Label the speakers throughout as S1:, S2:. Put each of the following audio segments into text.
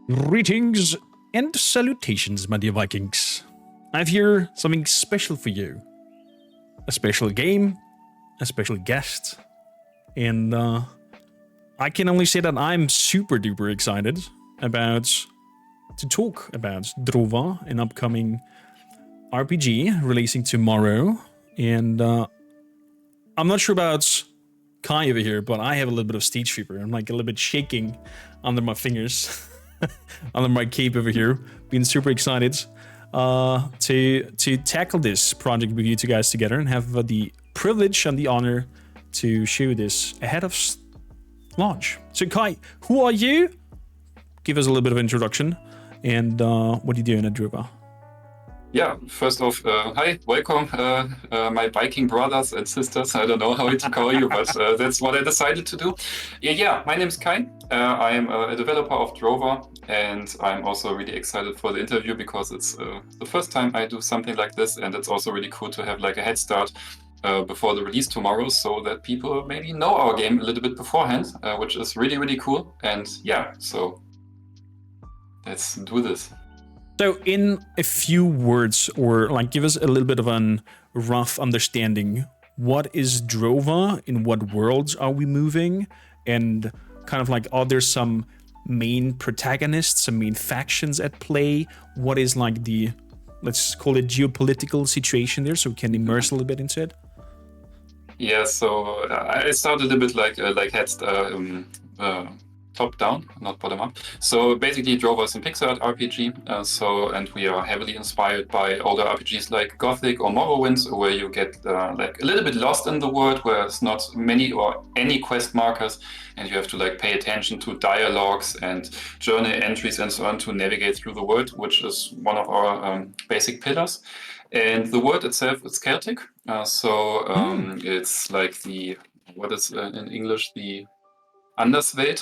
S1: Greetings and salutations, my dear Vikings. I have here something special for you. A special game, a special guest, and I can only say that I'm super duper excited to talk about Drova, an upcoming RPG releasing tomorrow. And I'm not sure about Kai over here, but I have a little bit of stage fever. I'm like a little bit shaking under my fingers. Under my cape over here, being super excited to tackle this project with you two guys together and have the privilege and the honor to show this ahead of launch. So Kai, who are you? Give us a little bit of introduction and what are you doing at Drova?
S2: Yeah, first off, hi, welcome, my Viking brothers and sisters. I don't know how to call you, but that's what I decided to do. Yeah, my name is Kai. I am a developer of Drova, and I'm also really excited for the interview because it's the first time I do something like this, and it's also really cool to have like a head start before the release tomorrow, so that people maybe know our game a little bit beforehand, which is really, really cool. And yeah, so let's do this.
S1: So in a few words, or like give us a little bit of a rough understanding, what is Drova, in what worlds are we moving, and kind of like are there some main protagonists, some main factions at play? What is like the, let's call it geopolitical situation there, so we can immerse a little bit into it?
S2: Yeah, so I started a bit like top down, not bottom up. So basically, Drova is a pixel art RPG. And we are heavily inspired by older RPGs like Gothic or Morrowind, where you get like a little bit lost in the world, where it's not many or any quest markers, and you have to like pay attention to dialogues and journal entries and so on to navigate through the world, which is one of our basic pillars. And the world itself is Celtic, it's like what is in English the Anderswelt.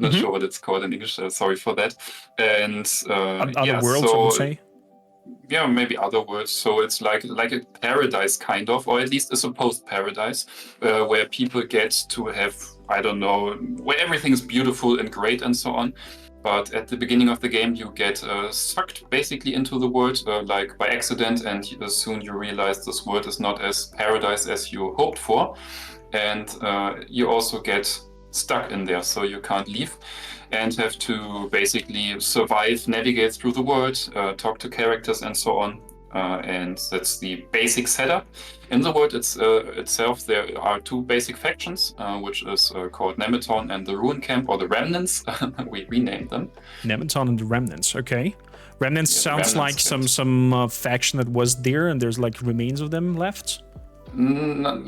S2: Not sure what it's called in English. Sorry for that. And
S1: other worlds, I would say.
S2: Yeah, maybe other worlds. So it's like a paradise kind of, or at least a supposed paradise, where people get to have, I don't know, where everything is beautiful and great and so on. But at the beginning of the game, you get sucked basically into the world, like by accident, and soon you realize this world is not as paradise as you hoped for, and you also get stuck in there, so you can't leave and have to basically survive, navigate through the world, talk to characters and so on. And that's the basic setup. In the world itself, there are two basic factions, which is called Nemeton and the Ruin Camp, or the Remnants. We renamed them.
S1: Nemeton and the Remnants, okay. Remnants sounds like some faction that was there and there's like remains of them left.
S2: No,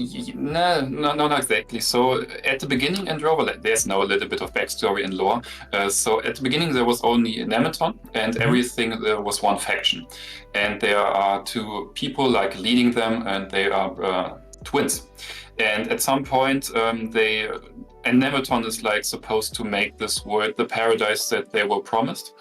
S2: not exactly. So at the beginning in Drova, there's now a little bit of backstory and lore. So at the beginning there was only Nemeton, and everything there was one faction. And there are two people like leading them, and they are twins. And at some point and Nemeton is like supposed to make this world the paradise that they were promised.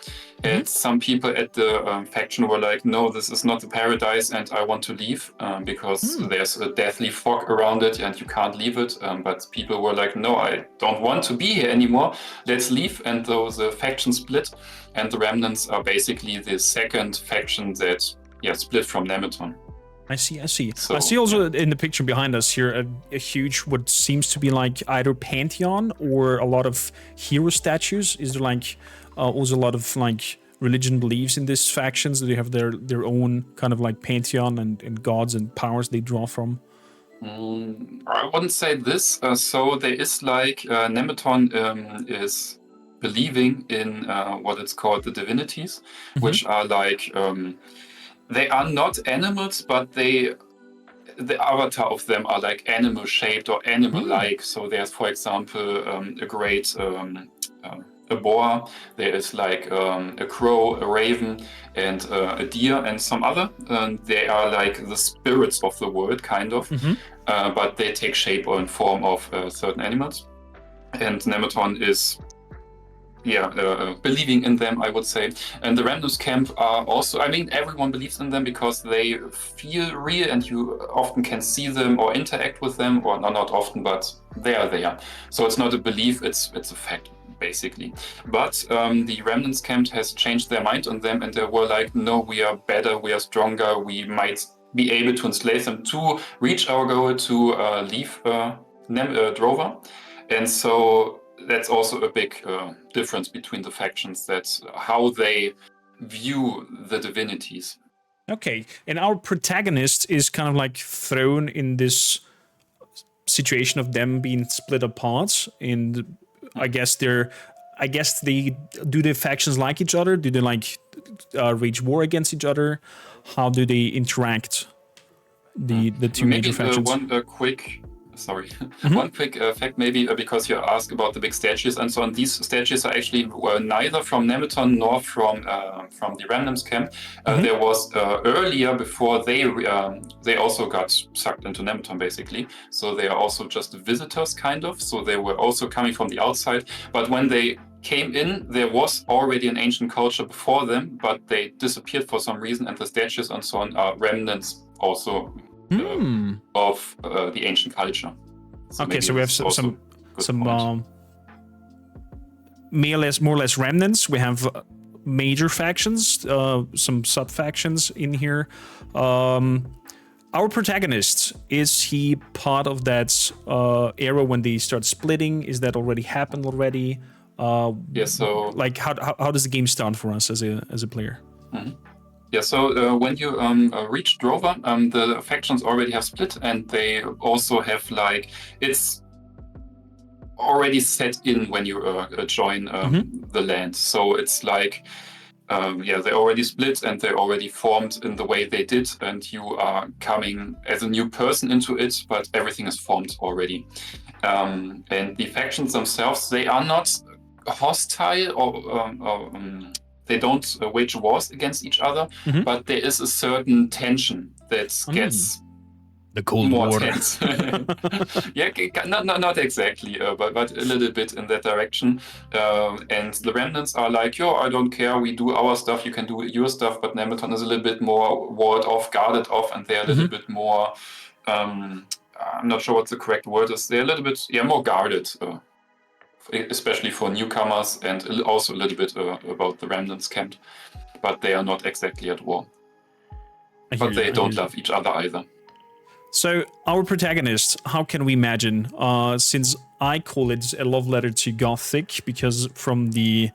S2: And some people at the faction were like, no, this is not the paradise and I want to leave because there's a deathly fog around it and you can't leave it. But people were like, no, I don't want to be here anymore. Let's leave. And the faction split, and the Remnants are basically the second faction that split from Nemeton.
S1: I see. So, I see also in the picture behind us here a huge, what seems to be like either pantheon or a lot of hero statues. Is there like also a lot of like religion beliefs in these factions? Do they have their own kind of like pantheon and gods and powers they draw from?
S2: I wouldn't say this. So there is like Nemeton is believing in what it's called the divinities, which are like... they are not animals, but the avatar of them are like animal-shaped or animal-like. So there's, for example, a great a boar. There is like a crow, a raven, and a deer, and some other. They are like the spirits of the world, kind of, but they take shape or in form of certain animals. And Nemeton is believing in them, I would say. And the Remnants camp are also, I mean, everyone believes in them because they feel real and you often can see them or interact with them, or not often, but they are there. So it's not a belief, it's a fact. basically. But the Remnants camp has changed their mind on them, and they were like, no, we are better, we are stronger, we might be able to enslave them to reach our goal to leave Drova. And so that's also a big difference between the factions, that's how they view the divinities.
S1: Okay, and our protagonist is kind of like thrown in this situation of them being split apart, and I guess the factions like each other? Do they like wage war against each other? How do they interact? The two major factions.
S2: One quick fact maybe, because you asked about the big statues and so on. These statues are actually neither from Nemeton nor from the Remnants camp. There was earlier, before they also got sucked into Nemeton basically. So they are also just visitors kind of. So they were also coming from the outside. But when they came in, there was already an ancient culture before them, but they disappeared for some reason, and the statues and so on are remnants also of the ancient culture. So
S1: okay, so we have some more or less remnants. We have major factions, some sub factions in here. Our protagonist, is he part of that era when they start splitting? Is that already happened already?
S2: So
S1: like how does the game start for us as a player?
S2: Yeah, so when you reach Drova, the factions already have split, and they also have it's already set in when you join the land. So it's they already split and they already formed in the way they did, and you are coming as a new person into it, but everything is formed already. And the factions themselves, they are not hostile or they don't wage wars against each other, but there is a certain tension that gets
S1: the Cold
S2: more
S1: War.
S2: tense. Yeah, not exactly, but a little bit in that direction. And the remnants are like, yo, I don't care, we do our stuff, you can do your stuff, but Nemeton is a little bit more walled off, guarded off, and they're a little bit more, I'm not sure what the correct word is, they're a little bit more guarded. Especially for newcomers, and also a little bit about the Remnants camp, but they are not exactly at war. But they don't love each other either.
S1: So our protagonist, how can we imagine? Since I call it a love letter to Gothic, because from the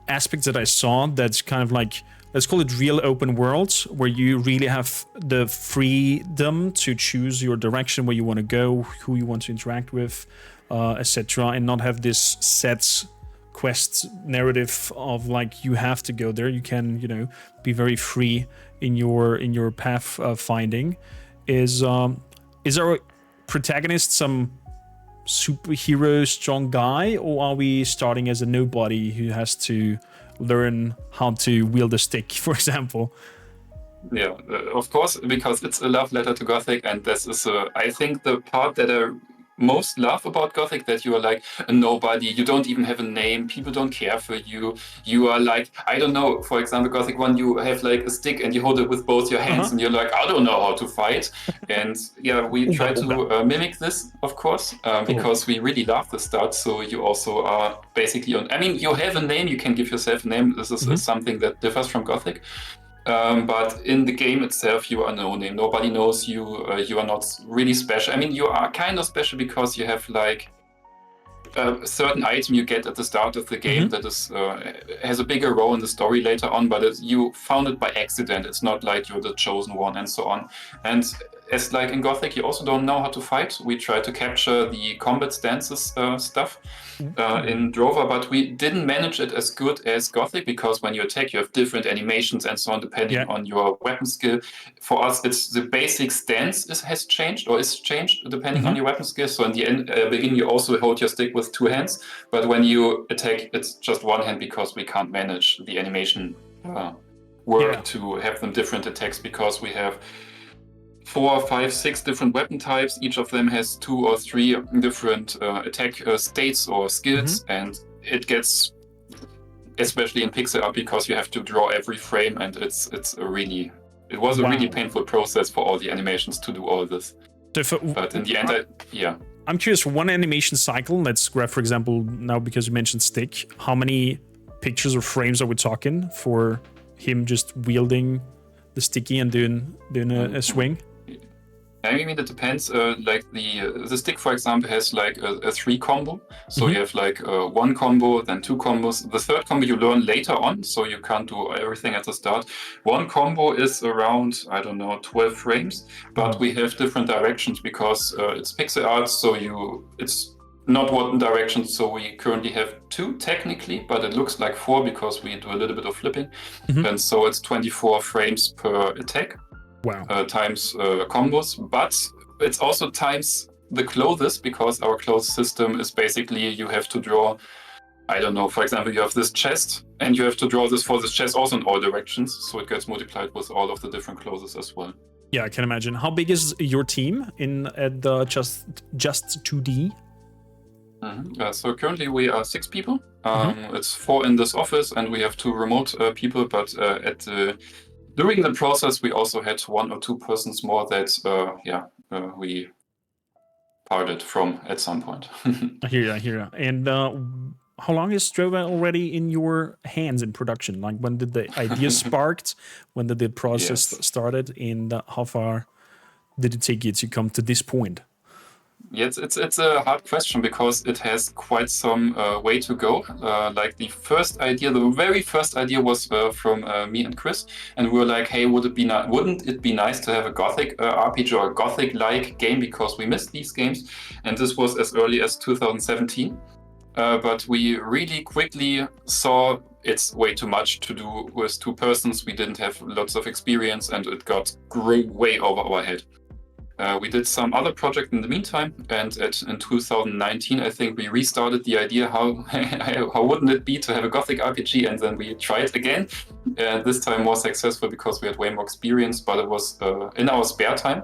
S1: aspects that I saw, that's kind of like, let's call it real open world, where you really have the freedom to choose your direction, where you want to go, who you want to interact with, etc., and not have this set quest narrative of you have to go there. You can, be very free in your path finding. Is our protagonist some superhero strong guy, or are we starting as a nobody who has to learn how to wield a stick, for example?
S2: Yeah, of course, because it's a love letter to Gothic, and this is, I think, the part that I most love about Gothic, that you are like a nobody, you don't even have a name, people don't care for you, you are like, I don't know, for example, Gothic 1, you have a stick and you hold it with both your hands, and you're like, I don't know how to fight. And yeah, we try to mimic this, of course, because we really love the start. So you also are basically you have a name, you can give yourself a name. This is something that differs from Gothic. But in the game itself, you are no name. Nobody knows you. You are not really special. You are kind of special because you have a certain item you get at the start of the game that is has a bigger role in the story later on. But you found it by accident. It's not like you're the chosen one and so on. And as in Gothic, you also don't know how to fight. We try to capture the combat stances stuff in Drova, but we didn't manage it as good as Gothic, because when you attack, you have different animations and so on, depending on your weapon skill. For us, it's the basic stance has changed, or is changed, depending on your weapon skill. So in the beginning, you also hold your stick with two hands, but when you attack, it's just one hand, because we can't manage the animation work to have them different attacks, because we have 4, 5, 6 different weapon types. Each of them has 2 or 3 different attack states or skills, and it gets, especially in pixel art, because you have to draw every frame, and it was a really painful process for all the animations to do all this. But in the end,
S1: I'm curious, for one animation cycle, let's grab, for example, now because you mentioned stick, how many pictures or frames are we talking for him just wielding the sticky and doing a swing?
S2: I mean, it depends. Like the stick, for example, has like a 3 combo. So you have like 1 combo, then 2 combos. The third combo you learn later on, so you can't do everything at the start. 1 combo is around, I don't know, 12 frames, but we have different directions because it's pixel art, so it's not one direction. So we currently have 2 technically, but it looks like 4 because we do a little bit of flipping. And so it's 24 frames per attack.
S1: Wow.
S2: Times combos, but it's also times the clothes, because our clothes system is basically you have to draw, I don't know, for example, you have this chest and you have to draw this for this chest also in all directions, so it gets multiplied with all of the different clothes as well.
S1: Yeah, I can imagine. How big is your team at the just 2D?
S2: So currently we are 6 people. It's 4 in this office and we have 2 remote people, but during the process, we also had 1 or 2 persons more that, we parted from at some point.
S1: I hear you. And how long is Drova already in your hands in production? Like, when did the idea sparked? When did the process started? And how far did it take you to come to this point?
S2: Yes, it's a hard question because it has quite some way to go. Like the very first idea was from me and Chris, and we were like, "Hey, wouldn't it be nice to have a Gothic RPG or a Gothic-like game, because we missed these games?" And this was as early as 2017. But we really quickly saw it's way too much to do with 2 persons. We didn't have lots of experience, and it grew way over our head. We did some other project in the meantime, and in 2019, I think we restarted the idea, how wouldn't it be to have a Gothic RPG, and then we tried again. This time more successful because we had way more experience, but it was in our spare time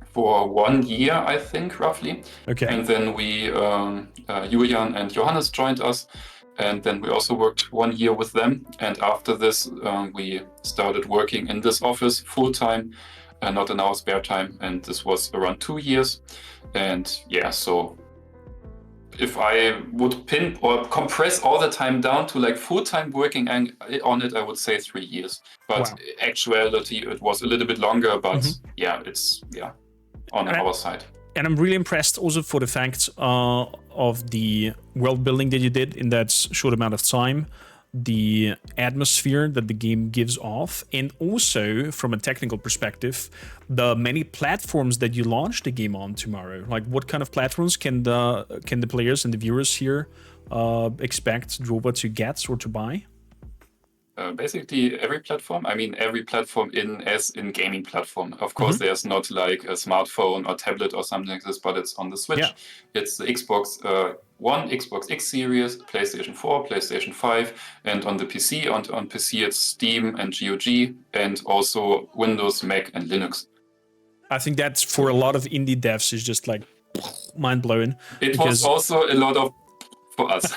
S2: for 1 year, I think, roughly.
S1: Okay.
S2: And then Julian and Johannes joined us, and then we also worked 1 year with them. And after this, we started working in this office full-time, not in our spare time, and this was around 2 years. And so if I would pin or compress all the time down to like full-time working on it, I would say 3 years. But actuality, it was a little bit longer, but it's on our side.
S1: And I'm really impressed also for the fact of the world building that you did in that short amount of time, the atmosphere that the game gives off, and also from a technical perspective, the many platforms that you launch the game on tomorrow. Like, what kind of platforms can the players and the viewers here expect Drova to get or to buy?
S2: Basically every platform. I mean, every platform in gaming platform. Of course, there's not like a smartphone or tablet or something like this, but it's on the Switch. Yeah. It's the Xbox One, Xbox X Series, PlayStation 4, PlayStation 5, and on the PC. On PC, it's Steam and GOG, and also Windows, Mac, and Linux.
S1: I think that's, for a lot of indie devs, is just like mind-blowing.
S2: It was also a lot of for us.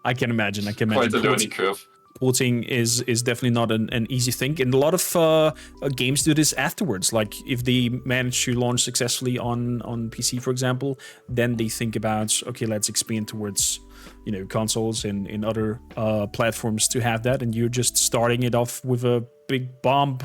S1: I can imagine.
S2: Quite a learning curve.
S1: Porting is definitely not an easy thing, and a lot of games do this afterwards. Like, if they manage to launch successfully on PC, for example, then they think about, okay, let's expand towards consoles and in other platforms to have that, and you're just starting it off with a big bomb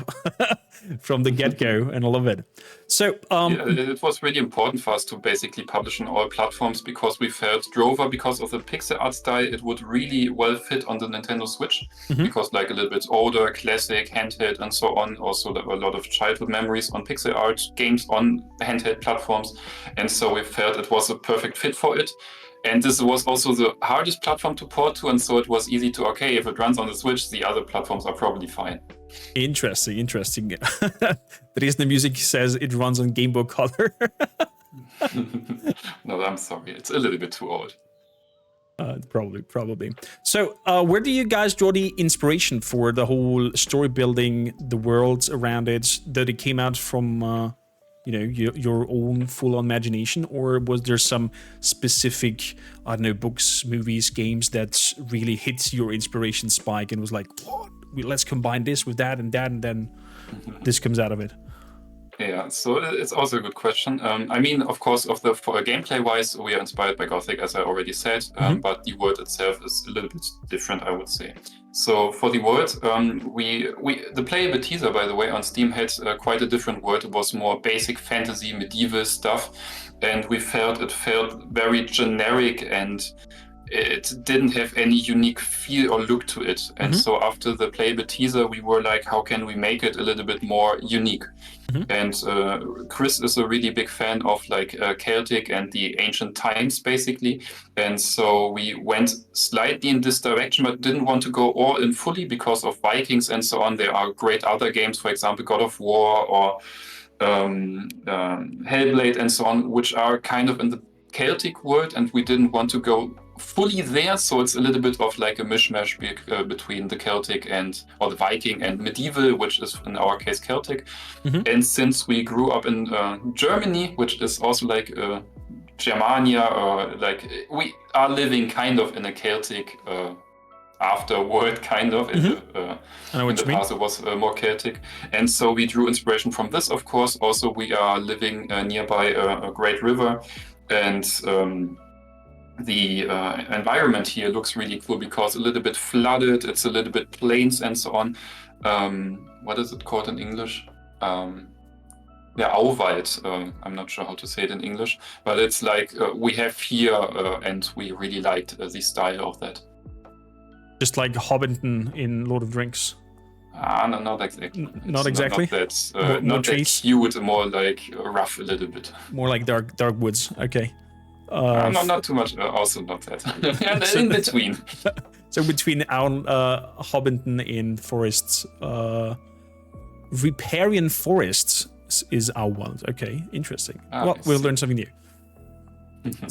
S1: from the get-go, and I love it. So
S2: it was really important for us to basically publish on all platforms, because we felt Drova, because of the pixel art style, it would really well fit on the Nintendo Switch, because like a little bit older, classic, handheld, and so on. Also a lot of childhood memories on pixel art games on handheld platforms, and so we felt it was a perfect fit for it. And this was also the hardest platform to port to, and so it was easy to, okay, if it runs on the Switch, the other platforms are probably fine.
S1: Interesting. The music says it runs on Game Boy Color.
S2: No, I'm sorry. It's a little bit too old.
S1: Probably. So where do you guys draw the inspiration for the whole story building, the worlds around it? Did it came out from your own full-on imagination, or was there some specific, I don't know, books, movies, games that really hit your inspiration spike and was like, what? Let's combine this with that, and then this comes out of it?
S2: Yeah, so it's also a good question. I mean, of course, for gameplay-wise, we are inspired by Gothic, as I already said, but the world itself is a little bit different, I would say. So for the world, the playable teaser, by the way, on Steam had quite a different world. It was more basic fantasy, medieval stuff, and it felt very generic, and it didn't have any unique feel or look to it. And so after the playable teaser, we were like, how can we make it a little bit more unique? And Chris is a really big fan of like Celtic and the ancient times, basically. And so we went slightly in this direction, but didn't want to go all in fully because of Vikings and so on. There are great other games, for example, God of War or Hellblade and so on, which are kind of in the Celtic world, and we didn't want to go fully there, so it's a little bit of like a mishmash between the Celtic or the Viking and medieval, which is in our case Celtic. And since we grew up in Germany, which is also like Germania, or like we are living kind of in a Celtic afterword, kind of. In the past, it was more Celtic, and so we drew inspiration from this. Of course, also we are living nearby a great river. And the environment here looks really cool because a little bit flooded, it's a little bit plains and so on. What is it called in English? Auwald. I'm not sure how to say it in English, but it's like we have here, and we really liked the style of that.
S1: Just like Hobbiton in Lord of the Rings.
S2: No, not exactly.
S1: Not exactly.
S2: Not that cute, more like rough a little bit.
S1: More like dark woods. Okay.
S2: Not too much. Also not that. And in between.
S1: So between our Hobbiton in forests, riparian forests is our world. Okay, interesting. Well, we'll learn something new.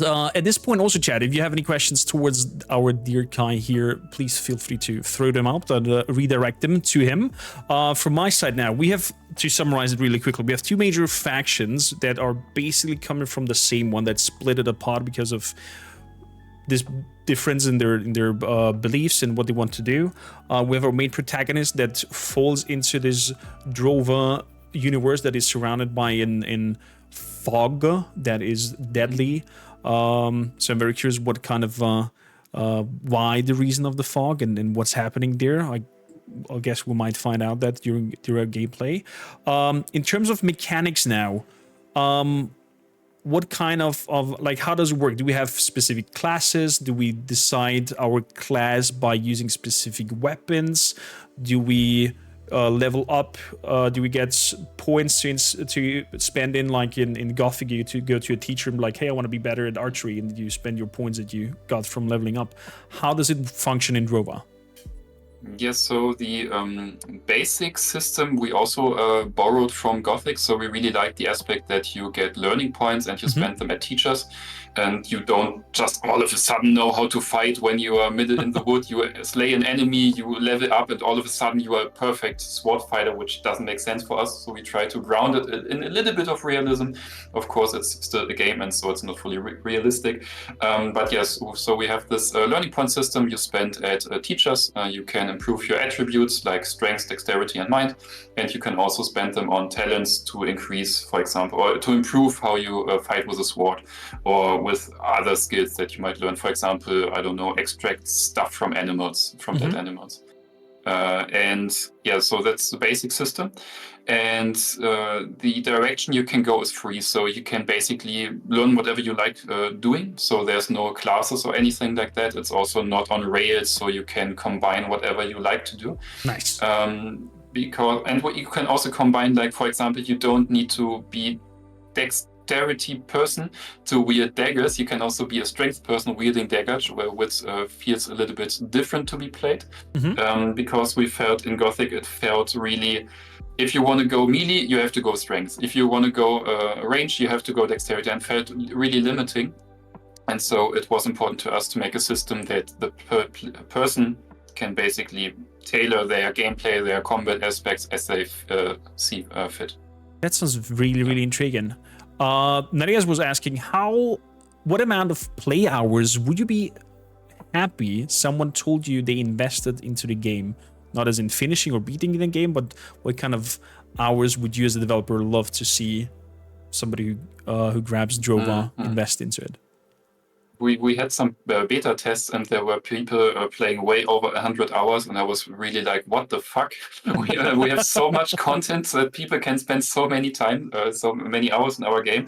S1: At this point, also, Chad, if you have any questions towards our dear Kai here, please feel free to throw them out and redirect them to him. From my side now, we have, to summarize it really quickly, we have two major factions that are basically coming from the same one that split it apart because of this difference in their beliefs and what they want to do. We have our main protagonist that falls into this Drova universe that is surrounded by an fog that is deadly. So I'm very curious what kind of why the reason of the fog and what's happening there. I guess we might find out that during our gameplay. In terms of mechanics now, what kind of like, how does it work? Do we have specific classes? Do we decide our class by using specific weapons? Do we level up? Do we get points to spend in, like in Gothic, you to go to a teacher and be like, hey, I want to be better at archery, and you spend your points that you got from leveling up. How does it function in Drova?
S2: Yes, so the basic system we also borrowed from Gothic. So we really like the aspect that you get learning points and you spend them at teachers, and you don't just all of a sudden know how to fight when you are middle in the wood. You slay an enemy, you level up, and all of a sudden you are a perfect sword fighter, which doesn't make sense for us. So we try to ground it in a little bit of realism. Of course, it's still a game, and so it's not fully realistic. But yes, so we have this learning point system you spend at teachers. You can improve your attributes like strength, dexterity, and mind, and you can also spend them on talents to increase, for example, or to improve how you fight with a sword, or with other skills that you might learn. For example, I don't know, extract stuff from animals, from dead animals. And yeah, so that's the basic system. And the direction you can go is free, so you can basically learn whatever you like doing. So there's no classes or anything like that. It's also not on rails, so you can combine whatever you like to do.
S1: Nice.
S2: And what you can also combine, like for example, you don't need to be dexterity person to wield daggers. You can also be a strength person wielding daggers, which feels a little bit different to be played. Because we felt in Gothic, it felt really, if you want to go melee, you have to go strength. If you want to go range, you have to go dexterity, and felt really limiting. And so it was important to us to make a system that the person can basically tailor their gameplay, their combat aspects as they see fit.
S1: That sounds really, really intriguing. Narias was asking, what amount of play hours would you be happy someone told you they invested into the game? Not as in finishing or beating the game, but what kind of hours would you as a developer love to see somebody who grabs Drova invest into it?
S2: We had some beta tests, and there were people playing way over 100 hours, and I was really like, what the fuck? We have so much content that people can spend so many hours in our game.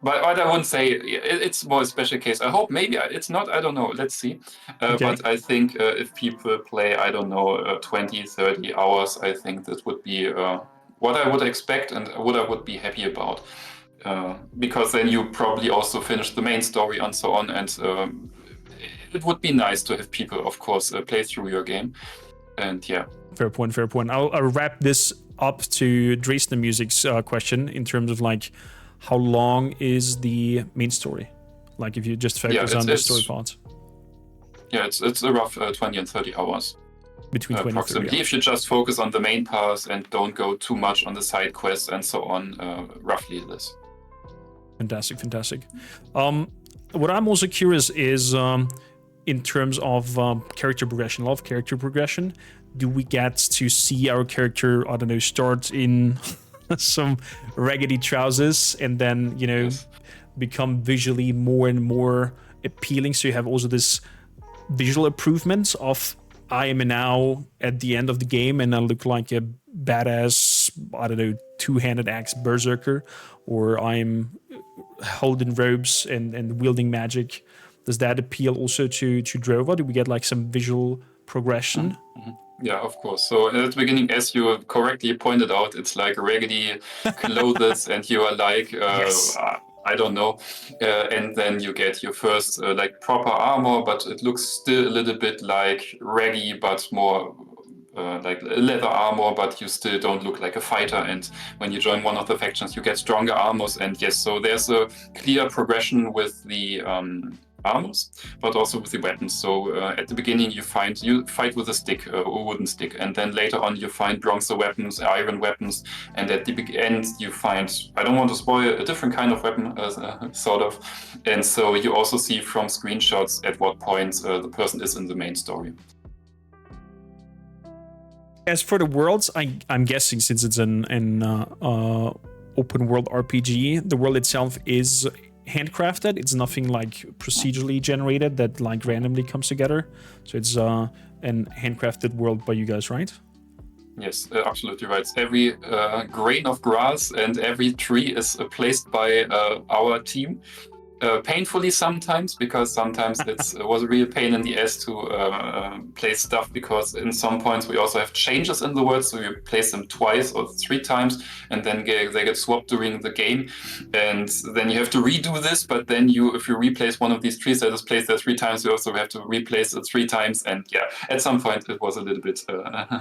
S2: But I wouldn't say it's more a special case. I hope maybe it's not. I don't know. Let's see. But I think if people play, I don't know, 20, 30 hours, I think that would be what I would expect and what I would be happy about. Because then you probably also finish the main story and so on. And it would be nice to have people, of course, play through your game. And yeah.
S1: Fair point. I'll wrap this up to Dresden Music's question in terms of like, how long is the main story? Like if you just focus on the story part.
S2: Yeah, it's a rough 20 and 30 hours.
S1: Between 20 and 30 hours.
S2: If you just focus on the main path and don't go too much on the side quests and so on, roughly this.
S1: Fantastic. What I'm also curious is in terms of character progression, a lot of character progression. Do we get to see our character, I don't know, start in some raggedy trousers and then, become visually more and more appealing? So you have also this visual improvement of I am now at the end of the game and I look like a badass, I don't know, two-handed axe berserker, or I'm holding robes and wielding magic. Does that appeal also to Drova? Do we get like some visual progression?
S2: Mm-hmm. Yeah, of course. So at the beginning, as you correctly pointed out, it's like raggedy clothes and you are like, I don't know. And then you get your first like proper armor, but it looks still a little bit like raggy, but more like leather armor, but you still don't look like a fighter. And when you join one of the factions, you get stronger armors. And yes, so there's a clear progression with the armors, but also with the weapons. So at the beginning you fight with a stick, a wooden stick, and then later on you find bronze weapons, iron weapons, and at the end you find, I don't want to spoil, a different kind of weapon, sort of. And so you also see from screenshots at what point the person is in the main story.
S1: As for the worlds, I'm guessing since it's an open world RPG, the world itself is handcrafted. It's nothing like procedurally generated that like randomly comes together. So it's an handcrafted world by you guys, right?
S2: Yes, absolutely right. Every grain of grass and every tree is placed by our team. Painfully sometimes, because sometimes it was a real pain in the ass to place stuff, because in some points we also have changes in the world, so you place them twice or 3 times and then they get swapped during the game, and then you have to redo this. But then if you replace one of these trees that is placed there 3 times, you also have to replace it 3 times. And yeah, at some point it was a little bit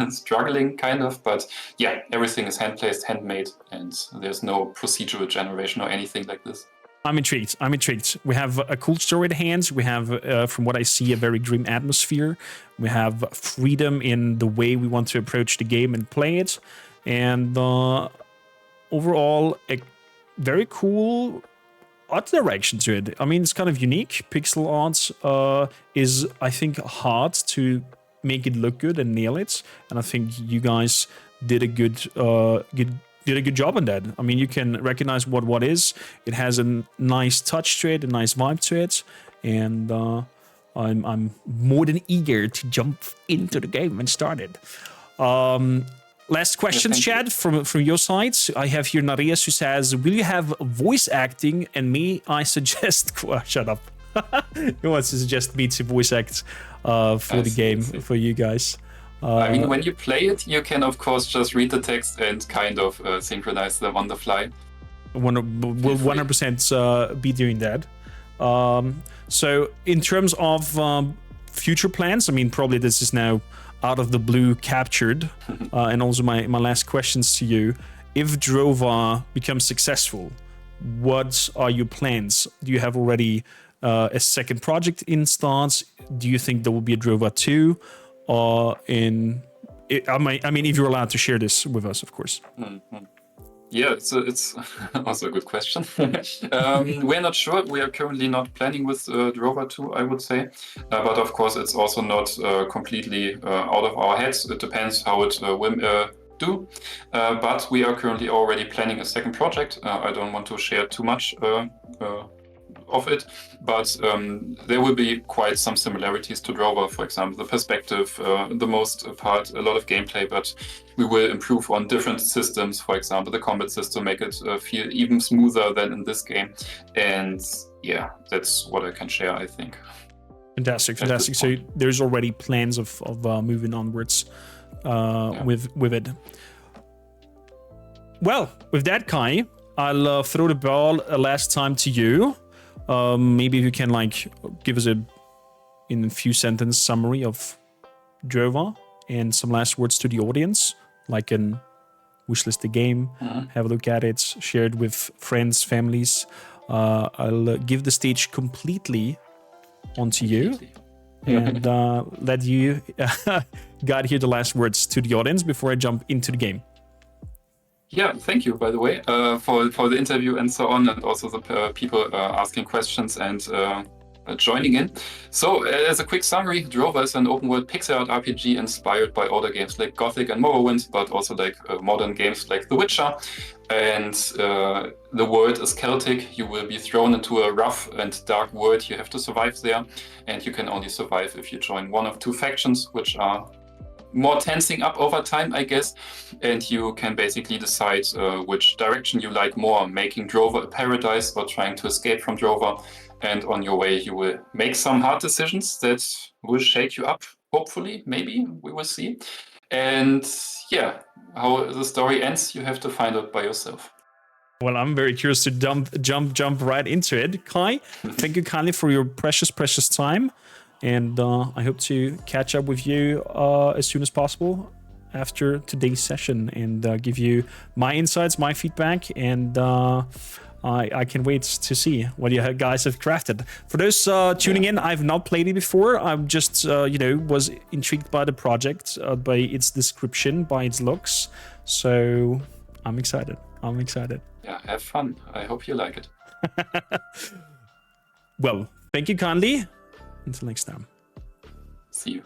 S2: struggling kind of, but yeah, everything is hand-placed, handmade, and there's no procedural generation or anything like this.
S1: I'm intrigued. We have a cool story at hand. We have, from what I see, a very grim atmosphere. We have freedom in the way we want to approach the game and play it. And overall, a very cool art direction to it. I mean, it's kind of unique. Pixel art is, I think, hard to make it look good and nail it. And I think you guys did a good job on that. I mean, you can recognize what is. It has a nice touch to it, a nice vibe to it, and I'm more than eager to jump into the game and start it. Last questions, Chad, from your side. I have here Narias who says, will you have voice acting, and may I suggest... shut up. Who wants to suggest me to voice act for the game for you guys?
S2: I mean, when you play it, you can, of course, just read the text and kind of synchronize them on the fly.
S1: We'll 100% be doing that. So in terms of future plans, I mean, probably this is now out of the blue captured. And also my last questions to you. If Drova becomes successful, what are your plans? Do you have already a second project in stance? Do you think there will be a Drova 2? I mean, if you're allowed to share this with us, of course.
S2: Mm-hmm. Yeah, it's also a good question. We're not sure. We are currently not planning with Drova 2, I would say. But of course, it's also not completely out of our heads. It depends how it do. But we are currently already planning a second project. I don't want to share too much of it, but there will be quite some similarities to Drova, for example, the perspective, the most part, a lot of gameplay, but we will improve on different systems, for example, the combat system, make it feel even smoother than in this game. And yeah, that's what I can share, I think.
S1: Fantastic. So there's already plans of moving onwards with it. Well, with that, Kai, I'll throw the ball last time to you. Maybe if you can give us in a few sentence summary of Drova and some last words to the audience, like an wishlist the game, have a look at it, share it with friends, families. I'll give the stage completely onto you and let you guide here the last words to the audience before I jump into the game.
S2: Yeah, thank you, by the way, for the interview and so on, and also the people asking questions and joining in. So, as a quick summary, Drova is an open-world pixel art RPG inspired by older games like Gothic and Morrowind, but also like modern games like The Witcher. And the world is Celtic. You will be thrown into a rough and dark world. You have to survive there, and you can only survive if you join one of two factions, which are more tensing up over time, I guess, and you can basically decide which direction you like more, making Drova a paradise or trying to escape from Drova. And on your way, you will make some hard decisions that will shake you up, hopefully, maybe, we will see. And yeah, how the story ends, you have to find out by yourself.
S1: Well, I'm very curious to jump right into it. Kai, thank you kindly for your precious time. And I hope to catch up with you as soon as possible after today's session and give you my insights, my feedback, and I can wait to see what you guys have crafted. For those tuning in, I've not played it before. I'm just, was intrigued by the project, by its description, by its looks. So I'm excited.
S2: Yeah, have fun. I hope you like it.
S1: Well, thank you kindly. Until next time.
S2: See you.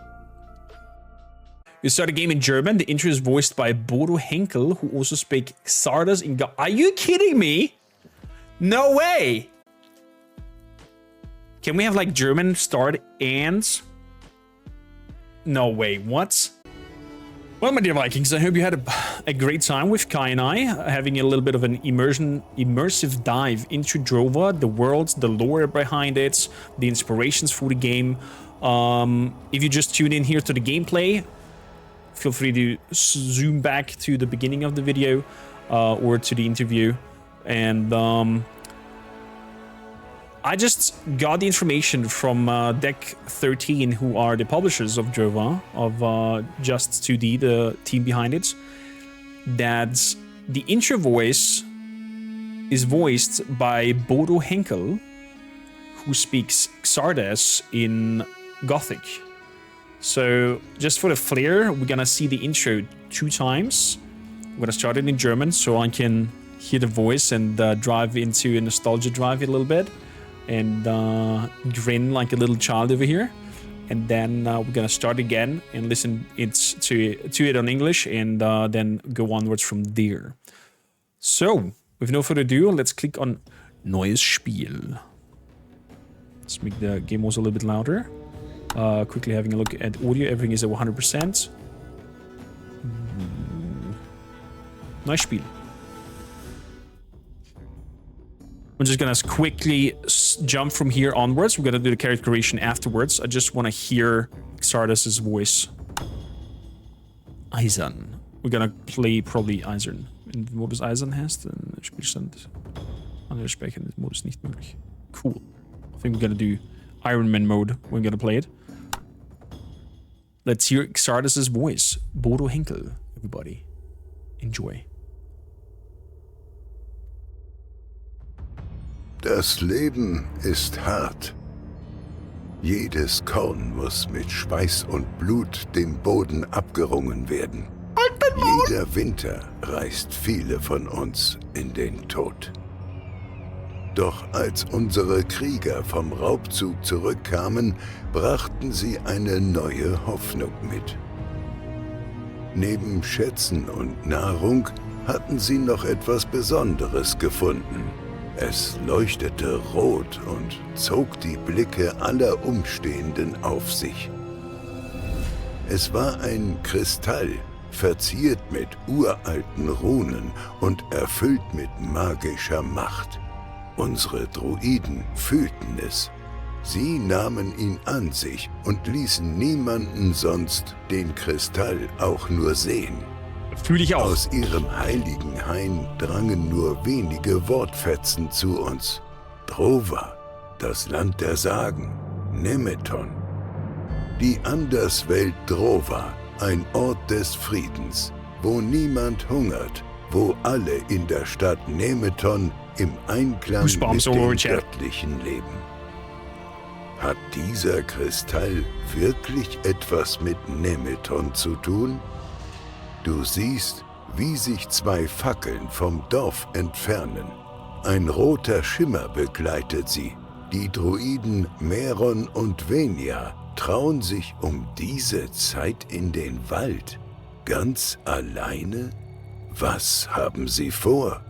S1: You start a game in German. The intro is voiced by Bodo Henkel, who also speaks XARDAS in Are you kidding me? No way! Can we have German start and... No way, what? Well, my dear Vikings, I hope you had a great time with Kai and I, having a little bit of an immersive dive into Drova, the world, the lore behind it, the inspirations for the game. If you just tune in here to the gameplay, feel free to zoom back to the beginning of the video or to the interview. And I just got the information from Deck 13, who are the publishers of Drova, of Just 2D, the team behind it, that the intro voice is voiced by Bodo Henkel, who speaks XARDAS in Gothic. So just for the flair, we're gonna see the intro 2 times. We're gonna start it in German so I can hear the voice and drive into a nostalgia drive a little bit. And grin like a little child over here, and then we're gonna start again and listen to it on English, and then go onwards from there. So, with no further ado, let's click on Neues Spiel. Let's make the game also a little bit louder. Quickly having a look at audio. Everything is at 100%. Neues Spiel. I'm just gonna quickly jump from here onwards. We're gonna do the character creation afterwards. I just want to hear XARDAS' voice. Eisern. We're gonna play probably Eisern. In Modus Eisern heißt, Spielstand. Andere Speichern ist Modus nicht möglich. Cool. I think we're gonna do Iron Man mode when we're gonna play it. Let's hear XARDAS' voice. Bodo Henkel, everybody. Enjoy.
S3: Das Leben ist hart. Jedes Korn muss mit Schweiß und Blut dem Boden abgerungen werden. Jeder Winter reißt viele von uns in den Tod. Doch als unsere Krieger vom Raubzug zurückkamen, brachten sie eine neue Hoffnung mit. Neben Schätzen und Nahrung hatten sie noch etwas Besonderes gefunden. Es leuchtete rot und zog die Blicke aller Umstehenden auf sich. Es war ein Kristall, verziert mit uralten Runen und erfüllt mit magischer Macht. Unsere Druiden fühlten es. Sie nahmen ihn an sich und ließen niemanden sonst den Kristall auch nur sehen.
S1: Fühle ich auch.
S3: Aus ihrem heiligen Hain drangen nur wenige Wortfetzen zu uns. Drova, das Land der Sagen, Nemeton. Die Anderswelt Drova, ein Ort des Friedens, wo niemand hungert, wo alle in der Stadt Nemeton im Einklang mit dem Göttlichen leben. Hat dieser Kristall wirklich etwas mit Nemeton zu tun? Du siehst, wie sich zwei Fackeln vom Dorf entfernen. Ein roter Schimmer begleitet sie. Die Druiden Meron und Venia trauen sich um diese Zeit in den Wald. Ganz alleine? Was haben sie vor?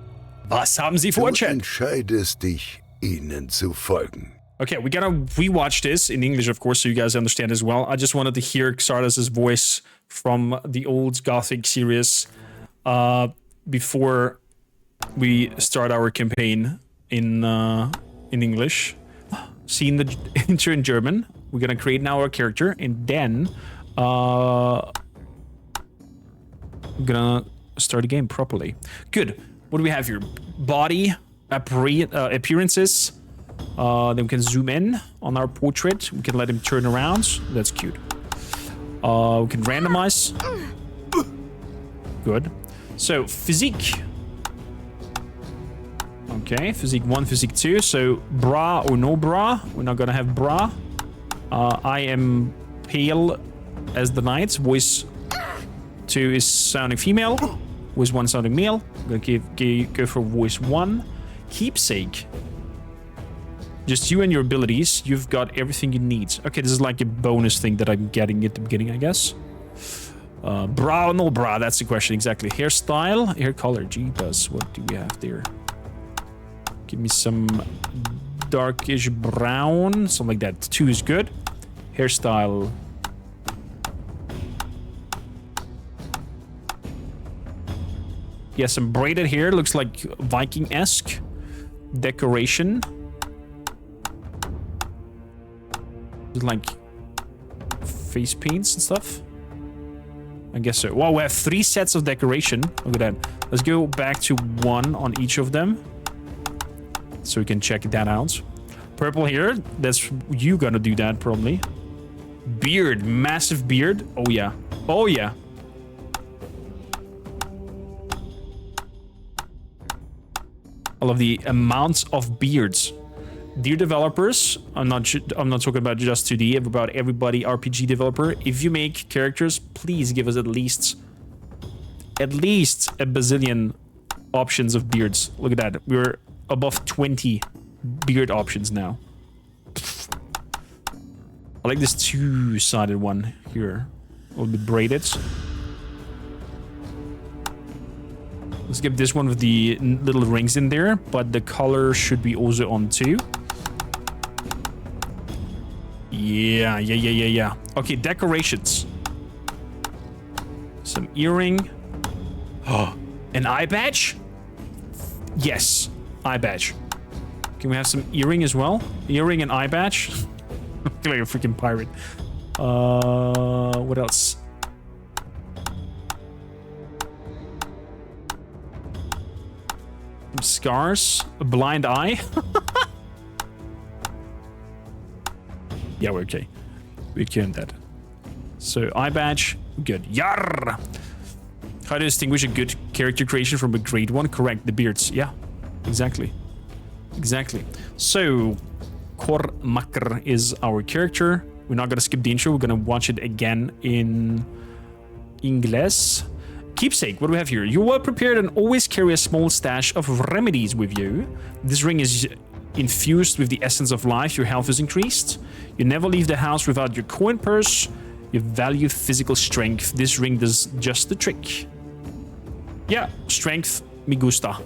S1: Was haben sie vor,
S3: Du
S1: Chat?
S3: entscheidest dich, ihnen zu folgen.
S1: Okay, we gotta rewatch this in English, of course, so you guys understand as well. I just wanted to hear XARDAS' voice from the old Gothic series before we start our campaign in English. Seeing the intro in German, we're gonna create now our character, and then we're gonna start the game properly. Good. What do we have here? Body, appearances. Then we can zoom in on our portrait. We can let him turn around. That's cute. We can randomize. Good. So, physique. Okay, physique 1, physique 2. So, bra or no bra. We're not gonna have bra. I am pale as the night. Voice 2 is sounding female. Voice 1 sounding male. I'm gonna go for voice 1. Keepsake. Just you and your abilities, you've got everything you need. Okay, this is like a bonus thing that I'm getting at the beginning, I guess. Bra or no bra, that's the question, exactly. Hairstyle, hair color, Jeepers, what do we have there? Give me some darkish brown, something like that. 2 is good. Hairstyle. Yeah, some braided hair, looks like Viking-esque. Decoration. Like face paints and stuff. I guess so. Wow, we have 3 sets of decoration. Look at that. Let's go back to 1 on each of them, so we can check that out. Purple here. That's you gonna do that probably. Beard, massive beard. Oh yeah. Oh yeah. I love the amounts of beards. Dear developers, I'm not talking about just 2D, about everybody RPG developer. If you make characters, please give us at least a bazillion options of beards. Look at that. We're above 20 beard options now. I like this 2-sided one here. A little bit braided. Let's get this one with the little rings in there, but the color should be also on too. Yeah. Okay, decorations. Some earring. Oh, an eye badge? Yes, eye badge. Can we have some earring as well? Earring and eye badge? I feel like a freaking pirate. What else? Some scars. A blind eye. Yeah, we're okay. We can that. So, eye badge, good. Yarr! How to distinguish a good character creation from a great one? Correct, the beards. Yeah, exactly. Exactly. So, Cormaker is our character. We're not gonna skip the intro. We're gonna watch it again in English. Keepsake, what do we have here? You are prepared and always carry a small stash of remedies with you. This ring is infused with the essence of life. Your health is increased. You never leave the house without your coin purse. You value physical strength. This ring does just the trick. Yeah, strength, me gusta.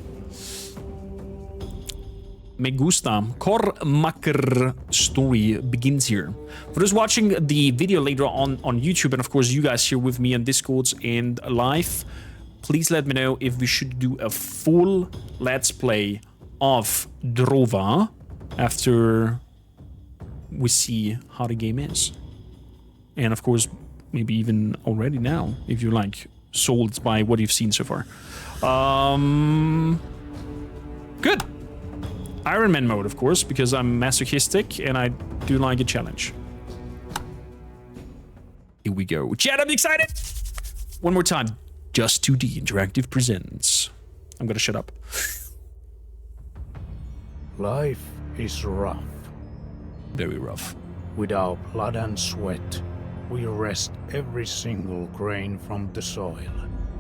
S1: Me gusta. Kormaker story begins here. For those watching the video later on YouTube, and of course you guys here with me on Discords and live, please let me know if we should do a full let's play of Drova after we see how the game is. And of course, maybe even already now, if you're like sold by what you've seen so far. Good. Iron Man mode, of course, because I'm masochistic and I do like a challenge. Here we go. Chat, I'm excited! One more time. Just 2D Interactive presents. I'm gonna shut up.
S4: Life is rough.
S1: Very rough.
S4: With our blood and sweat, we wrest every single grain from the soil.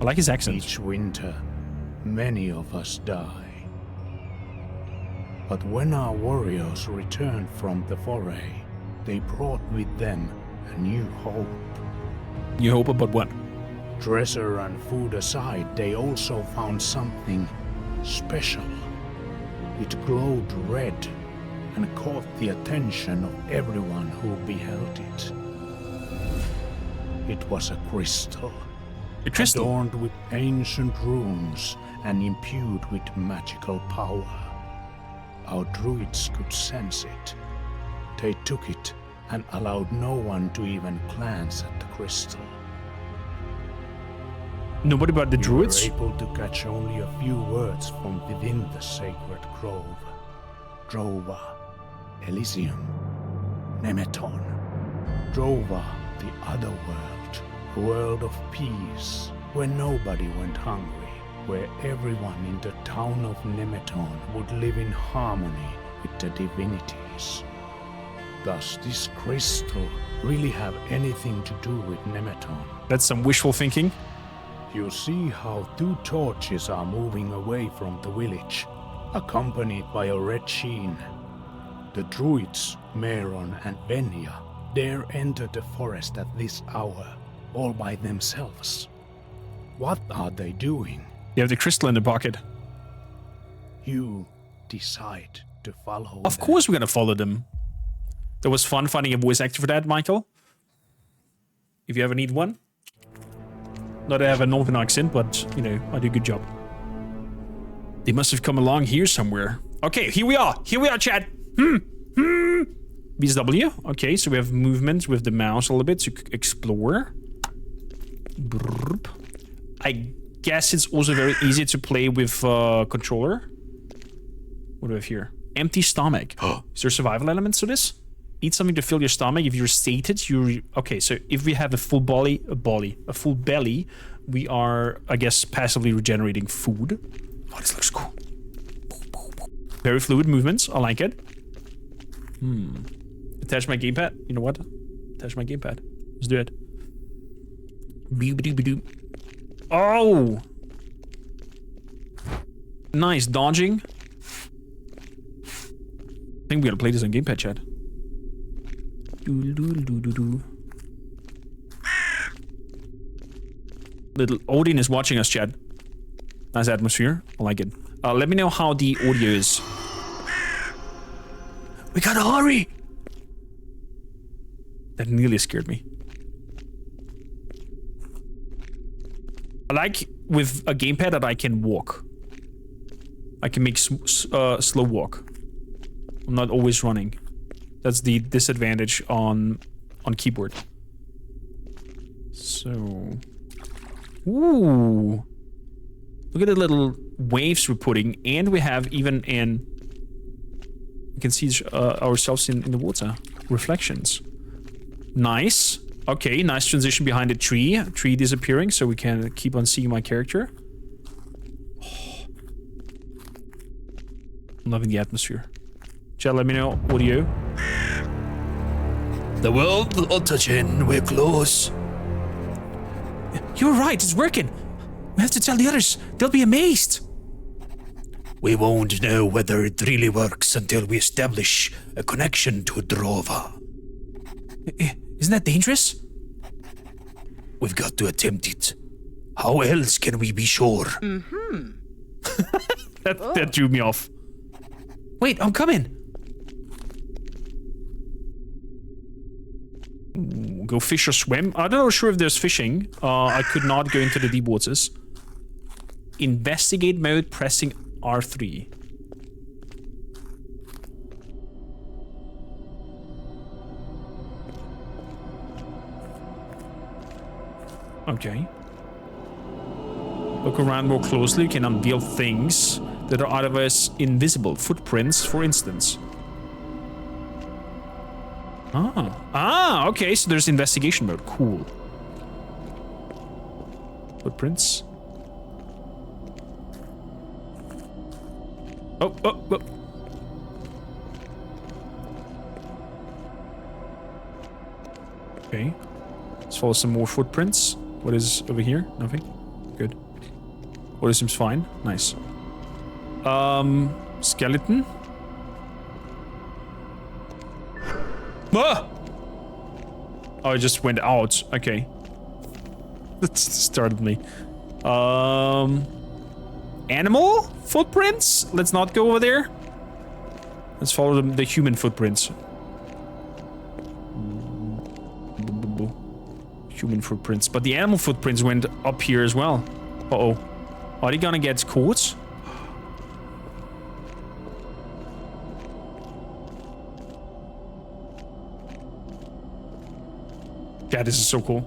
S1: I like his accent.
S4: Each winter, many of us die. But when our warriors returned from the foray, they brought with them a new hope.
S1: You hope about what?
S4: Treasure and food aside, they also found something special. It glowed red and caught the attention of everyone who beheld it. It was a crystal,
S1: A crystal?
S4: adorned with ancient runes and imbued with magical power. Our druids could sense it. They took it and allowed no one to even glance at the crystal.
S1: Nobody but the druids?
S4: We were able to catch only a few words from within the sacred grove. Drova, Elysium, Nemeton. Drova, the other world. A world of peace, where nobody went hungry. Where everyone in the town of Nemeton would live in harmony with the divinities. Does this crystal really have anything to do with Nemeton?
S1: That's some wishful thinking.
S4: You see how 2 torches are moving away from the village, accompanied by a red sheen. The druids, Meron and Venya, dare enter the forest at this hour, all by themselves. What are they doing?
S1: You have the crystal in the pocket.
S4: You decide to follow
S1: Of
S4: them.
S1: course we're gonna follow them. That was fun finding a voice actor for that, Michael. If you ever need one. Not that I have a northern accent, but, you know, I do a good job. They must have come along here somewhere. Okay, here we are. Here we are, chat. BSW. Okay, so we have movement with the mouse a little bit to explore. Brrrp. I guess it's also very easy to play with controller. What do we have here? Empty stomach. Is there survival elements to this? Eat something to fill your stomach. If you're sated, you're... Okay, so if we have a full full belly, we are, I guess, passively regenerating food. Oh, this looks cool. Very fluid movements. I like it. Attach my gamepad. You know what? Attach my gamepad. Let's do it. Boop-a-doop-a-doop. Oh! Nice dodging. I think we gotta play this on gamepad, chat. Little Odin is watching us, chat. Nice atmosphere. I like it. Let me know how the audio is. We gotta hurry! That nearly scared me. I like with a gamepad that I can walk. I can make slow walk. I'm not always running. That's the disadvantage on keyboard. So, ooh, look at the little waves we're putting, and we have even an. We can see ourselves in the water. Reflections. Nice. Okay, nice transition behind the tree. Tree disappearing, so we can keep on seeing my character. Oh. I'm loving the atmosphere. Chat, let me know. Audio. The world will touching. We're close. You're right. It's working. We have to tell the others. They'll be amazed. We won't know whether it really works until we establish a connection to Drova. Isn't that dangerous? We've got to attempt it. How else can we be sure? That threw me off. Wait, I'm coming. Go fish or swim. I'm not sure if there's fishing. I could not go into the deep waters. Investigate mode, pressing R3. Okay. Look around more closely. You can unveil things that are otherwise invisible. Footprints, for instance. Ah, okay, so there's investigation mode. Cool. Footprints. Oh. Okay. Let's follow some more footprints. What is over here? Nothing? Good. Well, this seems fine. Nice. Skeleton. Ah! Oh, it just went out. Okay. That startled me. Animal footprints? Let's not go over there. Let's follow the human footprints. Human footprints. But the animal footprints went up here as well. Uh-oh. Are they gonna get caught? Yeah, this is so cool.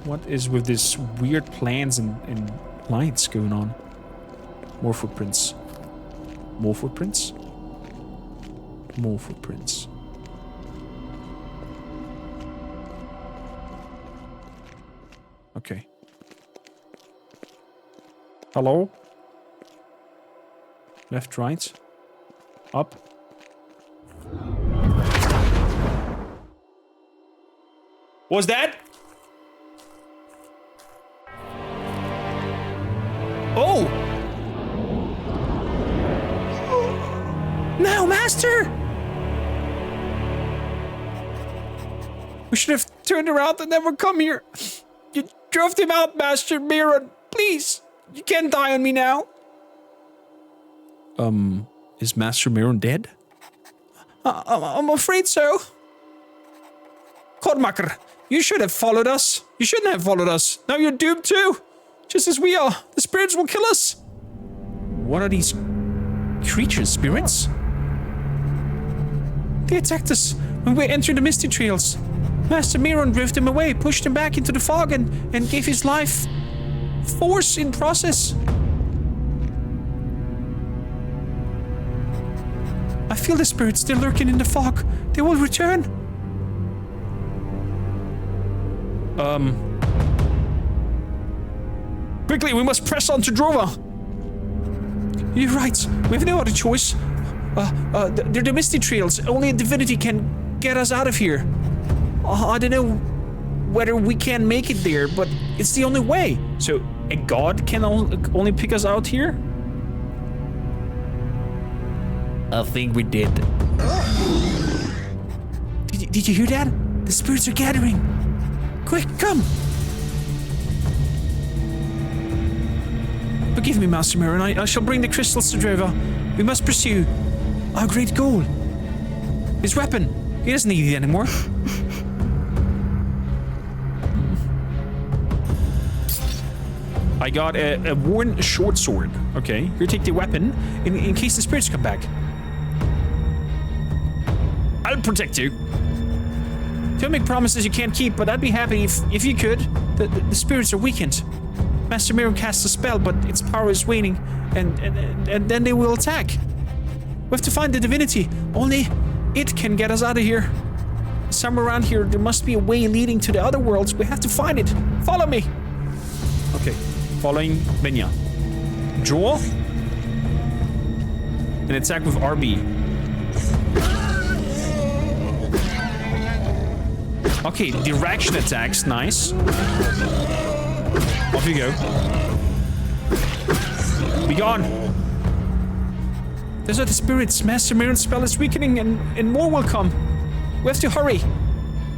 S1: What is with this weird plans and lights going on? More footprints. More footprints. More footprints. Okay. Hello? Left, right. Up. What's that? Oh! No, Master! We should have turned around and never come here. You drove him out, Master Miron. Please, you can't die on me now. Is Master Miron dead? I'm afraid so. Kodmaker, you should have followed us. You shouldn't have followed us. Now you're doomed too. Just as we are. The spirits will kill us. What are these creatures, spirits? They attacked us when we entered the Misty Trails. Master Miron drove them away, pushed them back into the fog, and gave his life force in process. I feel the spirits still lurking in the fog. They will return. Quickly, we must press on to Drova. You're right. We have no other choice. They're the Misty Trails. Only a divinity can get us out of here. I don't know whether we can make it there, but it's the only way. So, a god can only pick us out here? I think we did. Did you hear that? The spirits are gathering. Quick, come! Forgive me, Master Miron. I shall bring the crystals to Drova. We must pursue our great goal. His weapon. He doesn't need it anymore. I got a worn short sword. Okay, here, take the weapon in case the spirits come back. I'll protect you. Don't make promises you can't keep, but I'd be happy if you could. The spirits are weakened. Master Miron casts a spell, but its power is waning, and then they will attack. We have to find the divinity. Only it can get us out of here. Somewhere around here, there must be a way leading to the other worlds. We have to find it. Follow me. Okay, following Benya. Draw. And attack with RB. Okay, direction attacks, nice. Off you go. Be gone. Those are the spirits. Master Miron's spell is weakening and more will come. We have to hurry.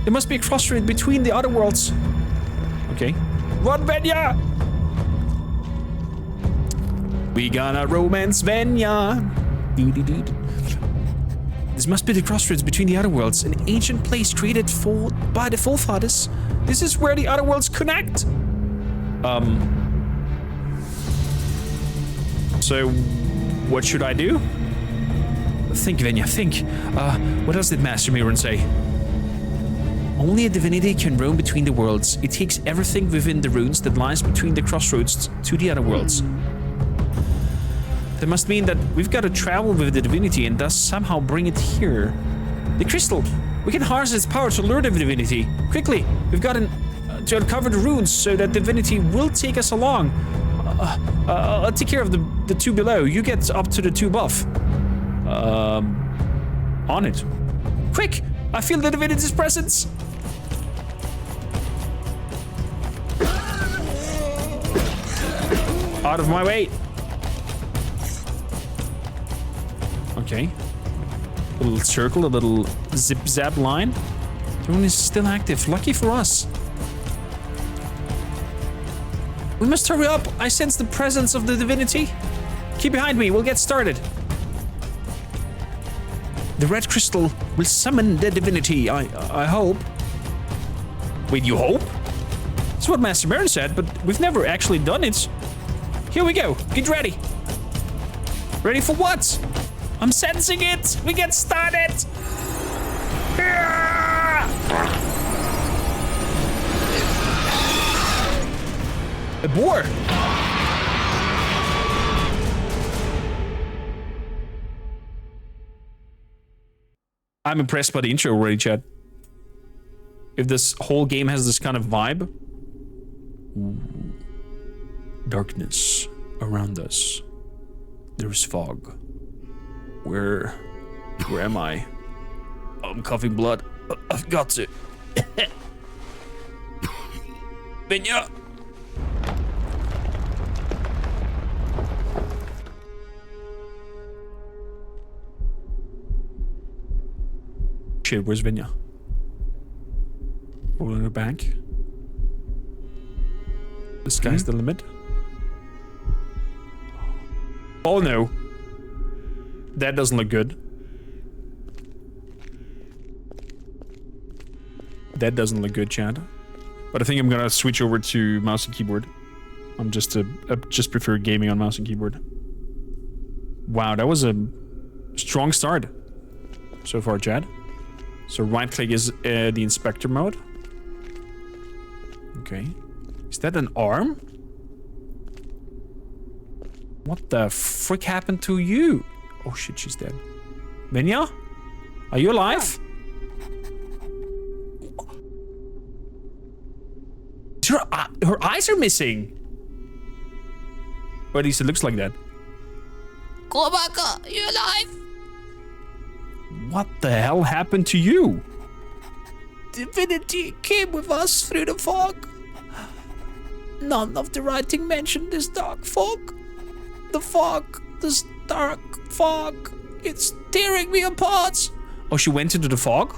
S1: There must be a crossroad between the other worlds. Okay. Run, Venya! We gonna romance Venya. This must be the crossroads between the other worlds, an ancient place created by the forefathers. This is where the other worlds connect. So, what should I do? Think, Venya, think. What else did Master Miron say? Only a divinity can roam between the worlds. It takes everything within the runes that lies between the crossroads to the other worlds. That must mean that we've got to travel with the divinity and thus somehow bring it here. The crystal! We can harness its power to lure the divinity. Quickly! We've got to uncover the runes so that divinity will take us along. I'll take care of the two below. You get up to the two above. On it. Quick! I feel the divinity's presence! Out of my way! Okay. A little circle, a little zip-zap line. The rune is still active. Lucky for us. We must hurry up. I sense the presence of the divinity. Keep behind me. We'll get started. The red crystal will summon the divinity. I hope. Wait, you hope? That's what Master Baron said, but we've never actually done it. Here we go. Get ready. Ready for what? I'm sensing it! We get started! A boar! I'm impressed by the intro already, Chad. If this whole game has this kind of vibe. Ooh. Darkness around us. There's fog. Where am I? I'm coughing blood. I've got to. Venya! Shit, where's Venya? Rolling her back. The sky's the limit. Oh no. That doesn't look good. That doesn't look good, Chad. But I think I'm gonna switch over to mouse and keyboard. I just prefer gaming on mouse and keyboard. Wow, that was a strong start so far, Chad. So right click is the inspector mode. Okay. Is that an arm? What the frick happened to you? Oh shit, she's dead. Venya? Are you alive? Her eyes are missing. Or at least it looks like that.
S5: Kobaka, you alive?
S1: What the hell happened to you?
S5: Divinity came with us through the fog. None of the writing mentioned this dark fog. The fog, this dark fog, it's tearing me apart.
S1: Oh, she went into the fog?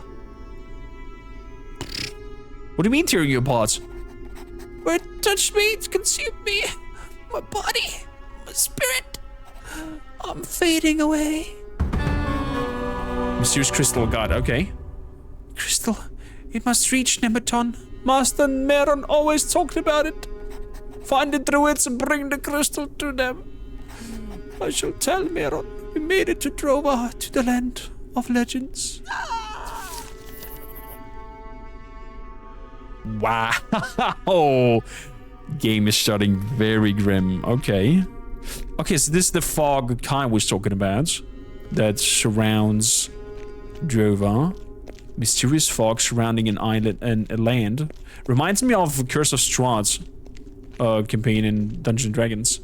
S1: What do you mean tearing you apart?
S5: Where it touched me, it consumed me. My body, my spirit. I'm fading away.
S1: Mysterious crystal god, okay.
S5: Crystal, it must reach Nemeton. Master Meron always talked about it. Find the druids and bring the crystal to them. I shall tell Meron we made it to Drova, to the land of legends.
S1: Wow. Game is starting very grim. Okay. Okay, so this is the fog Kai was talking about. That surrounds Drova. Mysterious fog surrounding an island and a land. Reminds me of Curse of Strahd campaign in Dungeons and Dragons.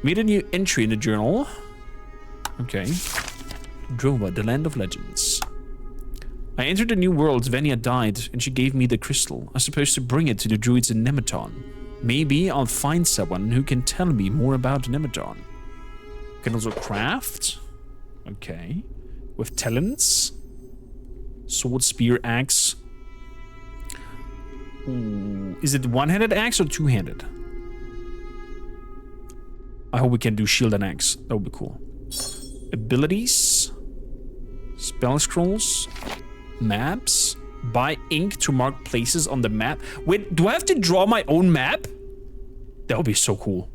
S1: Made a new entry in the journal. Okay. Drova, the land of legends. I entered a new world. Venya died, and she gave me the crystal. I'm supposed to bring it to the druids in Nemeton. Maybe I'll find someone who can tell me more about Nemeton. Can also craft. Okay. With talents. Sword, spear, axe. Ooh, is it one-handed axe or two-handed? I hope we can do shield and axe. That would be cool. Abilities. Spell scrolls. Maps. Buy ink to mark places on the map. Wait, do I have to draw my own map? That would be so cool.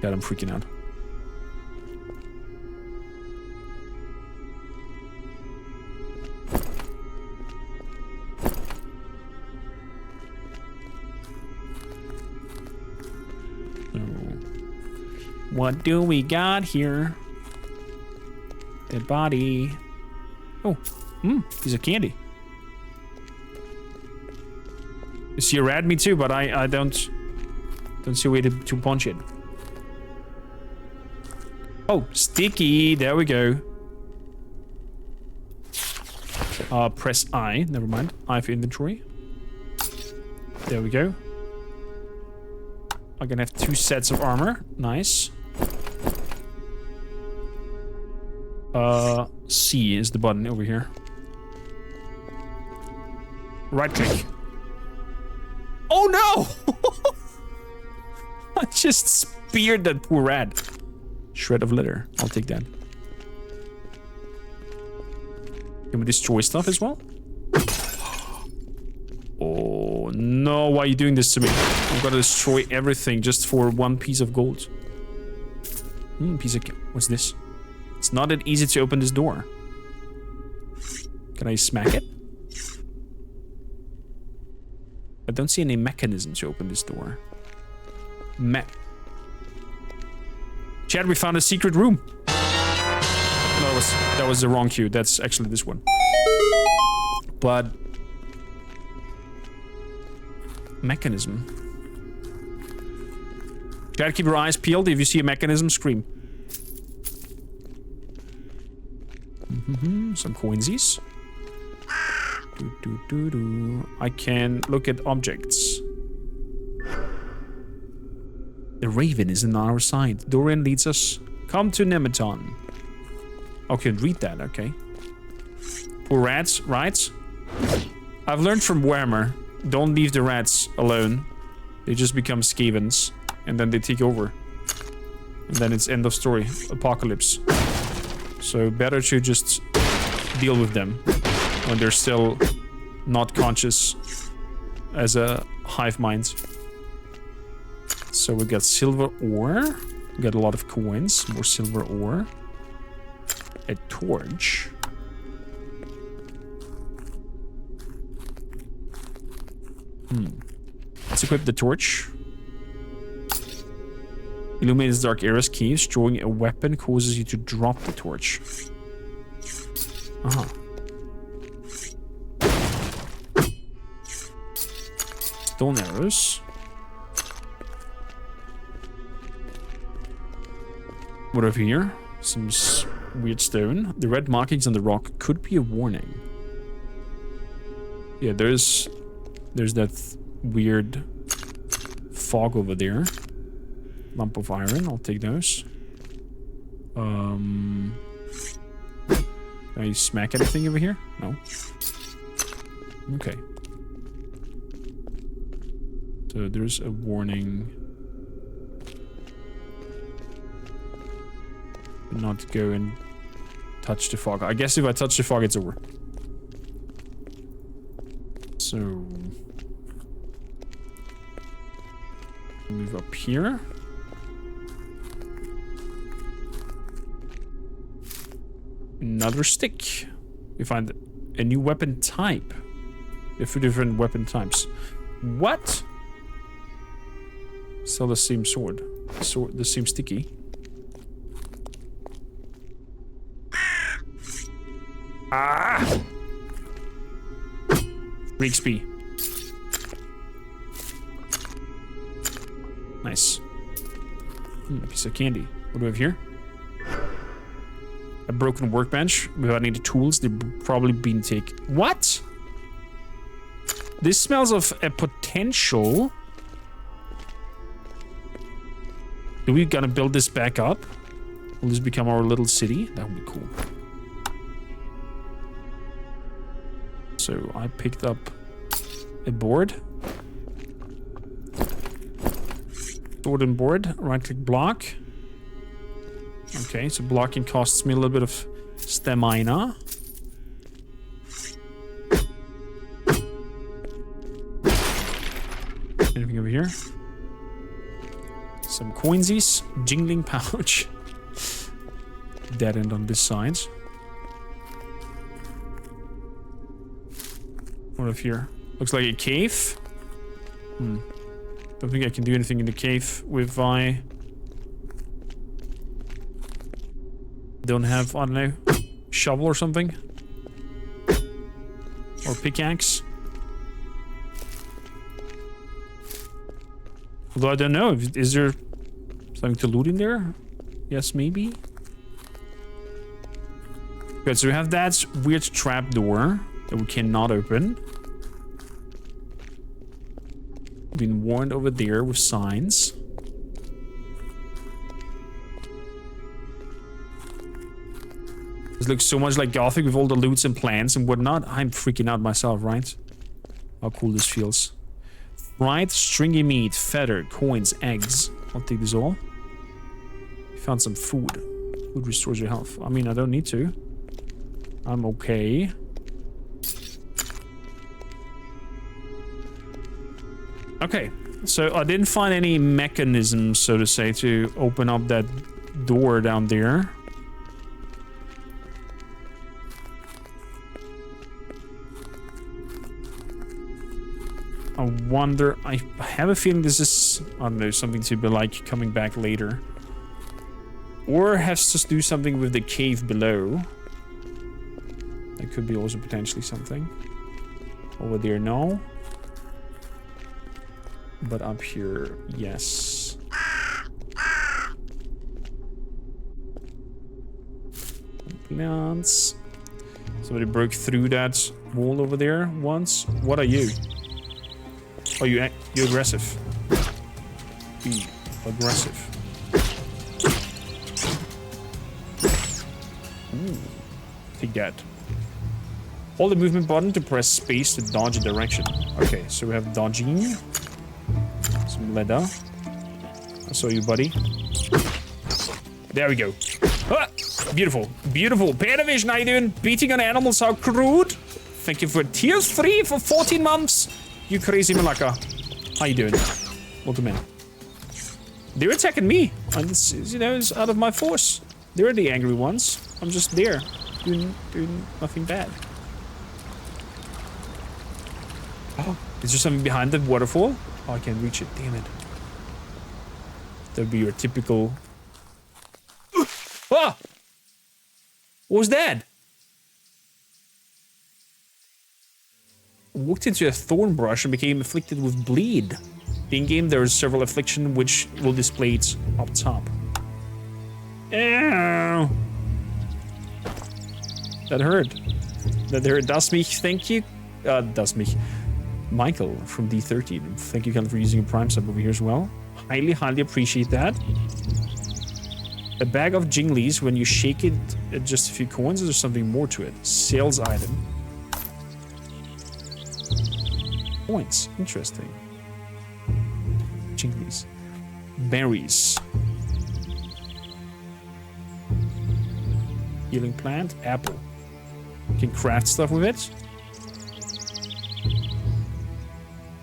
S1: God, I'm freaking out. What do we got here? Dead body. Oh, piece of candy. You see a rat? Me too, but I don't see a way to punch it. Oh, sticky. There we go. Press I. Never mind. I for inventory. There we go. I'm gonna have 2 sets of armor. Nice. C is the button over here. Right click. Oh no! I just speared that poor rat. Shred of leather. I'll take that. Can we destroy stuff as well? Oh no, why are you doing this to me? I'm gonna destroy everything just for 1 piece of gold. Piece of... What's this? It's not that easy to open this door. Can I smack it? I don't see any mechanism to open this door. Chad, we found a secret room. No, that was the wrong cue. That's actually this one. But... mechanism. Chad, keep your eyes peeled. If you see a mechanism, scream. Some coinsies. I can look at objects. The raven is on our side. Dorian leads us. Come to Nemeton. Okay, read that, okay. Poor rats, right? I've learned from Warhammer. Don't leave the rats alone. They just become Skavens. And then they take over. And then it's end of story. Apocalypse. So better to just deal with them when they're still not conscious as a hive mind. So we got silver ore. We got a lot of coins. More silver ore. A torch. Let's equip the torch. Illuminates dark areas. Caves. Drawing a weapon causes you to drop the torch. Stone arrows. What over here? Some weird stone. The red markings on the rock could be a warning. Yeah, there's that weird fog over there. Lump of iron, I'll take those. Can I smack anything over here? No. Okay. So there's a warning. Not go and touch the fog. I guess if I touch the fog, it's over. So... move up here. Another stick. We find a new weapon type. We have 2 different weapon types. What? Still the same sword. The same sticky. Ah! Rigsby. Nice. A piece of candy. What do we have here? A broken workbench without any tools. They've probably been taken. What? This smells of a potential. Are we gonna build this back up? Will this become our little city? That would be cool. So I picked up a board. Sword and board. Right-click block. Okay, so blocking costs me a little bit of stamina. Anything over here? Some coinsies. Jingling pouch. Dead end on this side. What up here? Looks like a cave. Don't think I can do anything in the cave if I don't have, I don't know, shovel or something. Or pickaxe. Although I don't know, is there something to loot in there? Yes, maybe. Good, so we have that weird trap door that we cannot open. Been warned over there with signs. This looks so much like Gothic with all the loots and plants and whatnot. I'm freaking out myself, right? How cool this feels. Fried stringy meat, feather, coins, eggs. I'll take this all. Found some food. Food restores your health. I mean, I don't need to. I'm okay. Okay, so I didn't find any mechanism, so to say, to open up that door down there. I wonder, I have a feeling this is, I don't know, something to be like coming back later. Or has to do something with the cave below. That could be also potentially something. Over there, no. But up here, yes. Plants. Somebody broke through that wall over there once. What are you? Oh, you're aggressive. Aggressive. Ooh. Take that. Hold the movement button to press space to dodge a direction. Okay, so we have dodging. Some leather. I saw you, buddy. There we go. Ah, beautiful. Beautiful. Panavision, how you doing? Beating on animals, how crude. Thank you for tier 3 for 14 months. You crazy malaka. How you doing? Welcome in. They're attacking me. And it's, you know, it's out of my force. They're the angry ones. I'm just there. Doing nothing bad. Oh, is there something behind the waterfall? Oh, I can't reach it. Damn it. That would be your typical... Ah! What was that? Walked into a thorn brush and became afflicted with bleed. In-game, there are several afflictions which will display it up top. Ow! That hurt. That hurt. Das mich. Thank you. Das mich. Michael from D13. Thank you, Ken, for using a Prime sub over here as well. Highly, highly appreciate that. A bag of jinglies. When you shake it, just a few coins. There's something more to it. Sales item. Points. Interesting. Jinglies. Berries. Healing plant. Apple. You can craft stuff with it.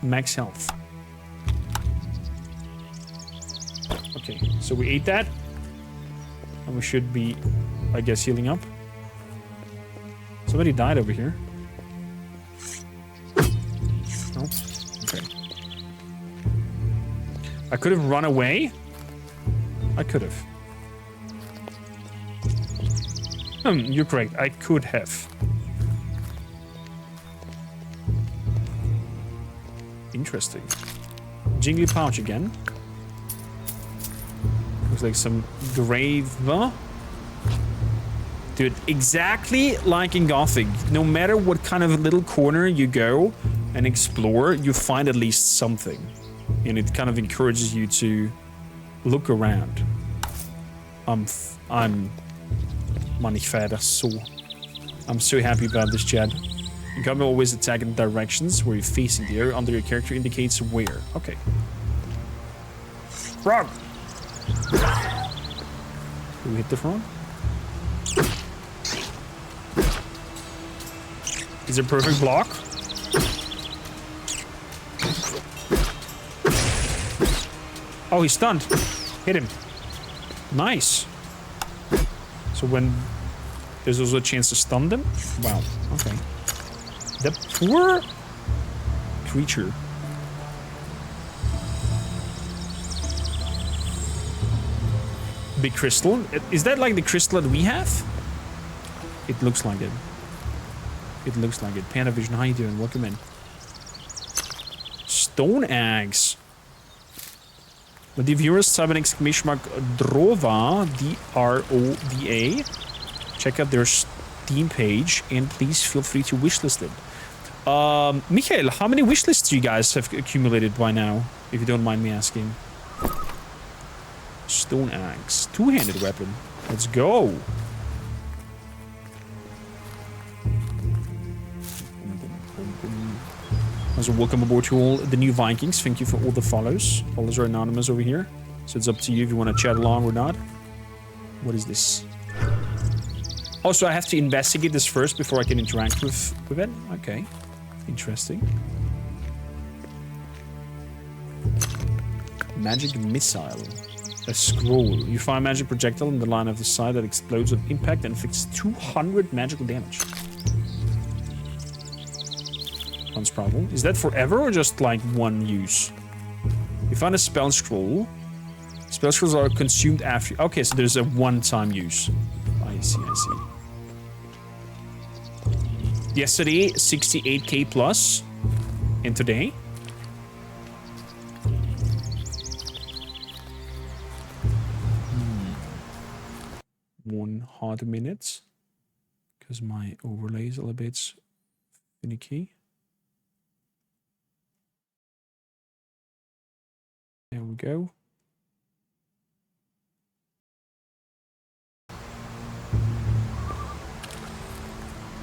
S1: Max health. Okay, so we ate that. And we should be, I guess, healing up. Somebody died over here. No? Okay. I could have run away. I could have. You're correct. I could have. Interesting. Jingly pouch again. Looks like some grave. Dude, exactly like in Gothic. No matter what kind of little corner you go and explore, you find at least something. And it kind of encourages you to look around. I'm so happy about this, Chad. You can always attack in directions where you're facing. The area under your character indicates where. Okay. Frog! Did we hit the frog? Is it a perfect block? Oh, he's stunned. Hit him. Nice. So when there's also a chance to stun them? Wow, okay. The poor creature. Big crystal? Is that like the crystal that we have? It looks like it. It looks like it. Panavision, how you doing? Welcome in. Stone axe. When the viewers type an exclamation mark Drova, D-R-O-V-A, check out their Steam page and please feel free to wishlist it. Michael, how many wishlists do you guys have accumulated by now? If you don't mind me asking. Stone axe. Two-handed weapon. Let's go. Also, welcome aboard to all the new Vikings. Thank you for all the follows. Follows are anonymous over here. So it's up to you if you want to chat along or not. What is this? Also, I have to investigate this first before I can interact with it. Okay. Interesting. Magic missile. A scroll. You fire a magic projectile in the line of the side that explodes with impact and inflicts 200 magical damage. Sounds problem. Is that forever or just like one use? You find a spell scroll. Spell scrolls are consumed after. Okay, so there's a one-time use. I see, I see. Yesterday, 68k plus. And today? One hard minute. Because my overlay is a little bit finicky. There we go.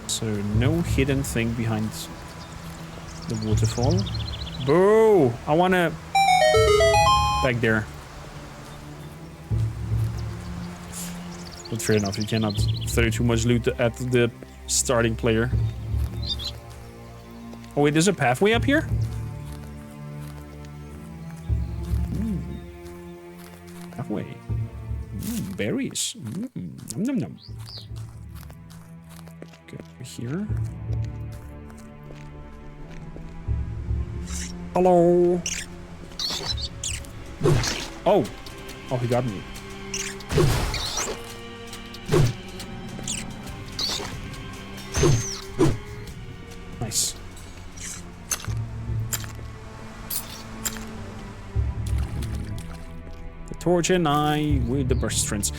S1: So no hidden thing behind the waterfall. Boo! I wanna back there. But fair enough, you cannot throw too much loot at the starting player. Oh wait, there's a pathway up here? Pathway. Berries. Nom nom nom. Go over here. Hello. Oh. Oh, he got me. Nice. The torch and I with the burst strengths.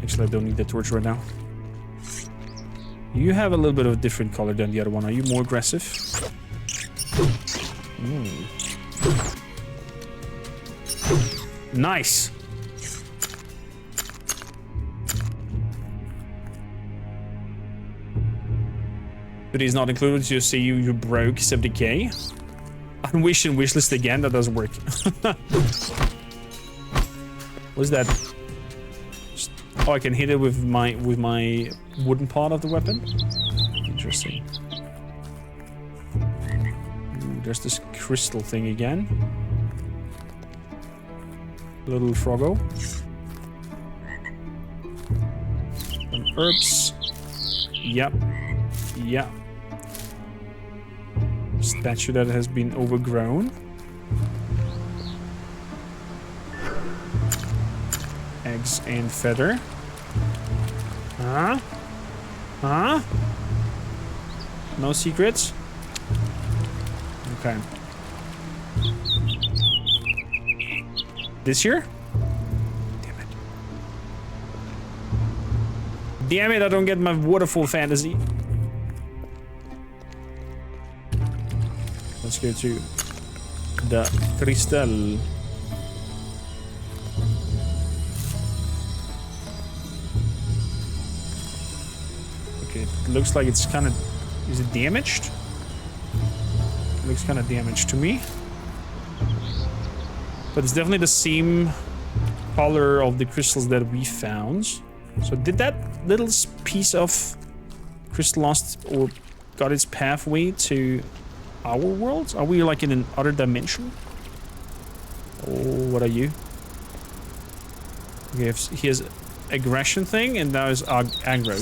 S1: Actually, I don't need the torch right now. You have a little bit of a different color than the other one. Are you more aggressive? Nice. But he's not included. You see, you broke 70k. Unwish and wishlist again. That doesn't work. What's that? Oh, I can hit it with my wooden part of the weapon. Interesting. Ooh, there's this crystal thing again. Little froggo. Some herbs. Yep. Yeah. Statue that has been overgrown. Eggs and feather. Huh? Huh? No secrets? Okay. This here? Damn it. Damn it, I don't get my waterfall fantasy. Let's go to the crystal. Okay, it looks like it's kind of Is it damaged? Looks kind of damaged to me. But it's definitely the same color of the crystals that we found. So did that little piece of crystal lost or got its pathway to our world? Are we like in another dimension? Oh, what are you? Okay, he has aggression thing and now is aggro.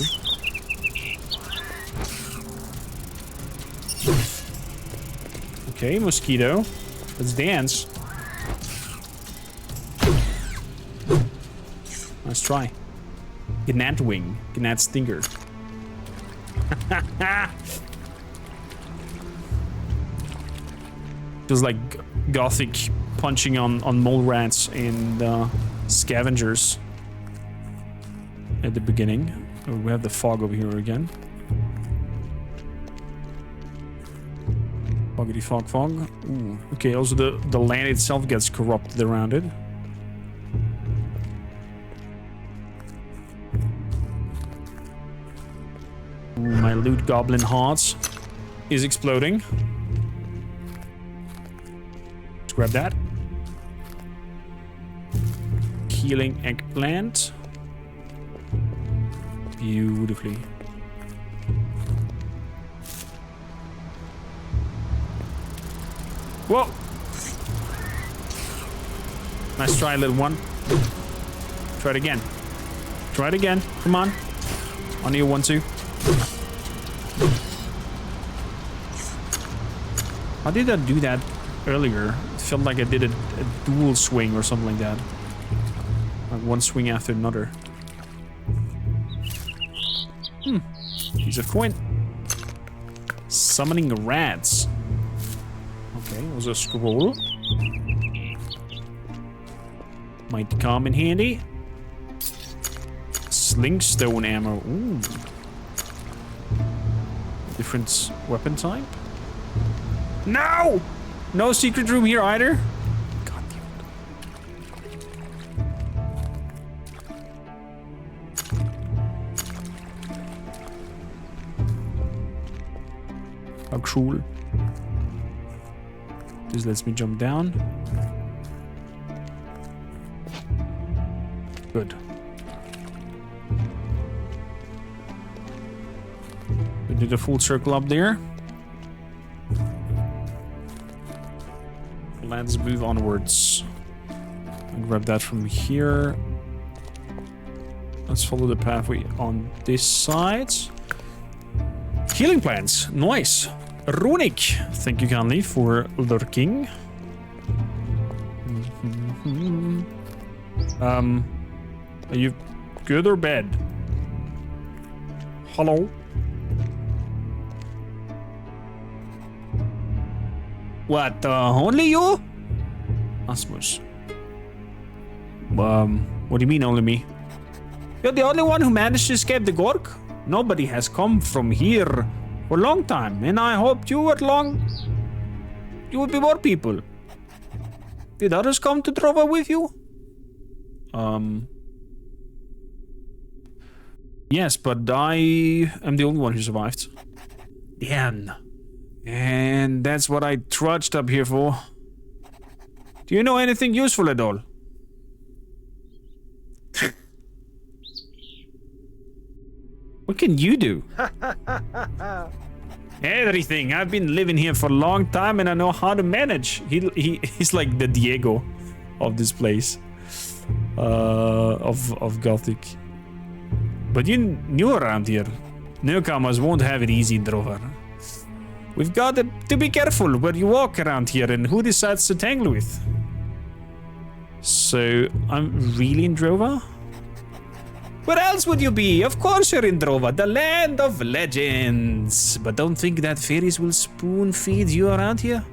S1: Okay, mosquito. Let's dance. Nice try. Gnat wing. Gnat stinger. Feels like Gothic punching on mole rats and scavengers at the beginning. Oh, we have the fog over here again. Foggity fog. Ooh. Okay, also the land itself gets corrupted around it. Ooh, my loot goblin heart is exploding. Let's grab that. Healing eggplant. Beautifully. Whoa! Nice try, little one. Try it again. Try it again. Come on. On your 1-2. How did I do that earlier? It felt like I did a dual swing or something like that. Like one swing after another. Piece of coin. Summoning rats. Okay, was a scroll. Might come in handy. Slingstone ammo. Ooh. Different weapon type. No! No secret room here either. God damn it. How cruel. This lets me jump down. Good. We did a full circle up there. Let's move onwards. I'll grab that from here. Let's follow the pathway on this side. Healing plants. Nice. Runic. Thank you kindly for lurking. Are you good or bad? Hello? What, only you? Asmus. What do you mean only me? You're the only one who managed to escape the Gork? Nobody has come from here for a long time, and I hoped you would be more people. Did others come to Drova with you? Yes, but I am the only one who survived. Damn. And that's what I trudged up here for. Do you know anything useful at all? What can you do? Everything. I've been living here for a long time and I know how to manage. He's like the Diego of this place. Of Gothic. But you're new around here. Newcomers won't have it easy in Drova. We've got to be careful where you walk around here and who decides to tangle with. So, I'm really in Drova? Where else would you be? Of course you're in Drova, the land of legends. But don't think that fairies will spoon feed you around here.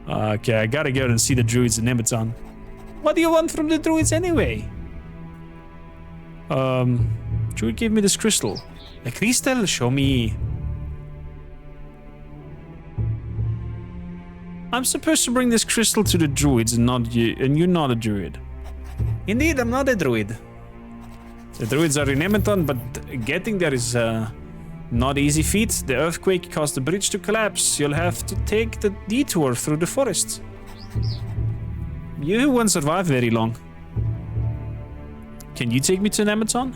S1: Okay, I gotta go and see the druids in Nemeton. What do you want from the druids anyway? Druid gave me this crystal. A crystal? Show me. I'm supposed to bring this crystal to the druids and not you, and you're not a druid. Indeed, I'm not a druid. The druids are in Edmonton, but getting there is not easy feat. The earthquake caused the bridge to collapse. You'll have to take the detour through the forest. You won't survive very long. Can you take me to Edmonton?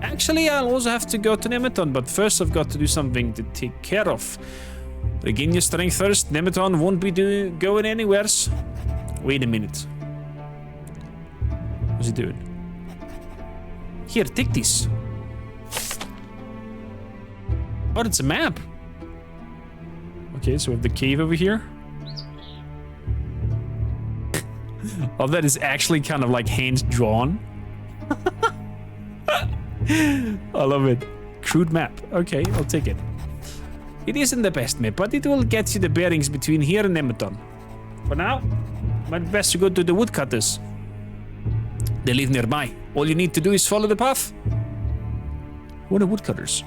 S1: Actually, I'll also have to go to Edmonton, but first I've got to do something to take care of. Regain your strength first. Edmonton won't be going anywhere. Wait a minute. What's he doing? Here, take this. Oh, it's a map. Okay, so we have the cave over here. Oh, that is actually kind of like hand-drawn. I love it. Crude map. Okay, I'll take it. It isn't the best map, but it will get you the bearings between here and Edmonton. For now, might be best to go to the woodcutters. They live nearby. All you need to do is follow the path. Who are the woodcutters?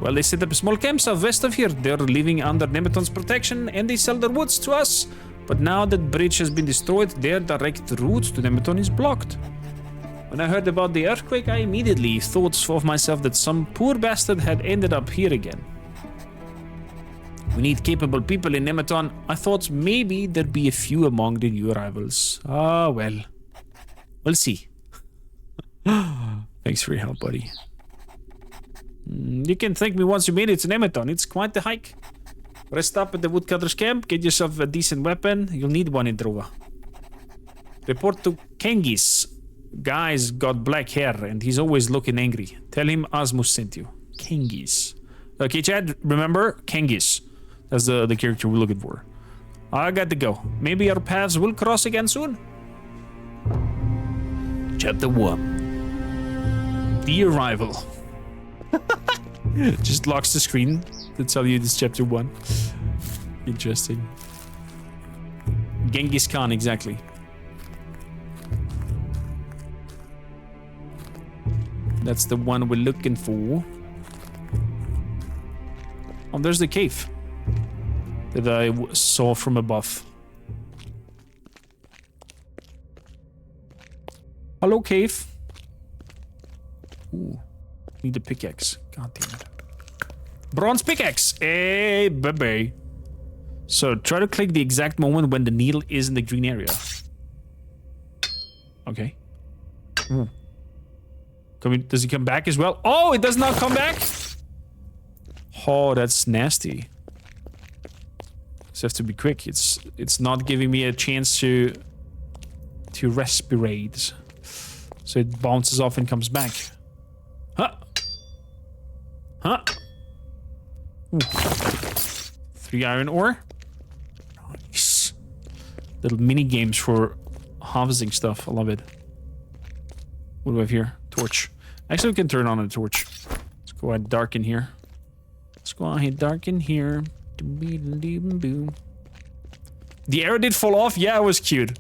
S1: Well, they set up a small camp southwest of here. They're living under Edmonton's protection, and they sell their woods to us. But now that bridge has been destroyed, their direct route to Edmonton is blocked. When I heard about the earthquake, I immediately thought of myself that some poor bastard had ended up here again. We need capable people in Edmonton. I thought maybe there'd be a few among the new arrivals. Ah, well. We'll see. Thanks for your help, buddy. You can thank me once you made it to Edmonton. It's quite the hike. Rest up at the woodcutter's camp. Get yourself a decent weapon. You'll need one in Drova. Report to Kengis. Guy's got black hair and he's always looking angry. Tell him Asmus sent you. Kengis. Okay, Chad, remember? Kengis. That's the character we're looking for. I got to go. Maybe our paths will cross again soon. Chapter 1. The Arrival. Just locks the screen to tell you this chapter 1. Interesting. Genghis Khan, exactly. That's the one we're looking for. Oh, there's the cave that I saw from above. Hello, cave. Ooh, need a pickaxe. God damn it. Bronze pickaxe. Hey, baby. So try to click the exact moment when the needle is in the green area. Okay. Ooh. Does he come back as well? Oh, it does not come back? Oh, that's nasty. Just have to be quick. It's not giving me a chance to respirate. So it bounces off and comes back. Huh? Huh? Ooh. 3 iron ore. Nice. Little mini games for harvesting stuff. I love it. What do we have here? Torch. Actually, we can turn on a torch. Let's go ahead dark in here. Let's go ahead dark in here. The arrow did fall off. Yeah, it was cute.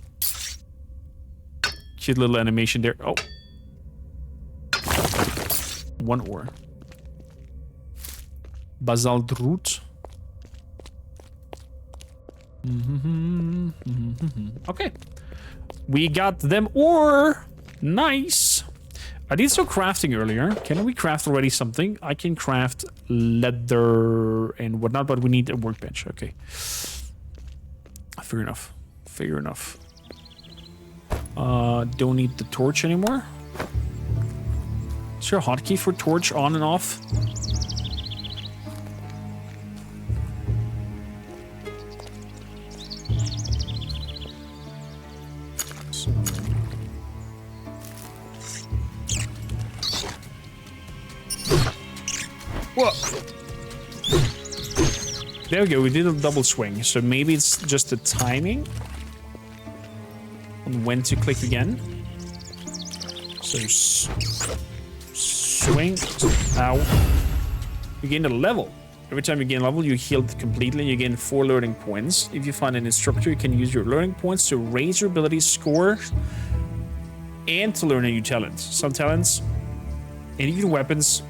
S1: Cute little animation there. Oh. 1 ore. Basalt root. Okay. We got them ore. Nice. I did some crafting earlier. Can we craft already something? I can craft leather and whatnot, but we need a workbench. Okay. Fair enough. Fair enough. Don't need the torch anymore. Is there a hotkey for torch on and off? Whoa. There we go, we did a double swing, so maybe it's just the timing on when to click again. So swing. Ow. You gain a level. Every time you gain a level, you healed completely. You gain 4 learning points. If you find an instructor, you can use your learning points to raise your ability score and to learn a new talent. Some talents and even weapons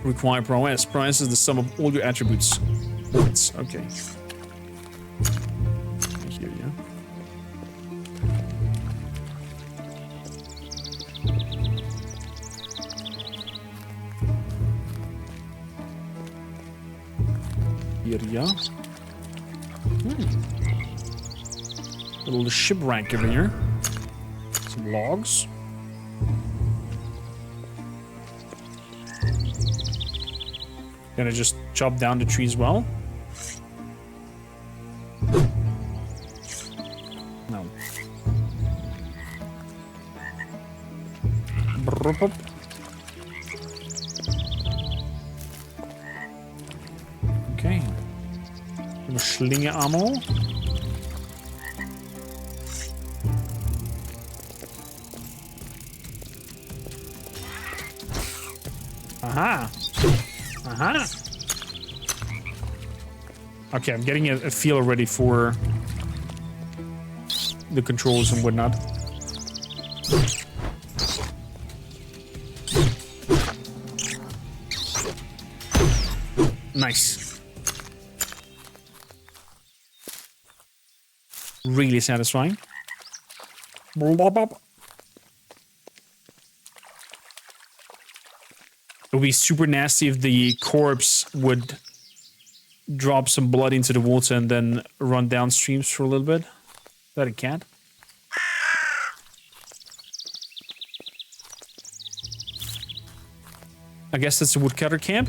S1: require prowess. Prowess is the sum of all your attributes. Okay. I hear you. Here, yeah. Little shipwreck over here. Some logs. Gonna just chop down the tree as well. No. Brrrp. Okay. Eine Schlinge Ammo. Aha. Aha. Okay, I'm getting a feel already for the controls and whatnot. Nice. Really satisfying. It would be super nasty if the corpse would drop some blood into the water and then run downstreams for a little bit. But it can't. I guess that's a woodcutter camp.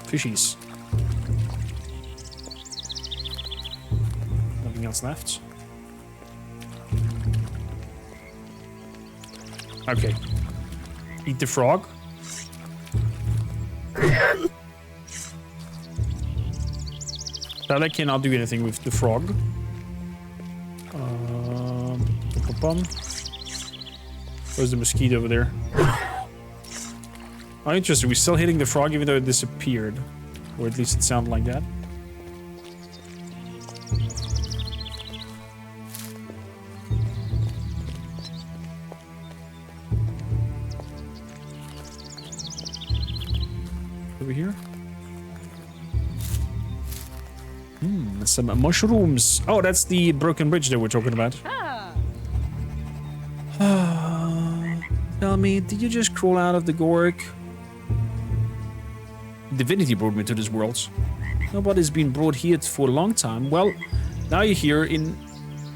S1: Fishies. Nothing else left. Okay. Eat the frog. That I cannot do anything with the frog. Where's the mosquito over there? Oh, interesting. We're still hitting the frog even though it disappeared. Or at least it sounded like that. Over here. Some mushrooms. Oh, that's the broken bridge that we're talking about. Tell me, did you just crawl out of the gork? Divinity brought me to this world. Nobody's been brought here for a long time. Well, now you're here in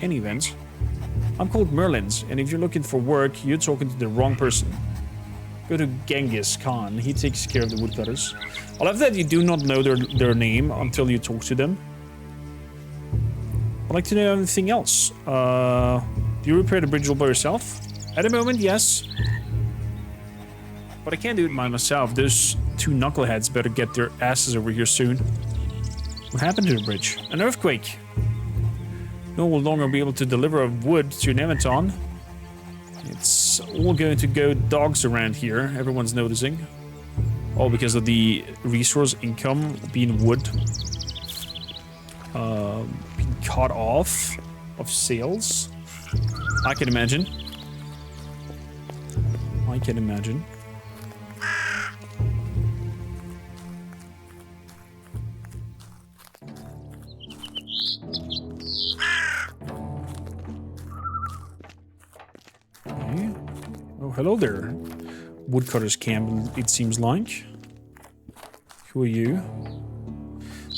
S1: any event. I'm called Merlins, and if you're looking for work, you're talking to the wrong person. Go to Genghis Khan. He takes care of the woodcutters. I love that you do not know their name until you talk to them. I'd like to know anything else. Do you repair the bridge all by yourself? At the moment, yes. But I can't do it by myself. Those two knuckleheads better get their asses over here soon. What happened to the bridge? An earthquake. No longer be able to deliver wood to Nemeton. It's all going to go dogs around here. Everyone's noticing. All because of the resource income being wood. Being cut off of sales. I can imagine. I can imagine. Okay. Oh, hello there. Woodcutter's camp, it seems like. Who are you?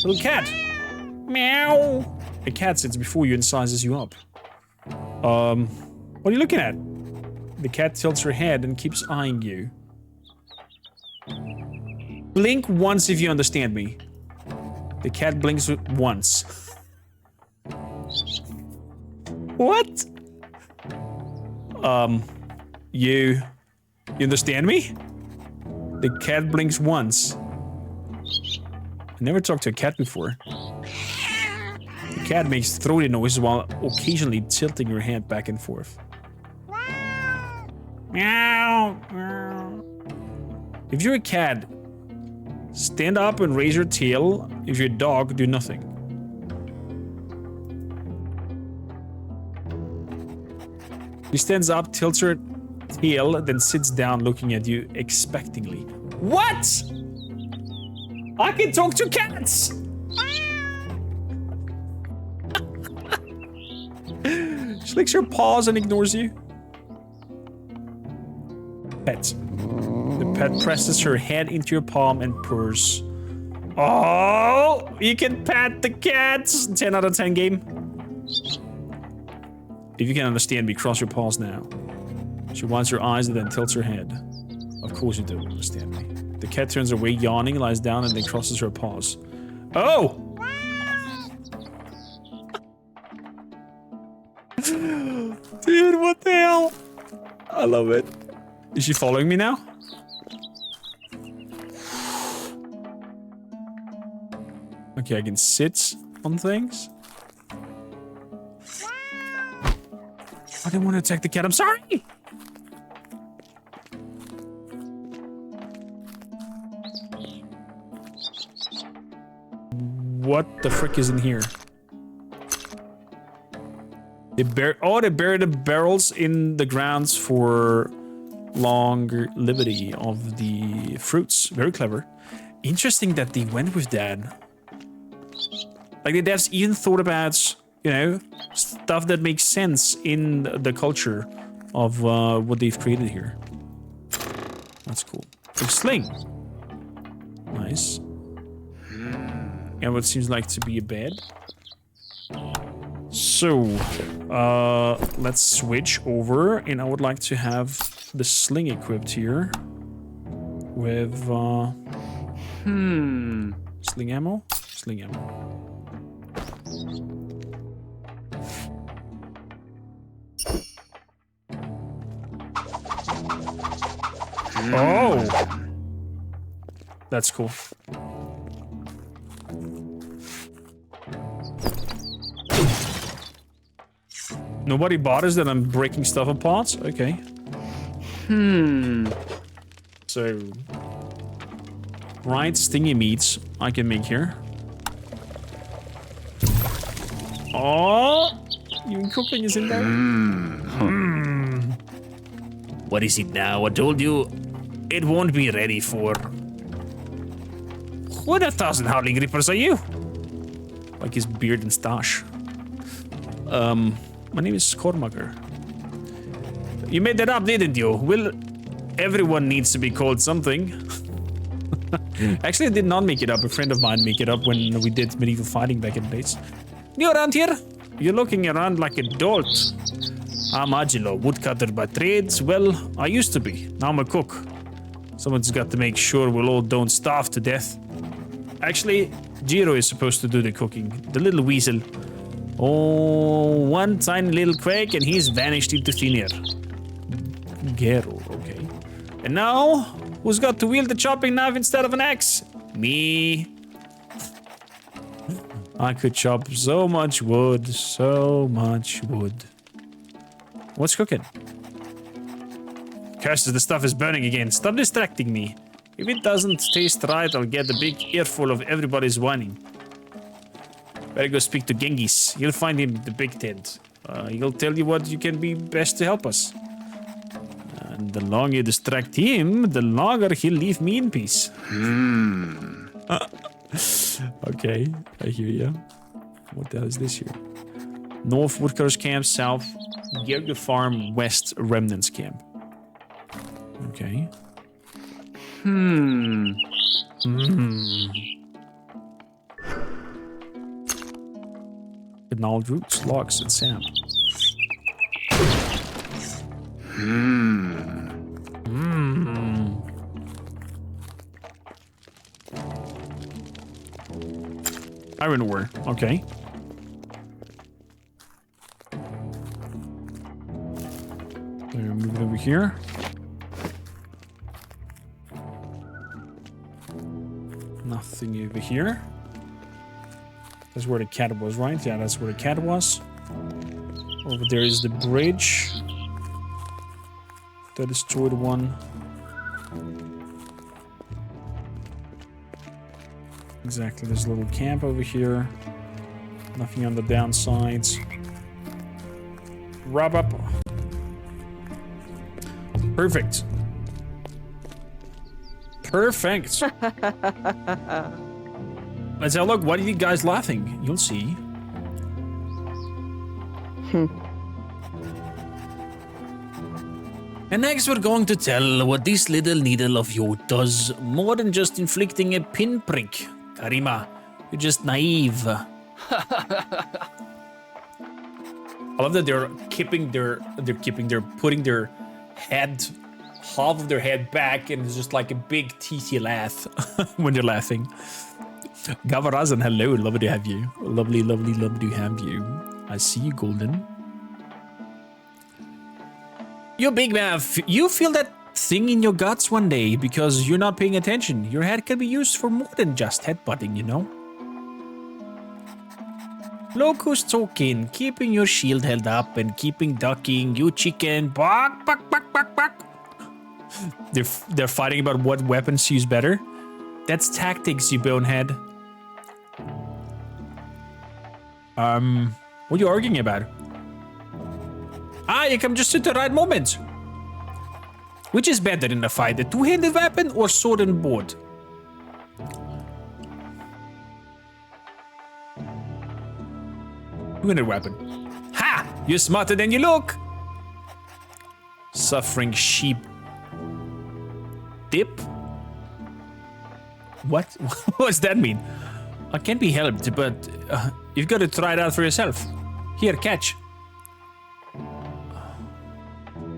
S1: Little cat! Meow! A cat sits before you and sizes you up. What are you looking at? The cat tilts her head and keeps eyeing you. Blink once if you understand me. The cat blinks once. What? You understand me? The cat blinks once. I never talked to a cat before. The cat makes throaty noises while occasionally tilting her head back and forth. Meow. If you're a cat, stand up and raise your tail. If you're a dog, do nothing. She stands up, tilts her tail, then sits down looking at you expectingly. What? I can talk to cats! She licks your paws and ignores you. Pet. The pet presses her head into your palm and purrs. Oh, you can pet the cats. 10 out of 10 game. If you can understand me, cross your paws now. She winds her eyes and then tilts her head. Of course you don't understand me. The cat turns away, yawning, lies down, and then crosses her paws. Oh! Dude, what the hell? I love it. Is she following me now? Okay, I can sit on things. I didn't want to attack the cat, I'm sorry! What the frick is in here? They buried the barrels in the grounds for longevity of the fruits. Very clever. Interesting that they went with that. Like the devs even thought about, you know, stuff that makes sense in the culture of what they've created here. That's cool. A sling. Nice. And what seems like to be a bed. So, let's switch over, and I would like to have the sling equipped here with sling ammo. Sling ammo. Oh, that's cool. Nobody bothers that I'm breaking stuff apart? Okay. So... Right, stingy meats I can make here. Oh! Even cooking is in there.
S5: What is it now? I told you it won't be ready for... What 1,000 howling reapers are you?
S1: Like his beard and stash. My name is Cormaker.
S5: You made that up, didn't you? Well, everyone needs to be called something.
S1: Actually, I did not make it up. A friend of mine made it up when we did medieval fighting back in the days.
S5: You around here? You're looking around like a dolt. I'm Agilo, woodcutter by trades. Well, I used to be. Now I'm a cook. Someone's got to make sure we all don't starve to death. Actually, Jiro is supposed to do the cooking. The little weasel. Oh, one tiny little quake and he's vanished into thin air.
S1: Gero, okay.
S5: And now, who's got to wield the chopping knife instead of an axe? Me.
S1: I could chop so much wood, so much wood. What's cooking?
S5: Curses, the stuff is burning again. Stop distracting me. If it doesn't taste right, I'll get a big earful of everybody's whining. Better go speak to Genghis. You'll find him in the big tent. He'll tell you what you can be best to help us. And the longer you distract him, the longer he'll leave me in peace.
S1: Okay, I hear ya. What the hell is this here? North Woodcutters Camp, South Gerger Farm, West Remnants Camp. Okay. Gnarled roots, logs, and sand. Iron ore, okay. Move it over here. Nothing over here. That's where the cat was, right? Yeah, that's where the cat was. Over there is the bridge. The destroyed one. Exactly, there's a little camp over here. Nothing on the downsides. Wrap up. Perfect. Perfect. Let's have a look. What are you guys laughing? You'll see. And next we're going to tell what this little needle of yours does more than just inflicting a pinprick. Karima, you're just naive. I love that they're putting their head, half of their head back, and it's just like a big teasy laugh when they're laughing. Gavarazan, hello, lovely to have you. Lovely, lovely, lovely to have you. I see you, Golden. You big man, you feel that thing in your guts one day because you're not paying attention. Your head can be used for more than just headbutting, you know? Look who's talking, keeping your shield held up and keeping ducking, you chicken. Bark, bark, bark, bark, bark. They're fighting about what weapons to use better. That's tactics, you bonehead. What are you arguing about? Ah, you come just at the right moment. Which is better in a fight, a two-handed weapon or sword and board? Two-handed weapon. Ha! You're smarter than you look. Suffering sheep. Dip? What? What does that mean? I can't be helped, but you've got to try it out for yourself. Here, catch.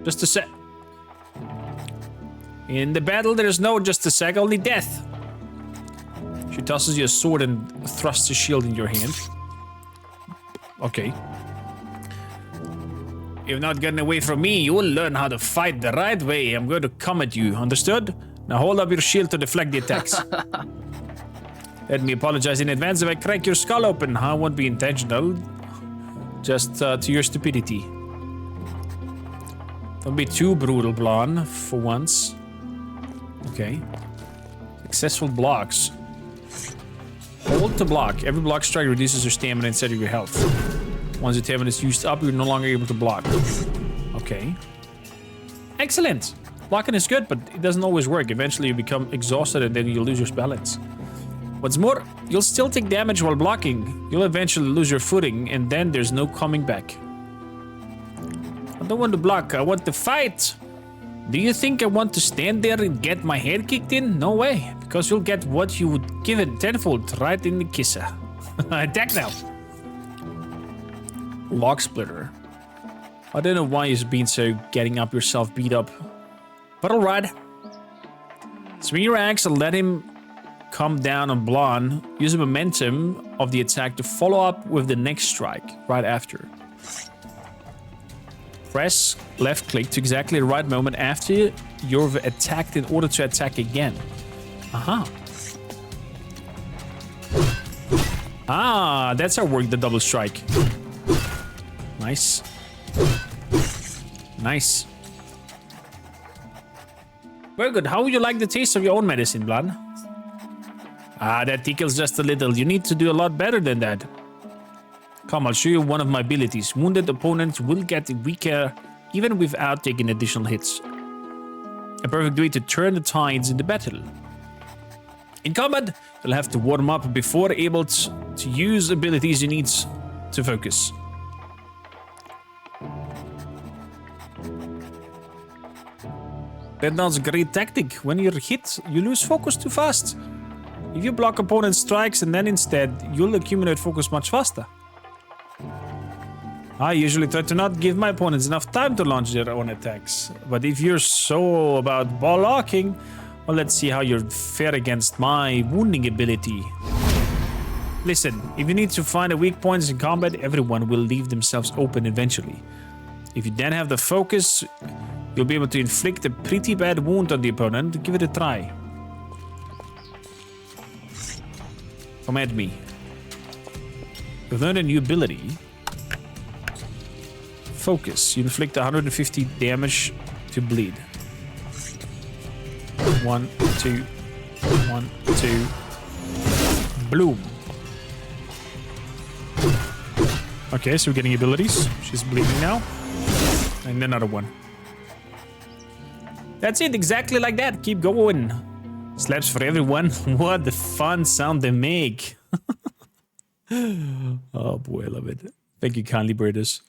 S1: Just a sec. In the battle, there's no just a sec, only death. She tosses you a sword and thrusts a shield in your hand. Okay. You've not gotten away from me. You will learn how to fight the right way. I'm going to come at you. Understood? Now hold up your shield to deflect the attacks. Let me apologize in advance if I crack your skull open. I won't be intentional. Just to your stupidity. Don't be too brutal, Blonde, for once. Okay. Successful blocks. Hold to block. Every block strike reduces your stamina instead of your health. Once your stamina is used up, you're no longer able to block. Okay. Excellent. Blocking is good, but it doesn't always work. Eventually you become exhausted and then you lose your balance. What's more, you'll still take damage while blocking. You'll eventually lose your footing, and then there's no coming back. I don't want to block, I want to fight. Do you think I want to stand there and get my head kicked in? No way, because you'll get what you would give it tenfold right in the kisser. Attack now. Log splitter. I don't know why you've been so getting up yourself beat up. But alright. Swing your axe and let him come down on Blonde. Use the momentum of the attack to follow up with the next strike right after. Press left click to exactly the right moment after you've attacked in order to attack again. Aha. Ah, that's how work the double strike. Nice. Nice. Very good. How would you like the taste of your own medicine, Blonde? Ah, that tickles just a little. You need to do a lot better than that. Come, I'll show you one of my abilities. Wounded opponents will get weaker even without taking additional hits. A perfect way to turn the tides in the battle. In combat, you'll have to warm up before able to use abilities you need to focus. That's a great tactic. When you're hit, you lose focus too fast. If you block opponent's strikes and then instead, you'll accumulate focus much faster. I usually try to not give my opponents enough time to launch their own attacks. But if you're so about blocking, well, let's see how you fare against my wounding ability. Listen, if you need to find a weak points in combat, everyone will leave themselves open eventually. If you then have the focus, you'll be able to inflict a pretty bad wound on the opponent. Give it a try. Come at me. You've learned a new ability. Focus. You inflict 150 damage to bleed. 1, 2, 1, 2. Bloom. Okay, so we're getting abilities. She's bleeding now. And another one. That's it, exactly like that. Keep going. Slaps for everyone. What the fun sound they make. Oh boy, I love it. Thank you kindly, Britus.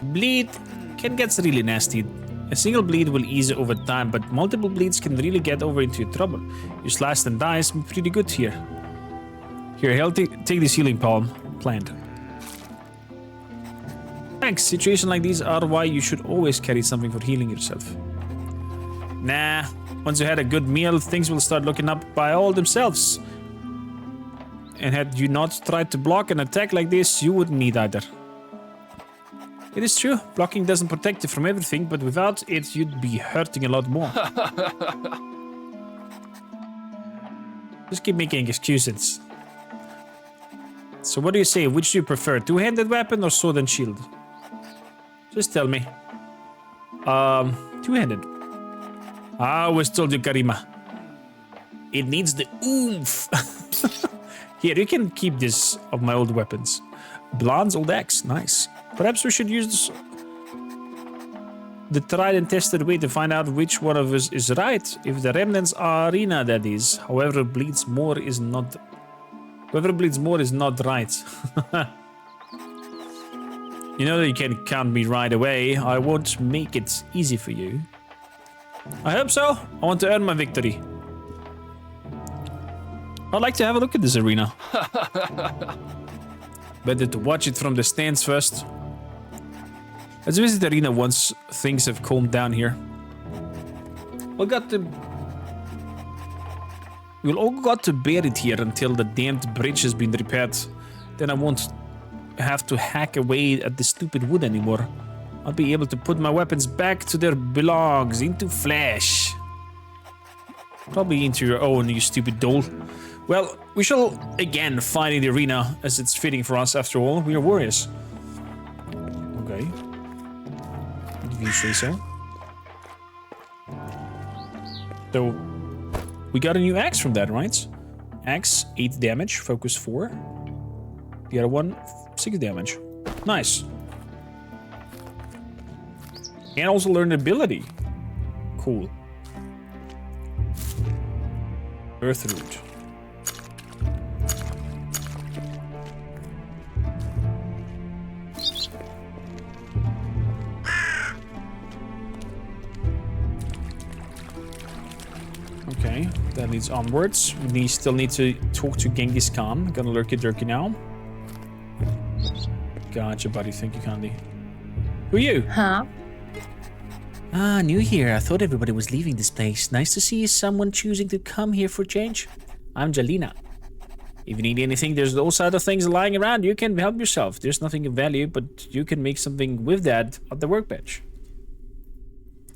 S5: Bleed can get really nasty. A single bleed will ease over time, but multiple bleeds can really get over into your trouble. You slice and dice pretty good here. Here, hell, take this healing palm plant. Thanks. Situations like these are why you should always carry something for healing yourself. Nah, once you had a good meal, things will start looking up by all themselves. And had you not tried to block an attack like this, you wouldn't need either. It is true, blocking doesn't protect you from everything, but without it, you'd be hurting a lot more. Just keep making excuses. So what do you say? Which do you prefer? Two-handed weapon or sword and shield? Just tell me. Two-handed. I always told you, Karima. It needs the oomph. Here, you can keep this of my old weapons. Blonde's old axe, nice. Perhaps we should use the tried and tested way to find out which one of us is right. If the remnants arena, that is. Whoever bleeds more is not right. You know that you can count me right away. I won't make it easy for you. I hope so. I want to earn my victory. I'd like to have a look at this arena. Better to watch it from the stands first. Let's visit the arena once things have calmed down here. We'll all got to bear it here until the damned bridge has been repaired. Then I won't have to hack away at the stupid wood anymore. I'll be able to put my weapons back to their belongs, into flesh. Probably into your own, you stupid doll. Well, we shall again fight in the arena, as it's fitting for us after all. We are warriors. Okay. If you say so. So, we got a new axe from that, right? Axe, 8 damage, focus 4. The other one, 6 damage. Nice. And also learned ability. Cool. Earth root. Okay, that leads onwards. We still need to talk to Genghis Khan. Gonna lurky durky now. Gotcha, buddy. Thank you, Candy. Who are you?
S6: Huh?
S5: Ah, new here. I thought everybody was leaving this place. Nice to see someone choosing to come here for change. I'm Jalina. If you need anything, there's those other things lying around. You can help yourself. There's nothing of value, but you can make something with that at the workbench.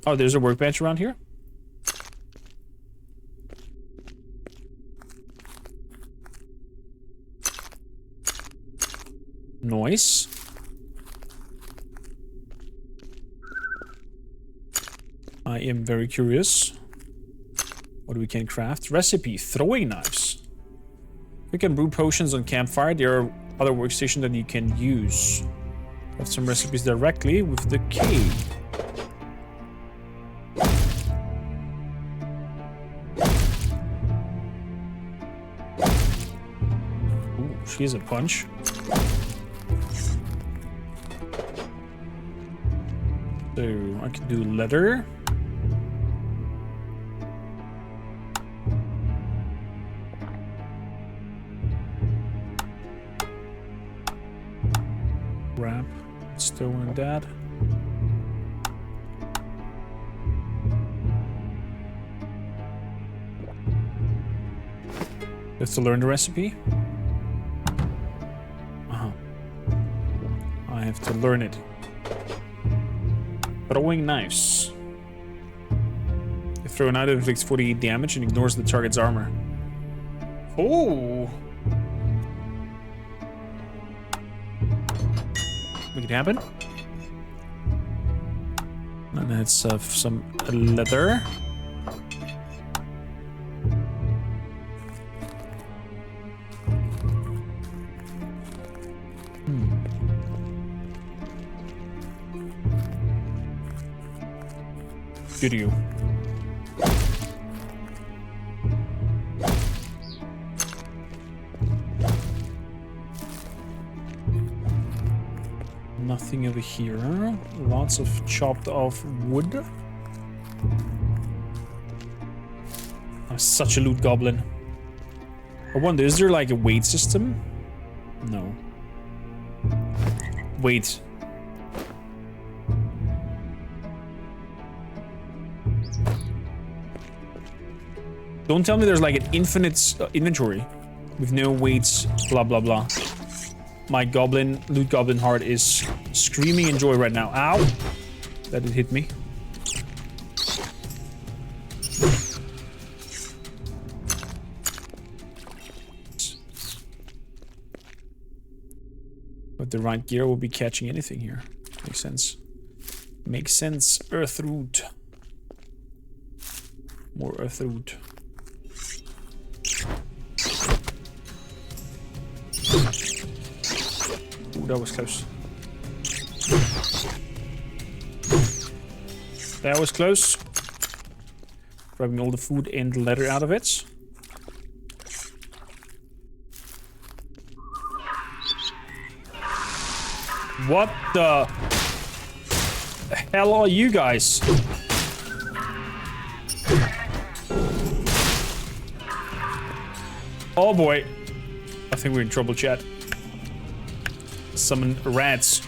S5: Oh, there's a workbench around here? Nice. I am very curious. What we can craft? Recipe, throwing knives. We can brew potions on campfire. There are other workstations that you can use. Have some recipes directly with the key. Ooh, she has a punch. So I can do leather. Wrap, stone and that. Have to learn the recipe. I have to learn it. Throwing knives. If throw a knife, it inflicts 48 damage and ignores the target's armor. Oh! Make it happen. And let's have some leather. Good to you.
S1: Nothing over here. Lots of chopped off wood. I'm such a loot goblin. I wonder, is there like a weight system? No. Wait. Don't tell me there's like an infinite inventory with no weights, blah blah blah. My loot goblin heart is screaming in joy right now. Ow! That did hit me. But the right gear will be catching anything here. Makes sense. Makes sense. Earth root. More earth root. Ooh, that was close. That was close. Grabbing all the food and the leather out of it. What the hell are you guys? Oh boy. I think we're in trouble, chat. Summon rats.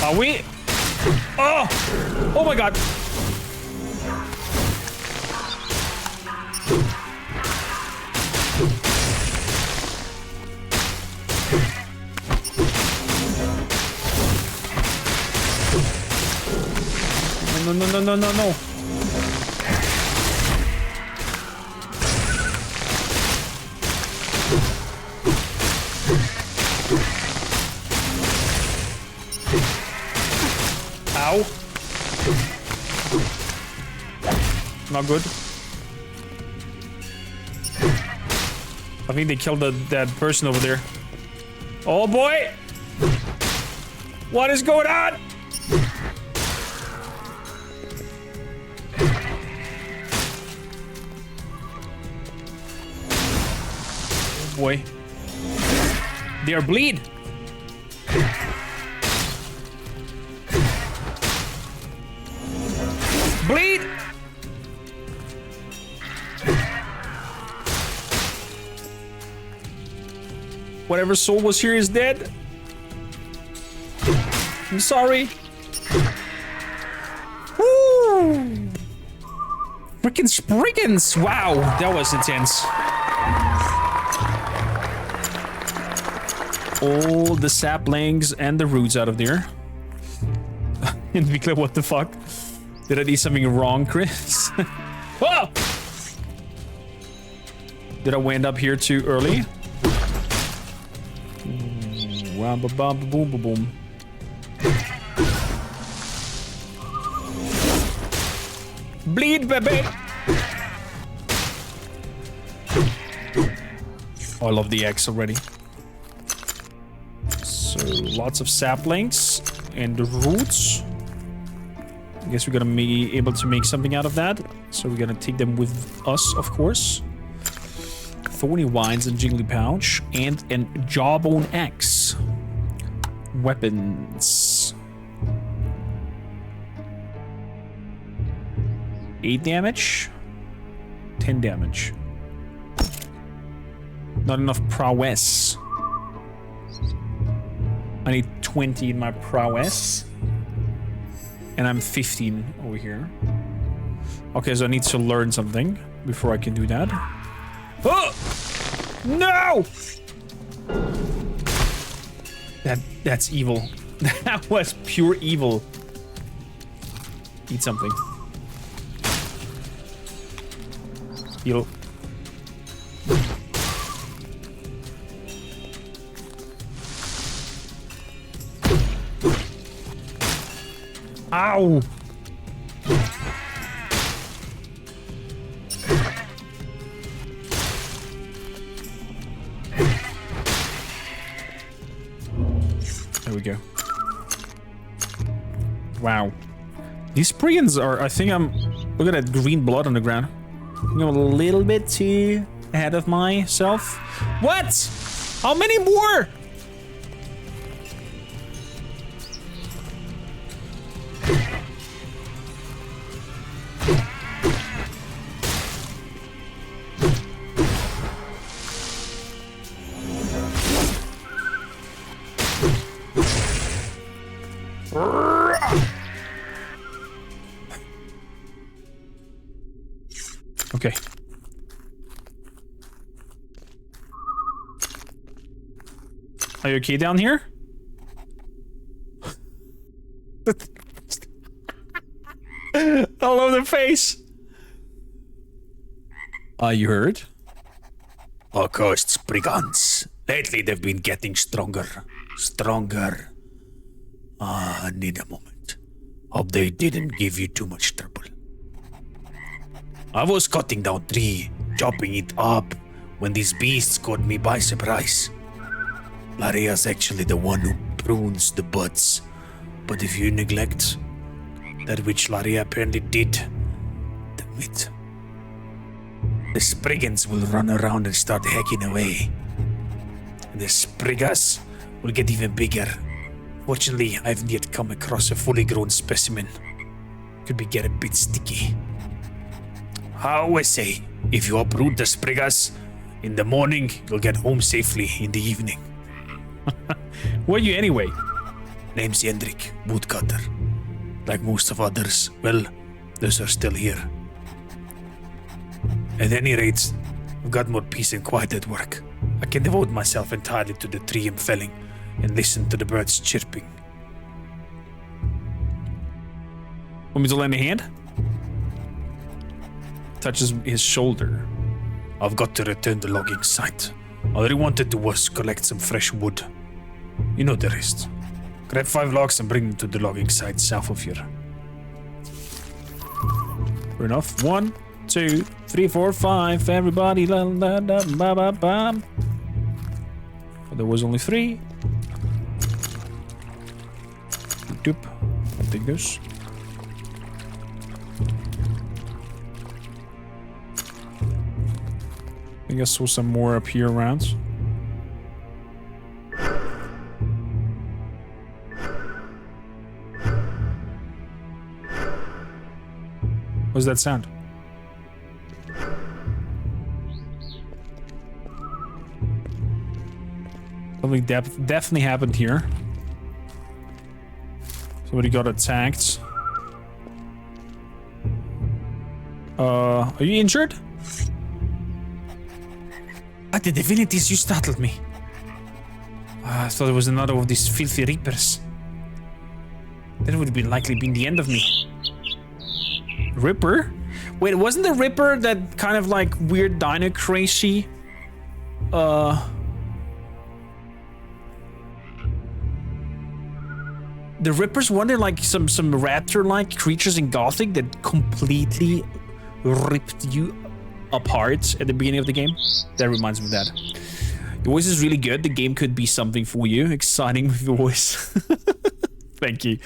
S1: Are we? Oh! Oh my god! No, no, no, no, no, no. Ow. Not good. I think they killed that person over there. Oh boy! What is going on? Oh boy. They are bleed. Bleed! Whatever soul was here is dead. I'm sorry. Woo! Frickin' spriggans! Wow, that was intense. All the saplings and the roots out of there. And be clear, what the fuck? Did I do something wrong, Chris? Oh! Did I wind up here too early? Boom, boom, boom, boom. Bleed, baby! Oh, I love the X already. So, lots of saplings and the roots. I guess we're gonna be able to make something out of that. So we're gonna take them with us, of course. Thorny Wines and Jiggly Pouch. And an Jawbone Axe. Weapons. 8 damage. 10 damage. Not enough prowess. I need 20 in my prowess. And I'm 15 over here. Okay, so I need to learn something before I can do that. Oh! No! That's evil. That was pure evil. Eat something. Heal. Ow! go. Wow. These brigands are, I think I'm... Look at that green blood on the ground. I think I'm a little bit too ahead of myself. What? How many more? Okay. Are you okay down here? All over the face. You heard? Accursed brigands. Lately they've been getting stronger. Stronger. I need a moment. Hope they didn't give you too much trouble. I was cutting down tree, chopping it up, when these beasts caught me by surprise. Laria's actually the one who prunes the buds. But if you neglect that which Laria apparently did, then wait. The Spriggans will run around and start hacking away. And the Spriggas will get even bigger. Fortunately, I haven't yet come across a fully grown specimen. Could be get a bit sticky. I always say, if you uproot the Spriggas in the morning, you'll get home safely in the evening. Who are you anyway? Name's Hendrik, woodcutter. Like most of others, well, those are still here. At any rate, I've got more peace and quiet at work. I can devote myself entirely to the tree I'm felling and listen to the birds chirping. Want me to lend a hand? Touches his shoulder. I've got to return the logging site. All I wanted to was collect some fresh wood. You know the rest. Grab 5 logs and bring them to the logging site south of here. Fair enough. 1, 2, 3, 4, 5. Everybody, la la la ba ba ba. But there was only 3. Doop. I'll take those. I think I saw some more up here around. What's that sound? Something definitely happened here. Somebody got attacked. Are you injured? Ah, the divinities, you startled me. I thought it was another of these filthy reapers. That would be likely been the end of me. Ripper? Wait, wasn't the Ripper that kind of like weird dino crazy? The Rippers weren't there like some raptor-like creatures in Gothic that completely ripped you apart at the beginning of the game? That reminds me of that. Your voice is really good. The game could be something for you. Exciting with your voice. Thank you,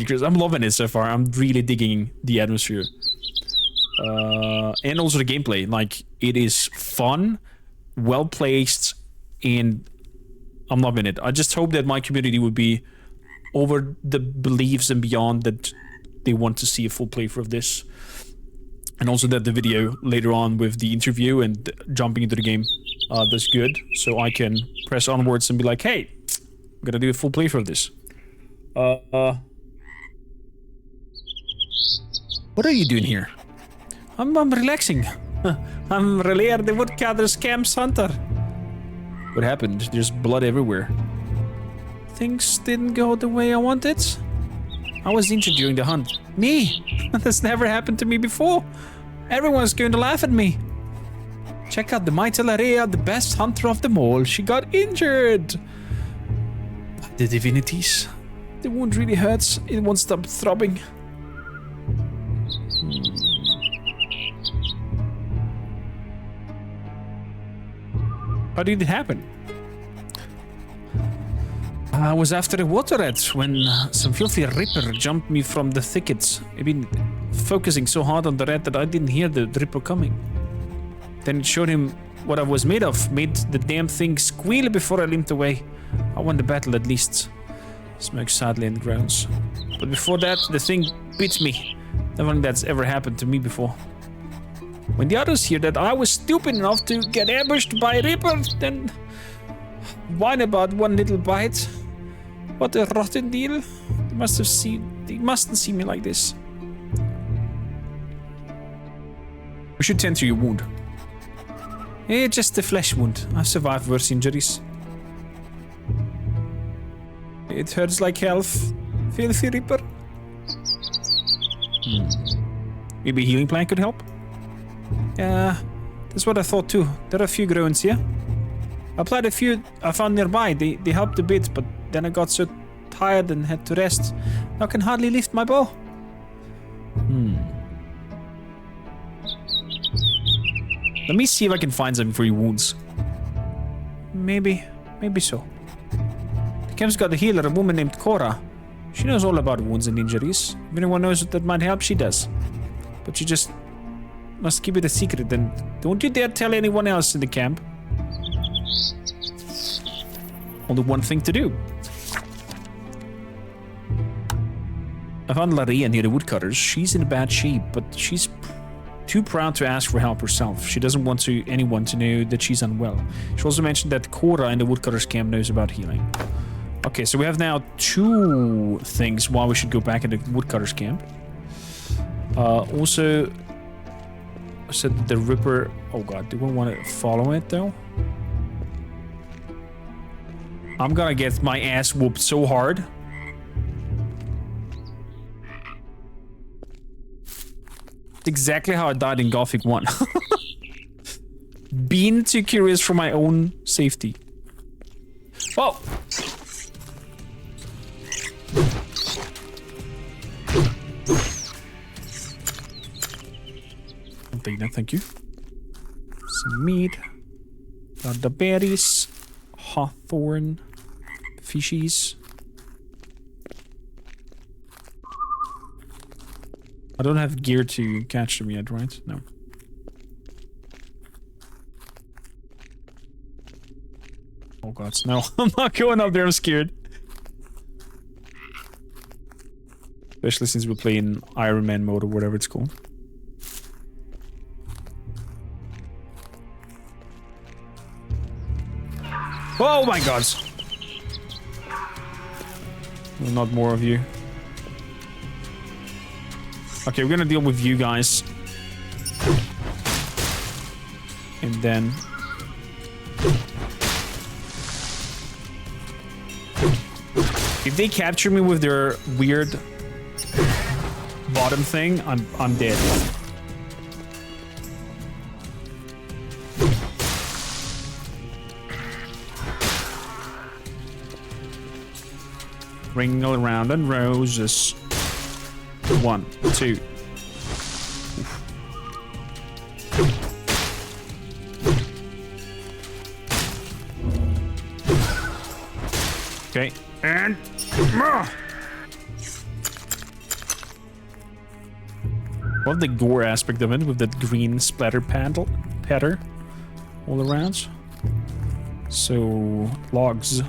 S1: Chris. I'm loving it so far. I'm really digging the atmosphere. And also the gameplay. Like, it is fun, well-placed, and I'm loving it. I just hope that my community would be over the beliefs and beyond that they want to see a full playthrough of this. And also that the video later on with the interview and jumping into the game does good. So I can press onwards and be like, hey, I'm gonna do a full playthrough of this. What are you doing here? I'm relaxing. I'm Relayer the Woodcutter's Camp's hunter. What happened? There's blood everywhere. Things didn't go the way I wanted. I was injured during the hunt. Me? That's never happened to me before. Everyone's going to laugh at me. Check out the mighty Laria, the best hunter of them all. She got injured. But the divinities, the wound really hurts. It won't stop throbbing. How did it happen? I was after a water rat when some filthy ripper jumped me from the thickets. I've been focusing so hard on the rat that I didn't hear the ripper coming. Then it showed him what I was made of, made the damn thing squeal before I limped away. I won the battle at least. Smokes sadly and groans. But before that, the thing bit me. Nothing that's ever happened to me before. When the others hear that I was stupid enough to get ambushed by a ripper, then whine about one little bite. What a rotten deal. They mustn't see me like this. We should tend to your wound. Just a flesh wound. I've survived worse injuries. It hurts like hell, filthy ripper. Maybe a healing plant could help? Yeah, that's what I thought too. There are a few groans here. I applied a few I found nearby. They helped a bit, but then I got so tired and had to rest. Now I can hardly lift my bow. Let me see if I can find something for your wounds. Maybe so. The camp's got a healer, a woman named Cora. She knows all about wounds and injuries. If anyone knows that might help, she does. But you just must keep it a secret, and don't you dare tell anyone else in the camp. Only one thing to do. I found Laria near the woodcutters. She's in bad shape, but she's too proud to ask for help herself. She doesn't want anyone to know that she's unwell. She also mentioned that Cora in the woodcutters camp knows about healing. Okay, so we have now 2 things why we should go back in the woodcutters camp. Also, I said that the ripper... Oh god, do we want to follow it though? I'm gonna get my ass whooped so hard. It's exactly how I died in Gothic 1. Being too curious for my own safety. Whoa! I'll take that, thank you. Some meat. Got the berries. Hawthorn. Fishies. I don't have gear to catch them yet, right? No. Oh god, no. I'm not going up there, I'm scared. Especially since we're playing Iron Man mode or whatever it's called. Oh my god! Well, not more of you. Okay, we're gonna deal with you guys. And then... if they capture me with their weird bottom thing, I'm dead. Ring around and roses. 1, 2. Oof. Okay, and love the gore aspect of it with that green splatter patter all around. So logs.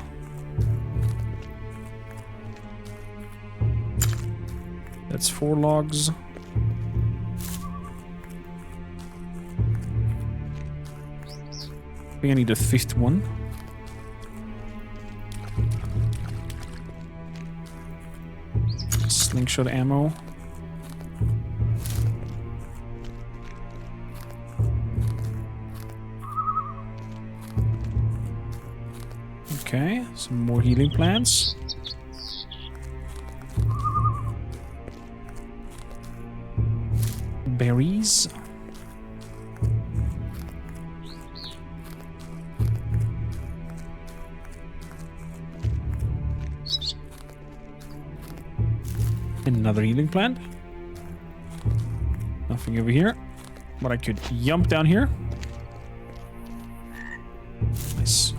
S1: That's 4 logs. I think I need a 5th one. Slingshot ammo. Okay, some more healing plants. Berries. Another healing plant. Nothing over here. But I could jump down here. Nice.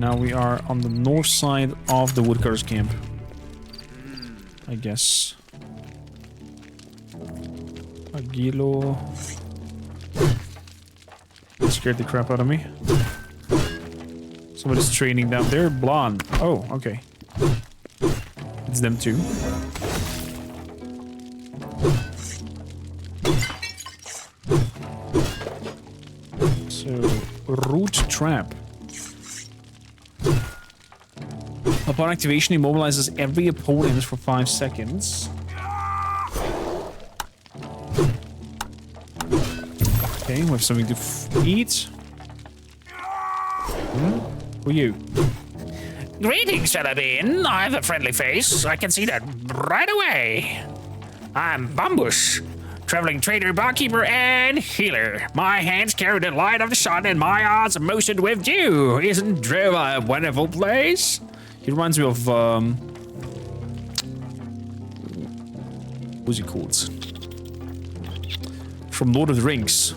S1: now we are on the north side of the woodcutter's camp. I guess. Agilo. That scared the crap out of me. Somebody's training down there. Blonde. Oh, okay. It's them too. So, root trap. Upon activation, immobilizes every opponent for 5 seconds. Okay, we have something to eat. Who are you?
S5: Greetings, Celebin. I have a friendly face. I can see that right away. I'm Bambush, traveling trader, barkeeper, and healer. My hands carry the light of the sun, and my eyes are moistened with dew. Isn't Drova a wonderful place?
S1: He reminds me of what's he called? From Lord of the Rings.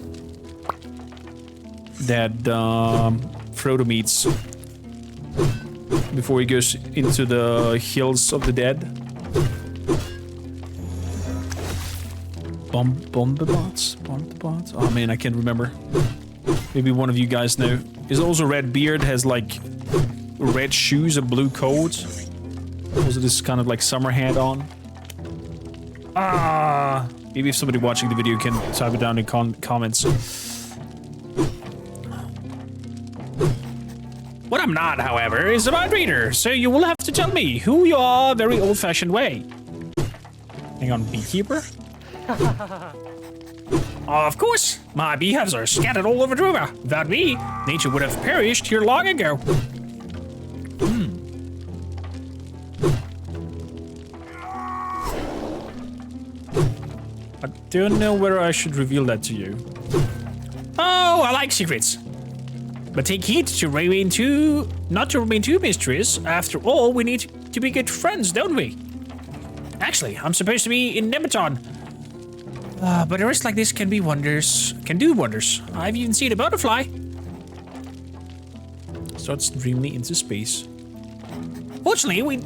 S1: That Frodo meets before he goes into the hills of the dead. Bombabots? Oh man, I can't remember. Maybe one of you guys know. He's also red beard, has like red shoes, a blue coat. Also this kind of like summer hat on. Maybe if somebody watching the video can type it down in comments.
S5: What I'm not, however, is a mind reader, so you will have to tell me who you are very old-fashioned way.
S1: Hang on, beekeeper?
S5: Of course, my beehives are scattered all over Drova. Without me, nature would have perished here long ago.
S1: I don't know whether I should reveal that to you.
S5: Oh, I like secrets. But take heed to not to remain too mysterious. After all, we need to be good friends, don't we? Actually, I'm supposed to be in Nemeton. But a risk like this can do wonders. I've even seen a butterfly.
S1: Starts dreamily into space.
S5: Fortunately,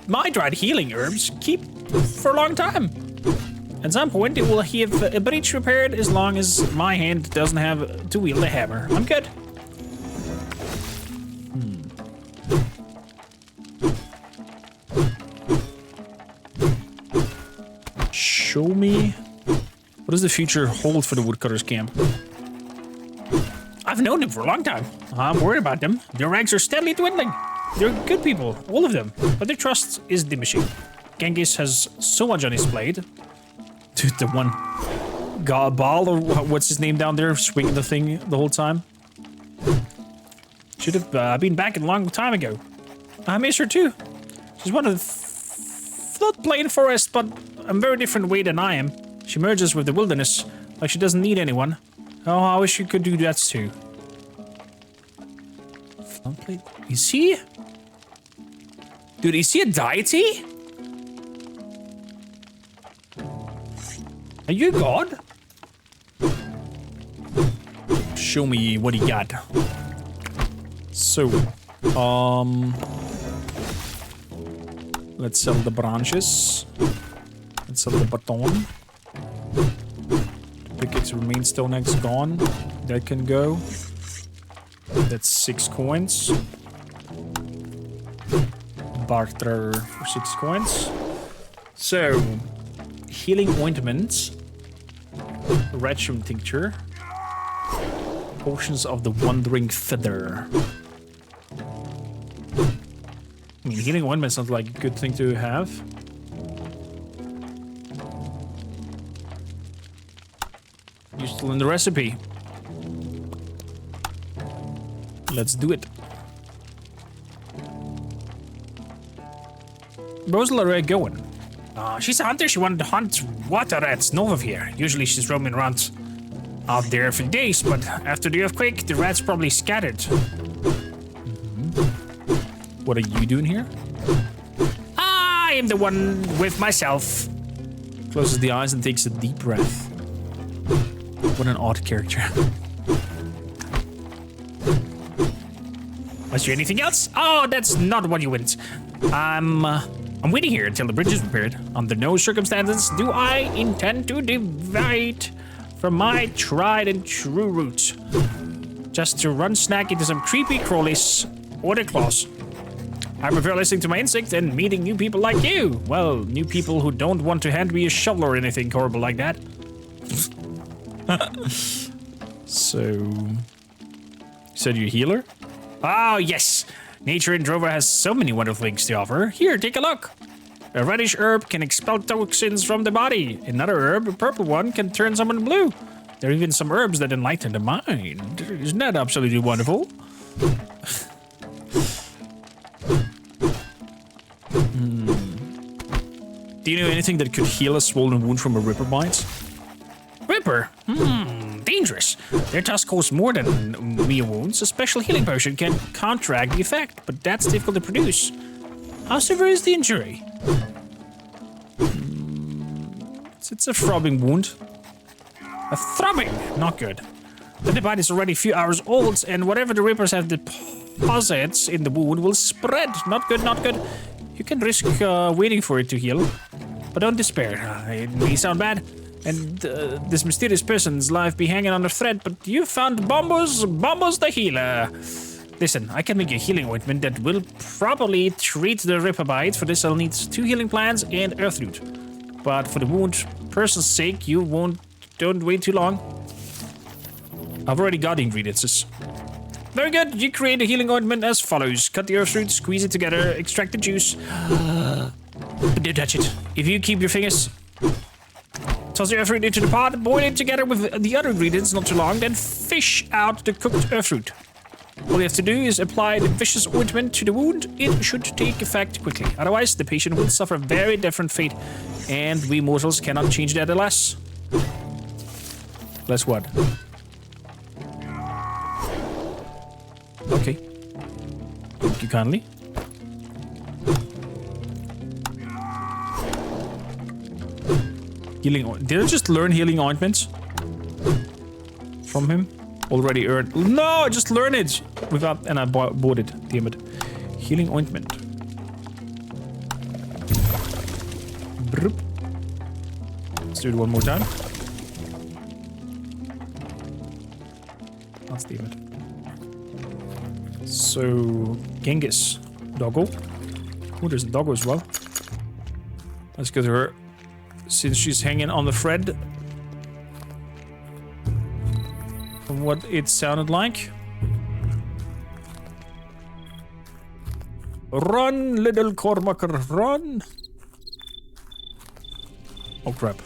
S5: my dried healing herbs keep for a long time. At some point, it will have a breach repaired as long as my hand doesn't have to wield a hammer. I'm good.
S1: Show me. What does the future hold for the woodcutter's camp?
S5: I've known them for a long time. I'm worried about them. Their ranks are steadily dwindling. They're good people, all of them, but their trust is diminishing. Genghis has so much on his plate.
S1: Dude, the one Bal, or what's his name down there, swinging the thing the whole time.
S5: Should have been back a long time ago. I miss her too. She's one of the not plain forest, but a very different way than I am. She merges with the wilderness, like she doesn't need anyone. Oh, I wish you could do that too.
S1: Is he?
S5: Dude, is he a deity? Are you a god?
S1: Show me what he got. So, let's sell the branches. Let's sell the baton. Pickaxe remain stone axe gone. That can go. That's 6 coins. Barter for 6 coins. So, healing ointments. Retchum tincture. Potions of the Wandering Feather. I mean, healing ointment sounds like a good thing to have. Useful in the recipe. Let's do it. Where's Larry going?
S5: She's a hunter. She wanted to hunt water rats north of here. Usually she's roaming around out there for days, but after the earthquake, the rats probably scattered.
S1: What are you doing here?
S5: I am the one with myself.
S1: Closes the eyes and takes a deep breath. What an odd character. Was there anything else? Oh, that's not what you went. I'm waiting here until the bridge is repaired. Under no circumstances do I intend to deviate from my tried and true route. Just to run snack into some creepy crawlies or their claws. I prefer listening to my instinct and meeting new people like you. Well, new people who don't want to hand me a shovel or anything horrible like that. So, you said you're a healer? Oh, yes. Nature in Drova has so many wonderful things to offer. Here, take a look. A reddish herb can expel toxins from the body. Another herb, a purple one, can turn someone blue. There are even some herbs that enlighten the mind. Isn't that absolutely wonderful? Do you know anything that could heal a swollen wound from a ripper bite? Ripper? Dangerous. Their tusks cause more than mere wounds. A special healing potion can counteract the effect, but that's difficult to produce. How severe is the injury? It's a throbbing wound. A throbbing! Not good. The bite is already a few hours old, and whatever the rippers have deposits in the wound will spread. Not good, not good. You can risk waiting for it to heal, but don't despair. It may sound bad, and this mysterious person's life be hanging on a thread, but you found Bombos the healer. Listen, I can make a healing ointment that will properly treat the ripper bite. For this, I'll need 2 healing plants and earthroot. But for the wound person's sake, don't wait too long. I've already got the ingredients. Very good. You create a healing ointment as follows. Cut the earthroot, squeeze it together, extract the juice. Don't touch it. If you keep your fingers, toss the earthroot into the pot, boil it together with the other ingredients not too long, then fish out the cooked earthroot. All you have to do is apply the vicious ointment to the wound. It should take effect quickly. Otherwise, the patient will suffer a very different fate. And we mortals cannot change that alas. Less what? Okay. Thank you kindly. Healing. Did I just learn healing ointments from him? Already earned. No, I just learned it without, and I bought it. Damn it. Healing ointment. Broop. Let's do it one more time. That's damn it. So, Genghis. Doggo. Oh, there's a doggo as well. Let's get her. Since she's hanging on the thread. From what it sounded like. Run, little Cormacker, run! Oh crap.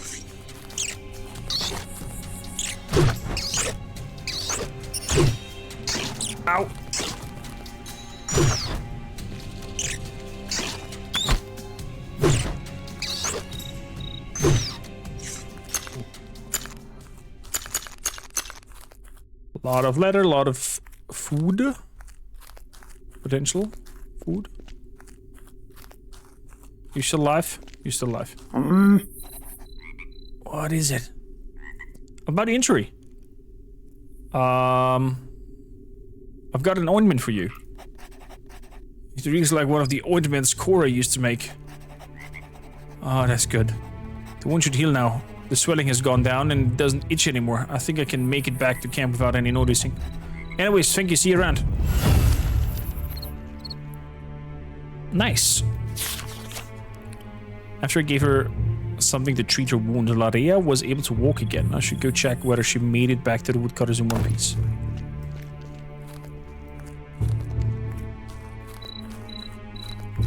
S1: Ow! A lot of leather, a lot of food. Potential food. You still alive? You're still alive. What is it? About the injury. I've got an ointment for you. It reads like one of the ointments Cora used to make. Oh, that's good. The wound should heal now. The swelling has gone down and doesn't itch anymore. I think I can make it back to camp without any noticing. Anyways, thank you. See you around. Nice. After I gave her something to treat her wound, Laria was able to walk again. I should go check whether she made it back to the woodcutters in one piece.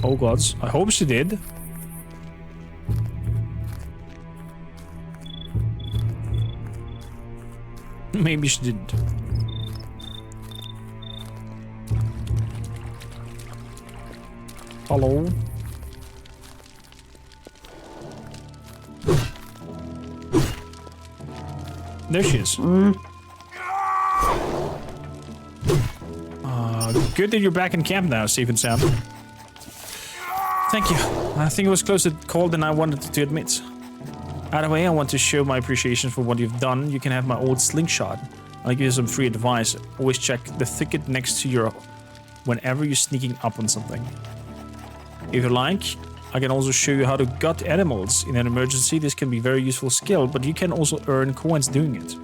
S1: Oh gods, I hope she did. Maybe she didn't. Hello? There she is. Good that you're back in camp now, safe and sound. Thank you. I think it was closer call than I wanted to admit. Either way, I want to show my appreciation for what you've done. You can have my old slingshot. I'll give you some free advice. Always check the thicket next to your whenever you're sneaking up on something. If you like, I can also show you how to gut animals in an emergency. This can be a very useful skill, but you can also earn coins doing it.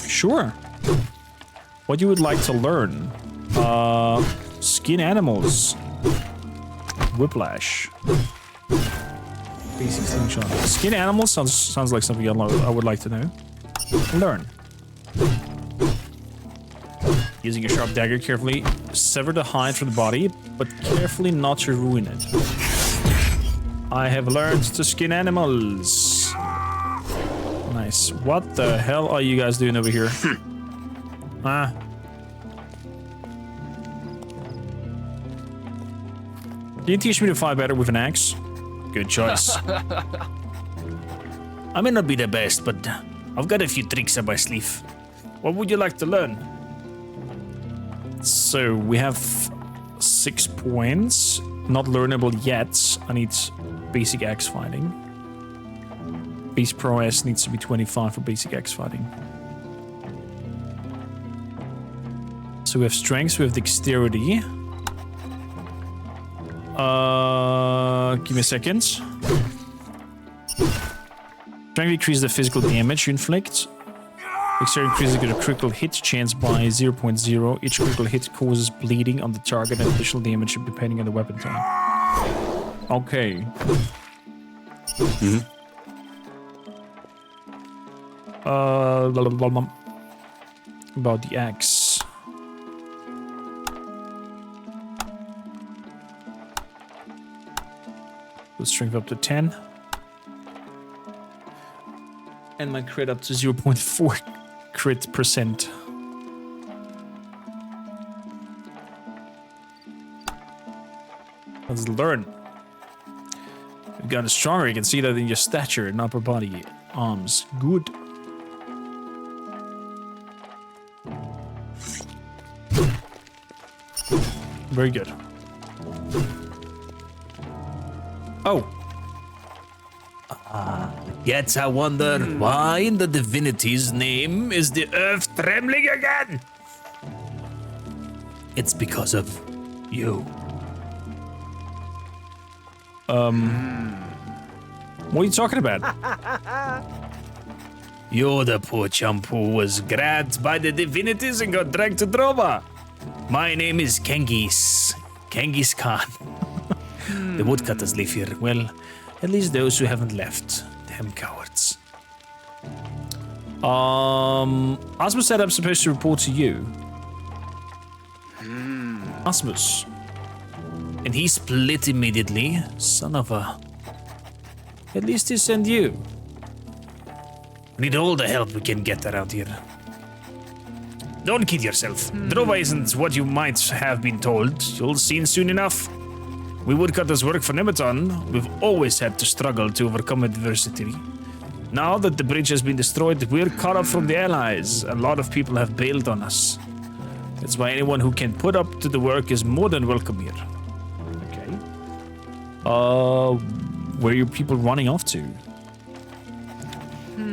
S1: Sure. What you would like to learn? Skin animals. Whiplash. Basic slingshot. Skin animals sounds like something I would like to know. Learn. Using a sharp dagger, carefully sever the hide from the body, but carefully not to ruin it. I have learned to skin animals. Nice. What the hell are you guys doing over here? Ah. Can you teach me to fight better with an axe? Good choice. I may not be the best, but I've got a few tricks up my sleeve. What would you like to learn? So we have 6 points. Not learnable yet. I need basic axe fighting. Base prowess needs to be 25 for basic axe fighting. So we have strength, we have dexterity. Give me a second. Strength increases the physical damage you inflict. Dexterity increases the critical hit chance by 0.0. Each critical hit causes bleeding on the target and additional damage depending on the weapon type. Okay. About the axe. Let's strength up to 10. And my crit up to 0.4 crit percent. Let's learn. You've gotten stronger. You can see that in your stature and upper body. Arms. Good. Very good. Oh. Yet I wonder why in the divinity's name is the earth trembling again? It's because of you. What are you talking about? You're the poor chump who was grabbed by the divinities and got dragged to Drova. My name is Genghis Khan. The woodcutters live here. Well, at least those who haven't left. Damn cowards. Asmus said I'm supposed to report to you. Asmus. And he split immediately. Son of a... At least he sent you. We need all the help we can get around here. Don't kid yourself. Drova isn't what you might have been told. You'll see soon enough. We woodcutters work for Nemeton. We've always had to struggle to overcome adversity. Now that the bridge has been destroyed, we're cut off from the allies. A lot of people have bailed on us. That's why anyone who can put up to the work is more than welcome here. Okay. Where are your people running off to?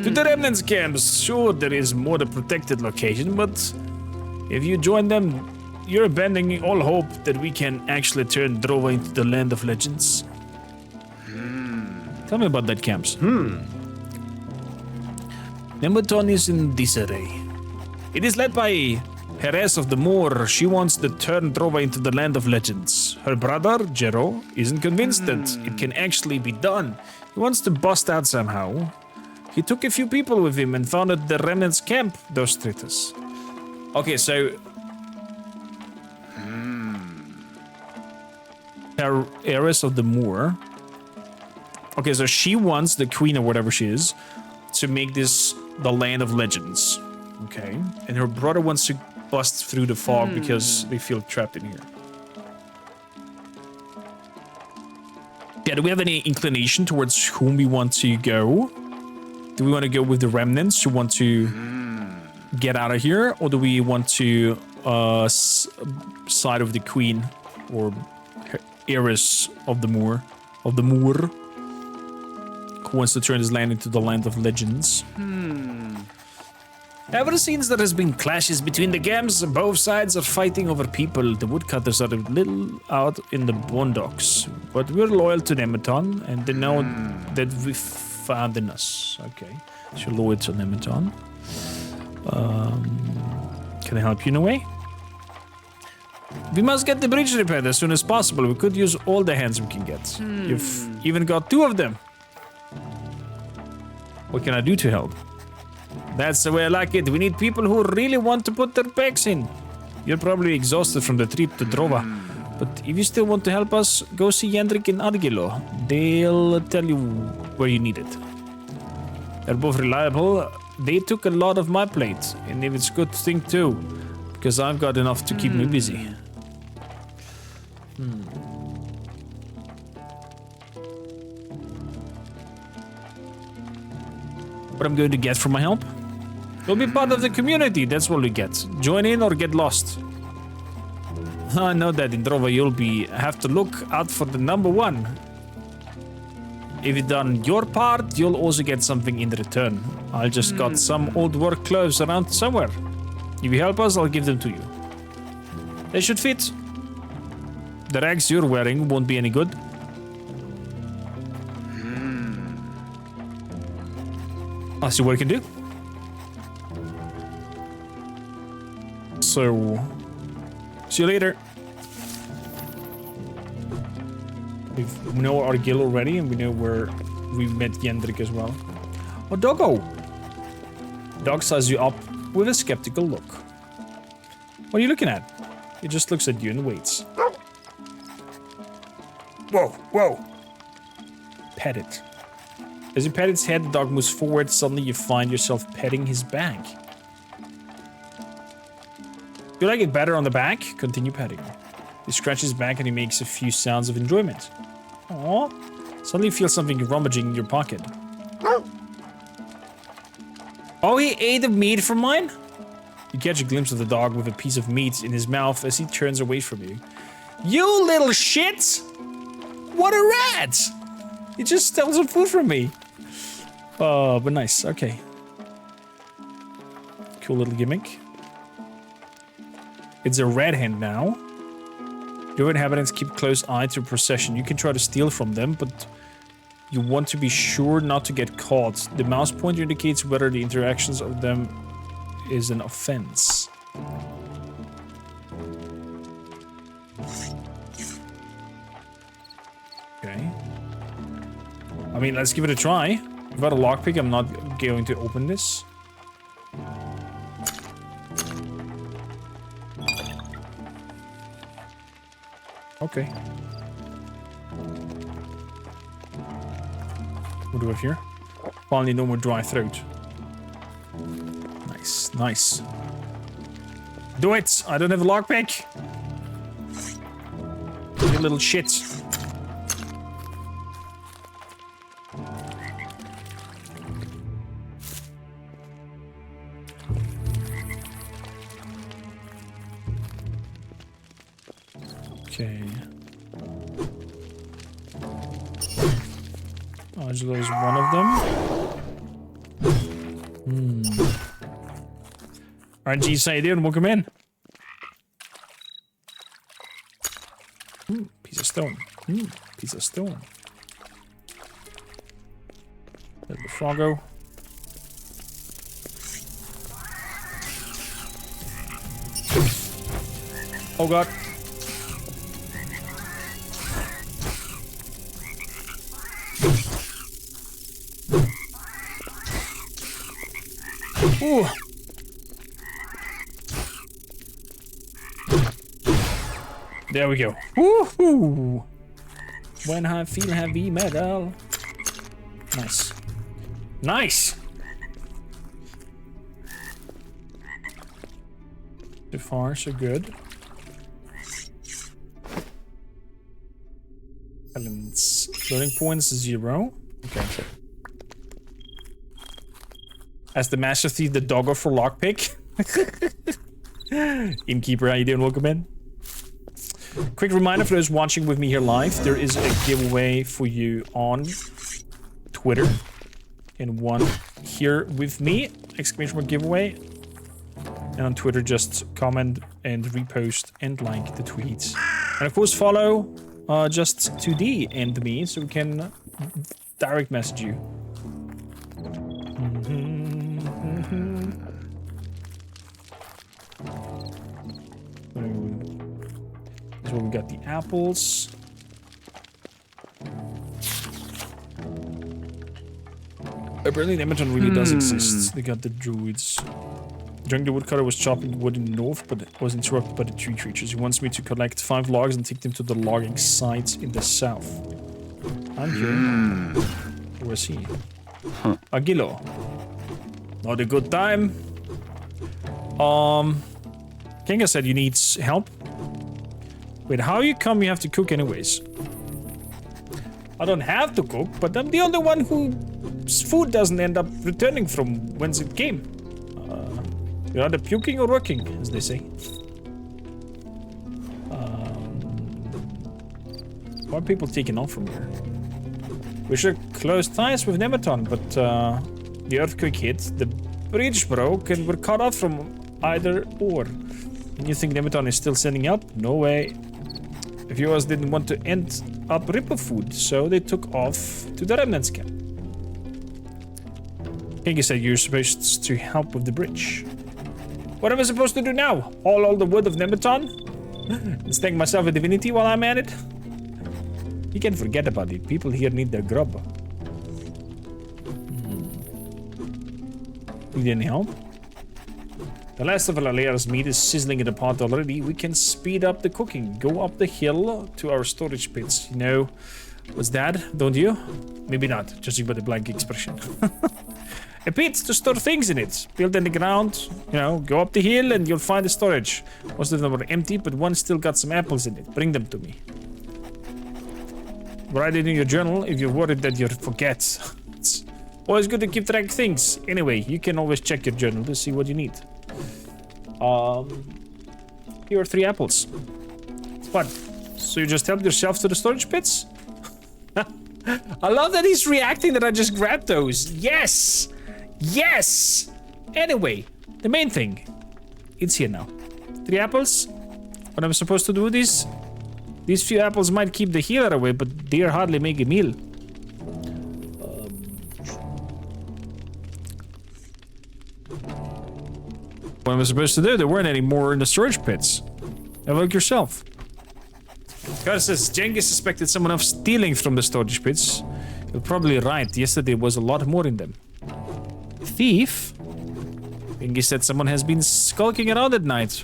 S1: To the remnants camps. Sure, there is more the protected location, but if you join them, you're abandoning all hope that we can actually turn Drova into the land of legends. Tell me about that camps. Nemeton is in disarray. It is led by Heiress of the Moor. She wants to turn Drova into the land of legends. Her brother, Jero, isn't convinced that it can actually be done. He wants to bust out somehow. He took a few people with him and founded the Remnants Camp, Dos Tritas. Okay, so... Heiress of the Moor. Okay, so she wants the queen or whatever she is to make this the land of legends. Okay, and her brother wants to bust through the fog because they feel trapped in here. Yeah, do we have any inclination towards whom we want to go? Do we want to go with the remnants who want to get out of here, or do we want to side of the queen or heiress of the Moor, who wants to turn his land into the land of legends? Ever since there has been clashes between the camps, both sides are fighting over people. The woodcutters are a little out in the boondocks, but we're loyal to Nemeton, and they know that we found in us. Okay, so loyal to Nemeton. Can I help you in a way? We must get the bridge repaired as soon as possible. We could use all the hands we can get. You've even got 2 of them. What can I do to help? That's the way I like it. We need people who really want to put their backs in. You're probably exhausted from the trip to Drova, but if you still want to help us, go see Yendrik and Argilo. They'll tell you where you need it. They're both reliable. They took a lot of my plate, and if it's a good thing too, because I've got enough to keep me busy. What I'm going to get for my help? You'll be part of the community, that's what we get. Join in or get lost. I know that in Drova you'll have to look out for the number 1. If you've done your part, you'll also get something in return. I just got some old work clothes around somewhere. If you help us, I'll give them to you. They should fit. The rags you're wearing won't be any good. I'll see what I can do. So, see you later. We know our guild already, and we know where we met Yendrik as well. Oh, doggo! Dog sizes you up with a skeptical look. What are you looking at? He just looks at you and waits. Whoa, whoa! Pet it. As you pet its head, the dog moves forward. Suddenly you find yourself petting his back. You like it better on the back? Continue petting. You scratch his back and he makes a few sounds of enjoyment. Aww. Suddenly you feel something rummaging in your pocket. Oh, he ate the meat from mine? You catch a glimpse of the dog with a piece of meat in his mouth as he turns away from you. You little shit! What a rat! He just stole some food from me. Oh, but nice. Okay. Cool little gimmick. It's a red hand now. Your inhabitants keep close eye to a procession. You can try to steal from them, but you want to be sure not to get caught. The mouse pointer indicates whether the interactions of them is an offense. Okay. I mean, let's give it a try. I've got a lockpick. I'm not going to open this. Okay. What do we have here? Finally, no more dry throat. Nice, nice. Do it! I don't have a lockpick. You little shit. Okay. Angelo is one of them. RNG, say dude, welcome in. Piece of stone. Piece of stone. There's the froggo. Oh god. Ooh. There we go. Woohoo! When I feel heavy metal. Nice. Nice! So far, so good. Elements. Loading points 0. Okay. As the Master Thief, the doggo for lockpick. Innkeeper, how you doing? Welcome in. Quick reminder for those watching with me here live, there is a giveaway for you on Twitter. And one here with me. Exclamation mark giveaway. And on Twitter, just comment and repost and like the tweets. And of course, follow just 2D and me so we can direct message you. So we got the apples. Apparently, Edmonton really does exist. They got the druids. During the woodcutter was chopping wood in the north, but was interrupted by the tree creatures. He wants me to collect 5 logs and take them to the logging sites in the south. I'm here. Where is he? Aguilo. Not a good time. Kinga said you need help. Wait, how you come you have to cook anyways? I don't have to cook, but I'm the only one whose food doesn't end up returning from whence it came. You're either puking or working, as they say. Why are people taking off from here? We should close ties with Nemeton, but the earthquake hit, the bridge broke, and we're cut off from either or. And you think Nemeton is still sending up? No way. A few of us didn't want to end up Ripple Food, so they took off to the Remnants camp. Kingy said you're supposed to help with the bridge. What am I supposed to do now? Haul all the wood of Nemeton? And stake myself a divinity while I'm at it? You can forget about it. People here need their grub. Need any help? The last of Valera's meat is sizzling in the pot already. We can speed up the cooking. Go up the hill to our storage pits. You know what's that, don't you? Maybe not, judging by the blank expression. A pit to store things in it. Built in the ground, you know, go up the hill and you'll find the storage. Most of them are empty, but one still got some apples in it. Bring them to me. Write it in your journal if you're worried that you'll forget. It's always good to keep track of things. Anyway, you can always check your journal to see what you need. Here are 3 apples. What? So you just helped yourself to the storage pits? I love that he's reacting that I just grabbed those. Yes! Yes! Anyway, the main thing. It's here now. 3 apples. What am I supposed to do with these? These few apples might keep the healer away, but they'll hardly make a meal. What am I supposed to do? There weren't any more in the storage pits. Have a look yourself. God says Jengi suspected someone else stealing from the storage pits. You're probably right. Yesterday was a lot more in them. Thief? Jengi said someone has been skulking around at night.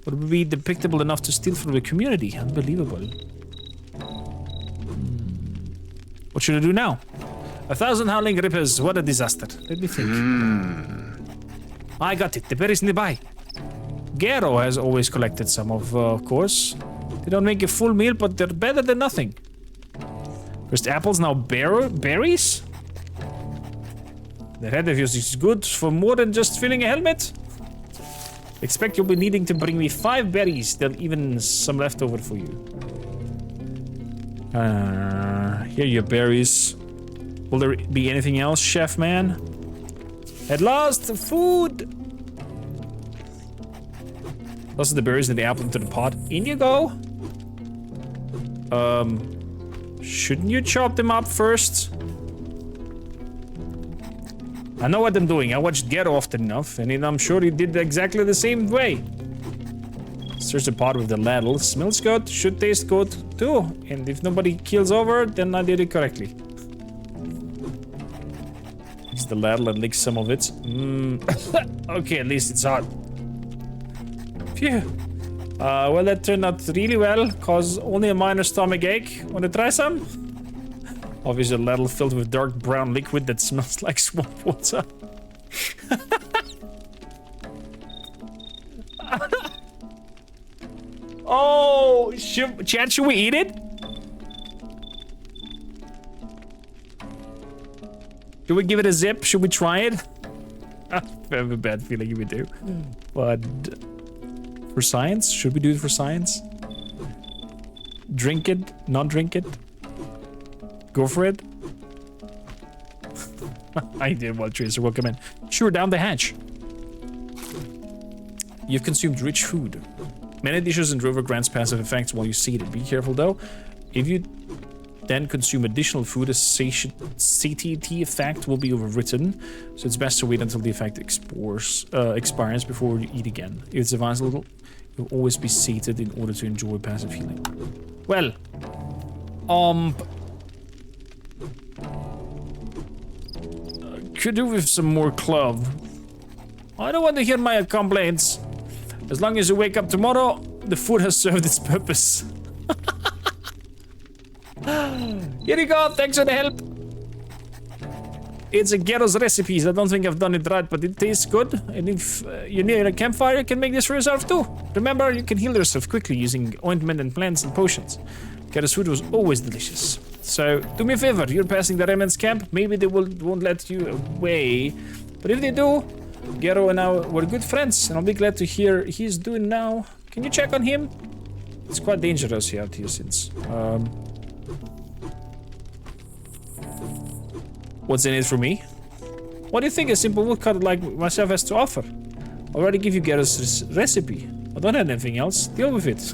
S1: Would be depictable enough to steal from the community. Unbelievable. What should I do now? 1,000 howling rippers. What a disaster. Let me think. I got it. The berries nearby. Gero has always collected some of course. They don't make a full meal, but they're better than nothing. First apples, now berries? The head of yours is good for more than just filling a helmet. Expect you'll be needing to bring me 5 berries. There'll even some left over for you. Here are your berries. Will there be anything else, chef man? At last, food! Toss the berries and the apple into the pot. In you go. Shouldn't you chop them up first? I know what I'm doing. I watched Gero often enough, and I'm sure he did exactly the same way. Search the pot with the ladle. Smells good. Should taste good too. And if nobody kills over, then I did it correctly. Use the ladle and lick some of it. Okay, at least it's hot. Phew. Well, that turned out really well. Caused only a minor stomach ache. Wanna try some? Obviously, a ladle filled with dark brown liquid that smells like swamp water. Oh, Chad, should we eat it? Should we give it a zip? Should we try it? I have a bad feeling if we do. But for science? Should we do it for science? Drink it? Not drink it? Go for it? I did while Tracer welcome in. Sure, down the hatch. You've consumed rich food. Many dishes in Drova grants passive effects while you seated. Be careful though. If you then consume additional food, a satiety effect will be overwritten, so it's best to wait until the effect expires before you eat again. If it's advanced a little, you'll always be seated in order to enjoy passive healing. Well, could do with some more club. I don't want to hear my complaints. As long as you wake up tomorrow, the food has served its purpose. Here you go, thanks for the help. It's a Gyro's recipes. I don't think I've done it right, but it tastes good. And if you're near a campfire, you can make this for yourself too. Remember, you can heal yourself quickly using ointment and plants and potions. Gyro's food was always delicious. So, do me a favor, you're passing the remnants camp. Maybe they won't let you away. But if they do, Gyro and I were good friends, and I'll be glad to hear he's doing now. Can you check on him? It's quite dangerous out here since. What's in it for me? What do you think a simple woodcutter like myself has to offer? I already give you Gyro's recipe. I don't have anything else. Deal with it.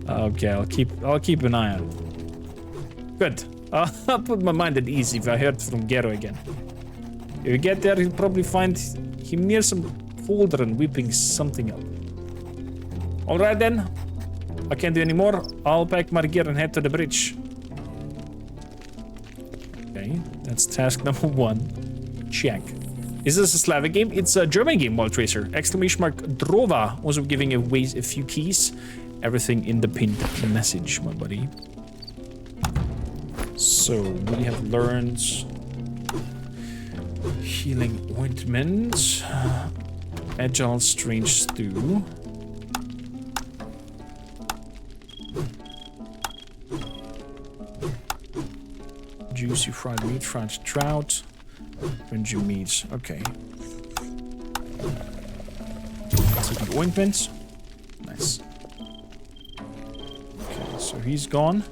S1: Okay, I'll keep an eye on it. Good. I'll put my mind at ease if I heard from Gyro again. If you get there, you'll probably find him near some cauldron whipping something up. Alright then. I can't do any more. I'll pack my gear and head to the bridge. Okay, that's task number 1. Check. Is this a Slavic game? It's a German game, Wild Tracer. Exclamation mark Drova. Also giving away a few keys. Everything in the pinned message, my buddy. So, we have learned healing ointment, agile strange stew, juicy fried meat, fried trout, crunchy meat. Okay. Take the ointment. Nice. Okay, so he's gone.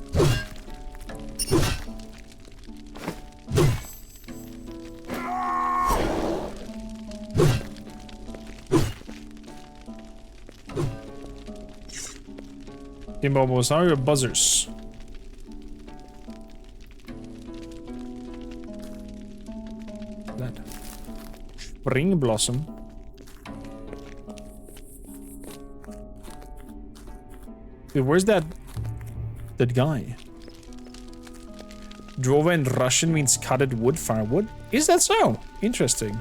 S1: Gimbobos, how are your buzzers? That spring blossom. Dude, where's that guy? Drova in Russian means cutted wood, firewood. Is that so? Interesting.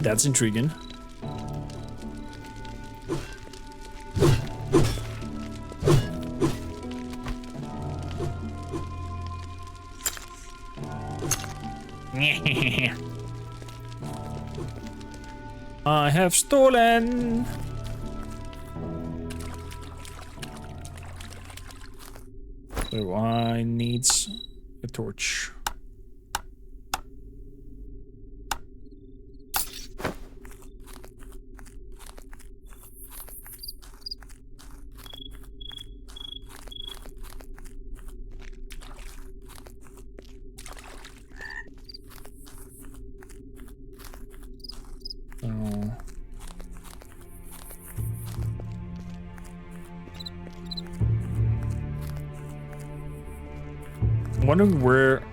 S1: That's intriguing. I have stolen. So I need a torch. I'm wondering where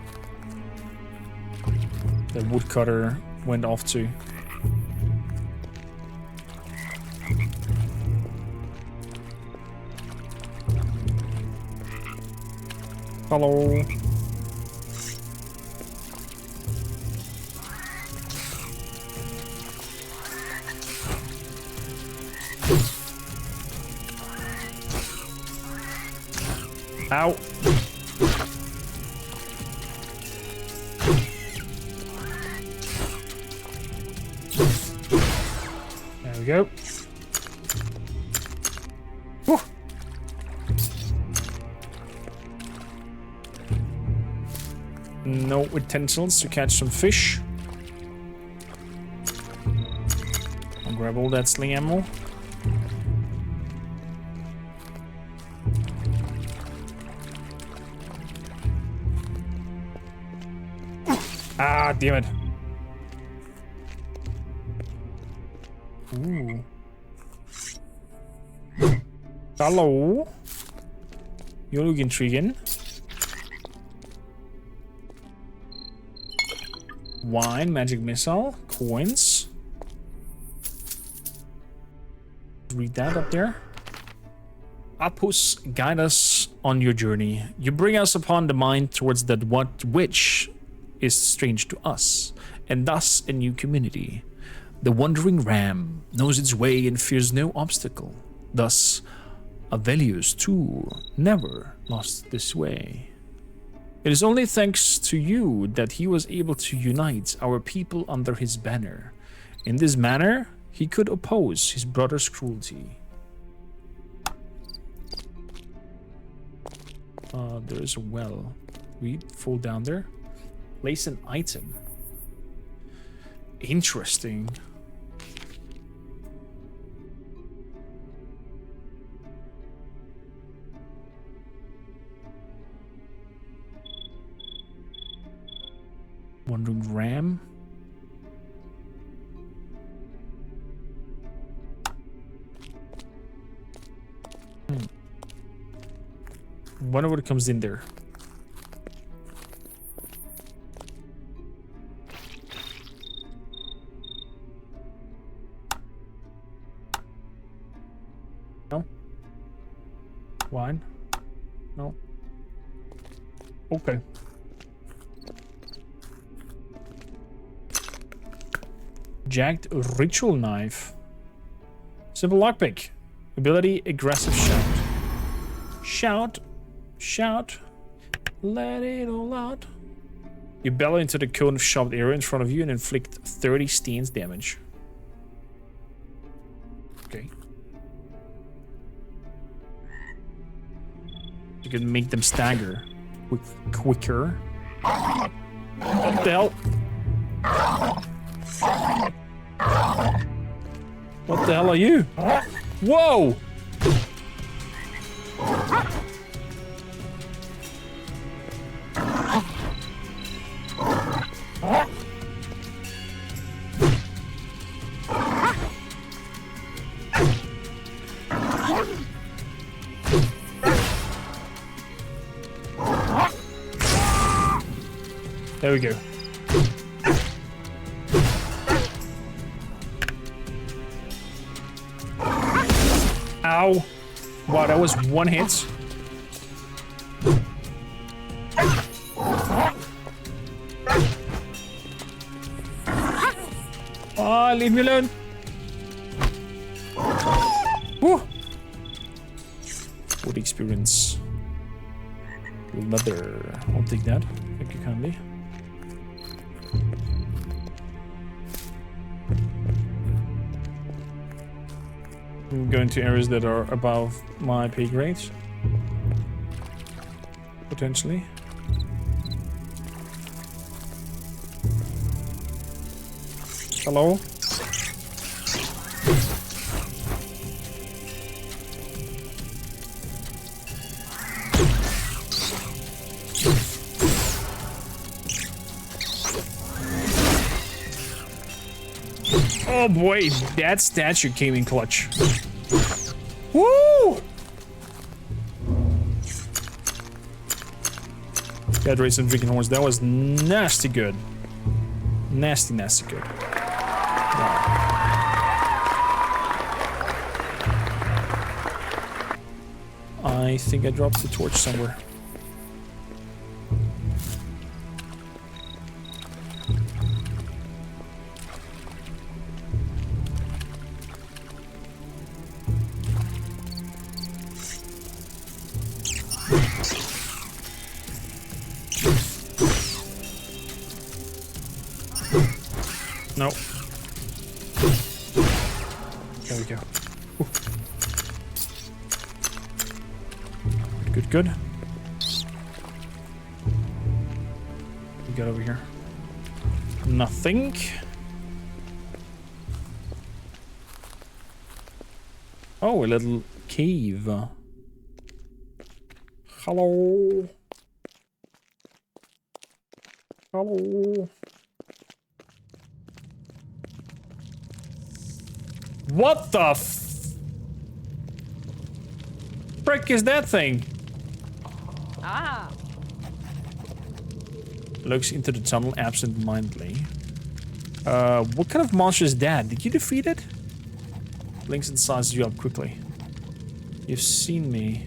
S1: the woodcutter went off to. Hello. Ow. There we go. Woo. No utensils to catch some fish. I'll grab all that sling ammo. Ah, damn it. Ooh. Hello. You look intriguing. Wine, magic missile, coins. Read that up there. Apus, guide us on your journey. You bring us upon the mind towards that which is strange to us, and thus a new community. The wandering ram knows its way and fears no obstacle. Thus, Avelius too never lost this way. It is only thanks to you that he was able to unite our people under his banner. In this manner, he could oppose his brother's cruelty. There is a well. We fall down there. Place an item. Interesting. Wandering ram. Wonder what comes in there. No. Wine. No. Okay. Jagged ritual knife. Simple lockpick. Ability aggressive shout. Shout. Shout. Let it all out. You bellow into the cone of shoved area in front of you and inflict 30 stance damage. Okay. You can make them stagger quicker. What the hell? What the hell are you? Whoa! There we go. Ow. Wow, that was one hit. Oh, leave me alone. Woo. Good experience. Leather. I'll take that. Thank you kindly. I'm going to areas that are above my pay grades. Potentially. Hello? Oh boy, that statue came in clutch. Woo! Got raised some drinking horns. That was nasty good. Nasty, nasty good. Wow. I think I dropped the torch somewhere. Nope. There we go. Ooh. Good, good. We got over here. Nothing. Oh, a little cave. Hello. Hello. What the frick is that thing?
S6: Ah.
S1: Looks into the tunnel absent-mindedly. What kind of monster is that? Did you defeat it? Blinks and sizes you up quickly. You've seen me.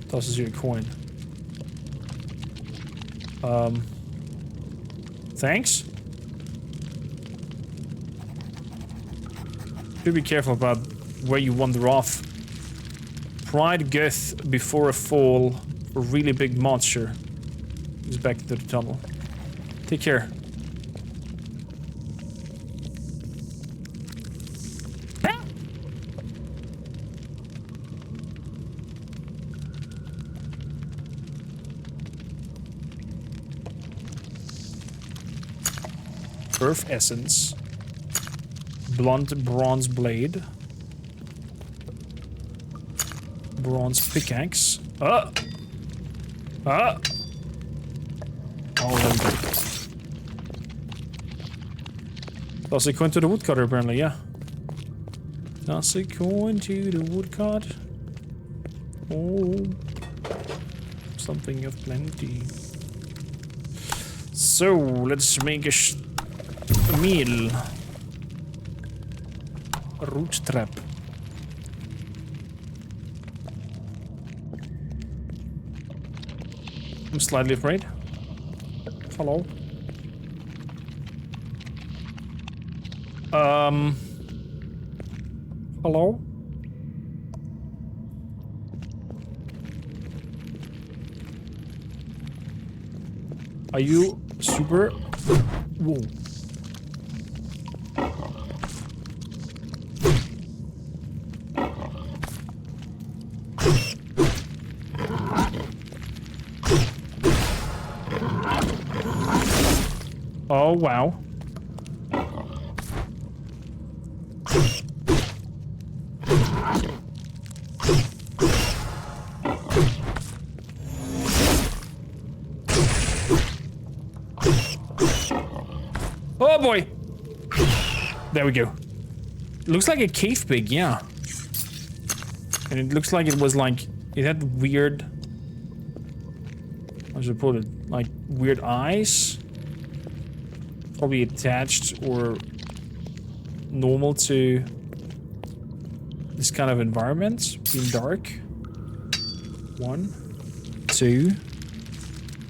S1: Tosses you a coin. Thanks? Do be careful about where you wander off. Pride goeth before a fall. A really big monster. He's back into the tunnel. Take care. Earth essence. Blunt bronze blade. Bronze pickaxe. Oh, there we go. Toss a coin to the woodcutter, apparently, yeah. Toss a coin to the woodcut. Oh. Something of plenty. So, let's make a meal. A root trap. I'm slightly afraid. Hello. Hello? Are you super? Whoa. Oh, wow. Oh boy! There we go. Looks like a cave pig, yeah. And it looks like it was like, it had weird, how should I put it? Like weird eyes. Probably attached or normal to this kind of environment, being dark. 1, 2, 3.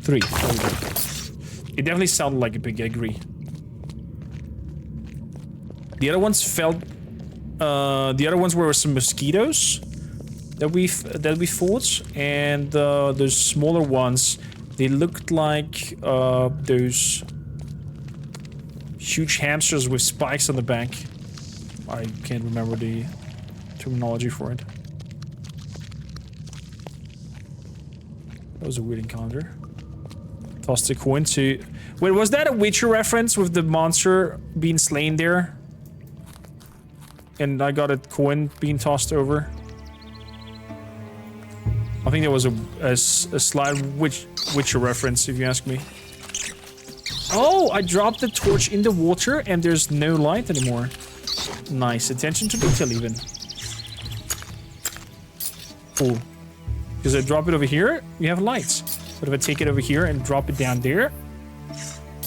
S1: There we go. It definitely sounded like a pig, I agree. The other ones felt. The other ones were some mosquitoes that we fought, and those smaller ones, they looked like those huge hamsters with spikes on the back. I can't remember the terminology for it. That was a weird encounter. Tossed a coin to... Wait, was that a Witcher reference with the monster being slain there? And I got a coin being tossed over. I think there was a slight Witcher reference, if you ask me. Oh, I dropped the torch in the water and there's no light anymore. Nice. Attention to detail, even. Cool. Because I drop it over here, we have lights. But if I take it over here and drop it down there,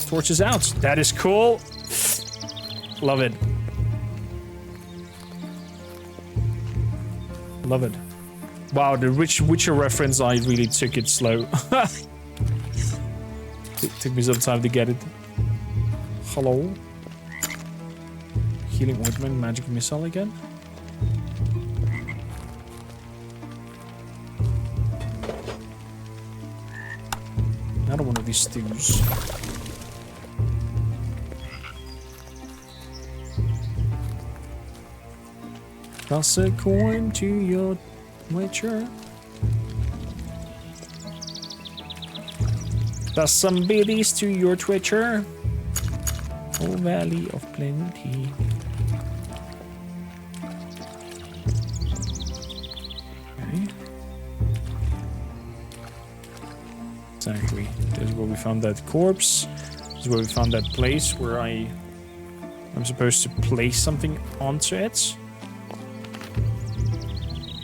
S1: torch is out. That is cool. Love it. Love it. Wow, the Witcher reference, I really took it slow. It took me some time to get it. Hello? Healing ointment, magic missile again? Another one of these stews. Toss a coin to your Witcher. Toss some biddies to your Twitcher. Oh, Valley of Plenty. Okay. Exactly. This is where we found that corpse. This is where we found that place where I I'm supposed to place something onto it.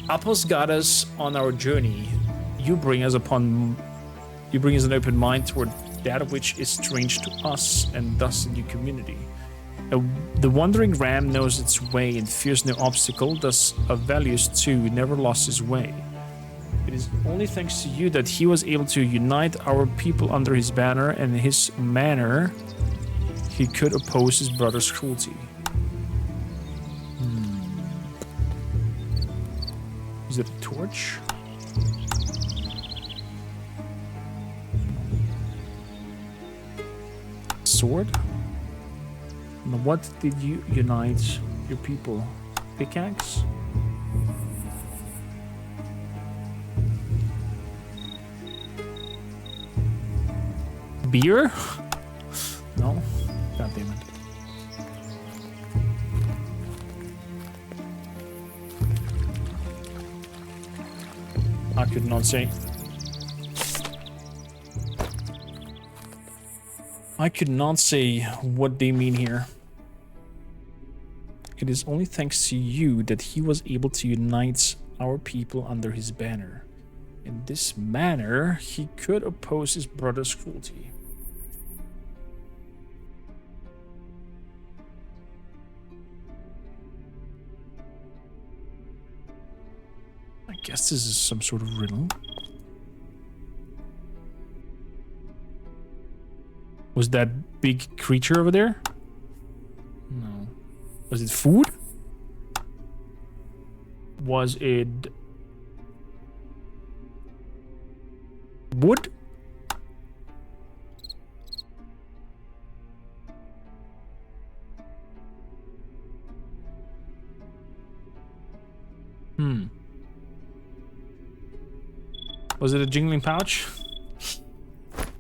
S1: Apples got us on our journey. You bring us an open mind toward that which is strange to us and thus a new community. The wandering ram knows its way and fears no obstacle, thus Avelius too never lost his way. It is only thanks to you that he was able to unite our people under his banner, and in his manner he could oppose his brother's cruelty. Is it a torch? Sword? And what did you unite your people? Pickaxe? Beer? No? God damn it. I could not say. I could not say what they mean here. It is only thanks to you that he was able to unite our people under his banner. In this manner, he could oppose his brother's cruelty. I guess this is some sort of riddle. Was that big creature over there? No. Was it food? Was it wood? Was it a jingling pouch?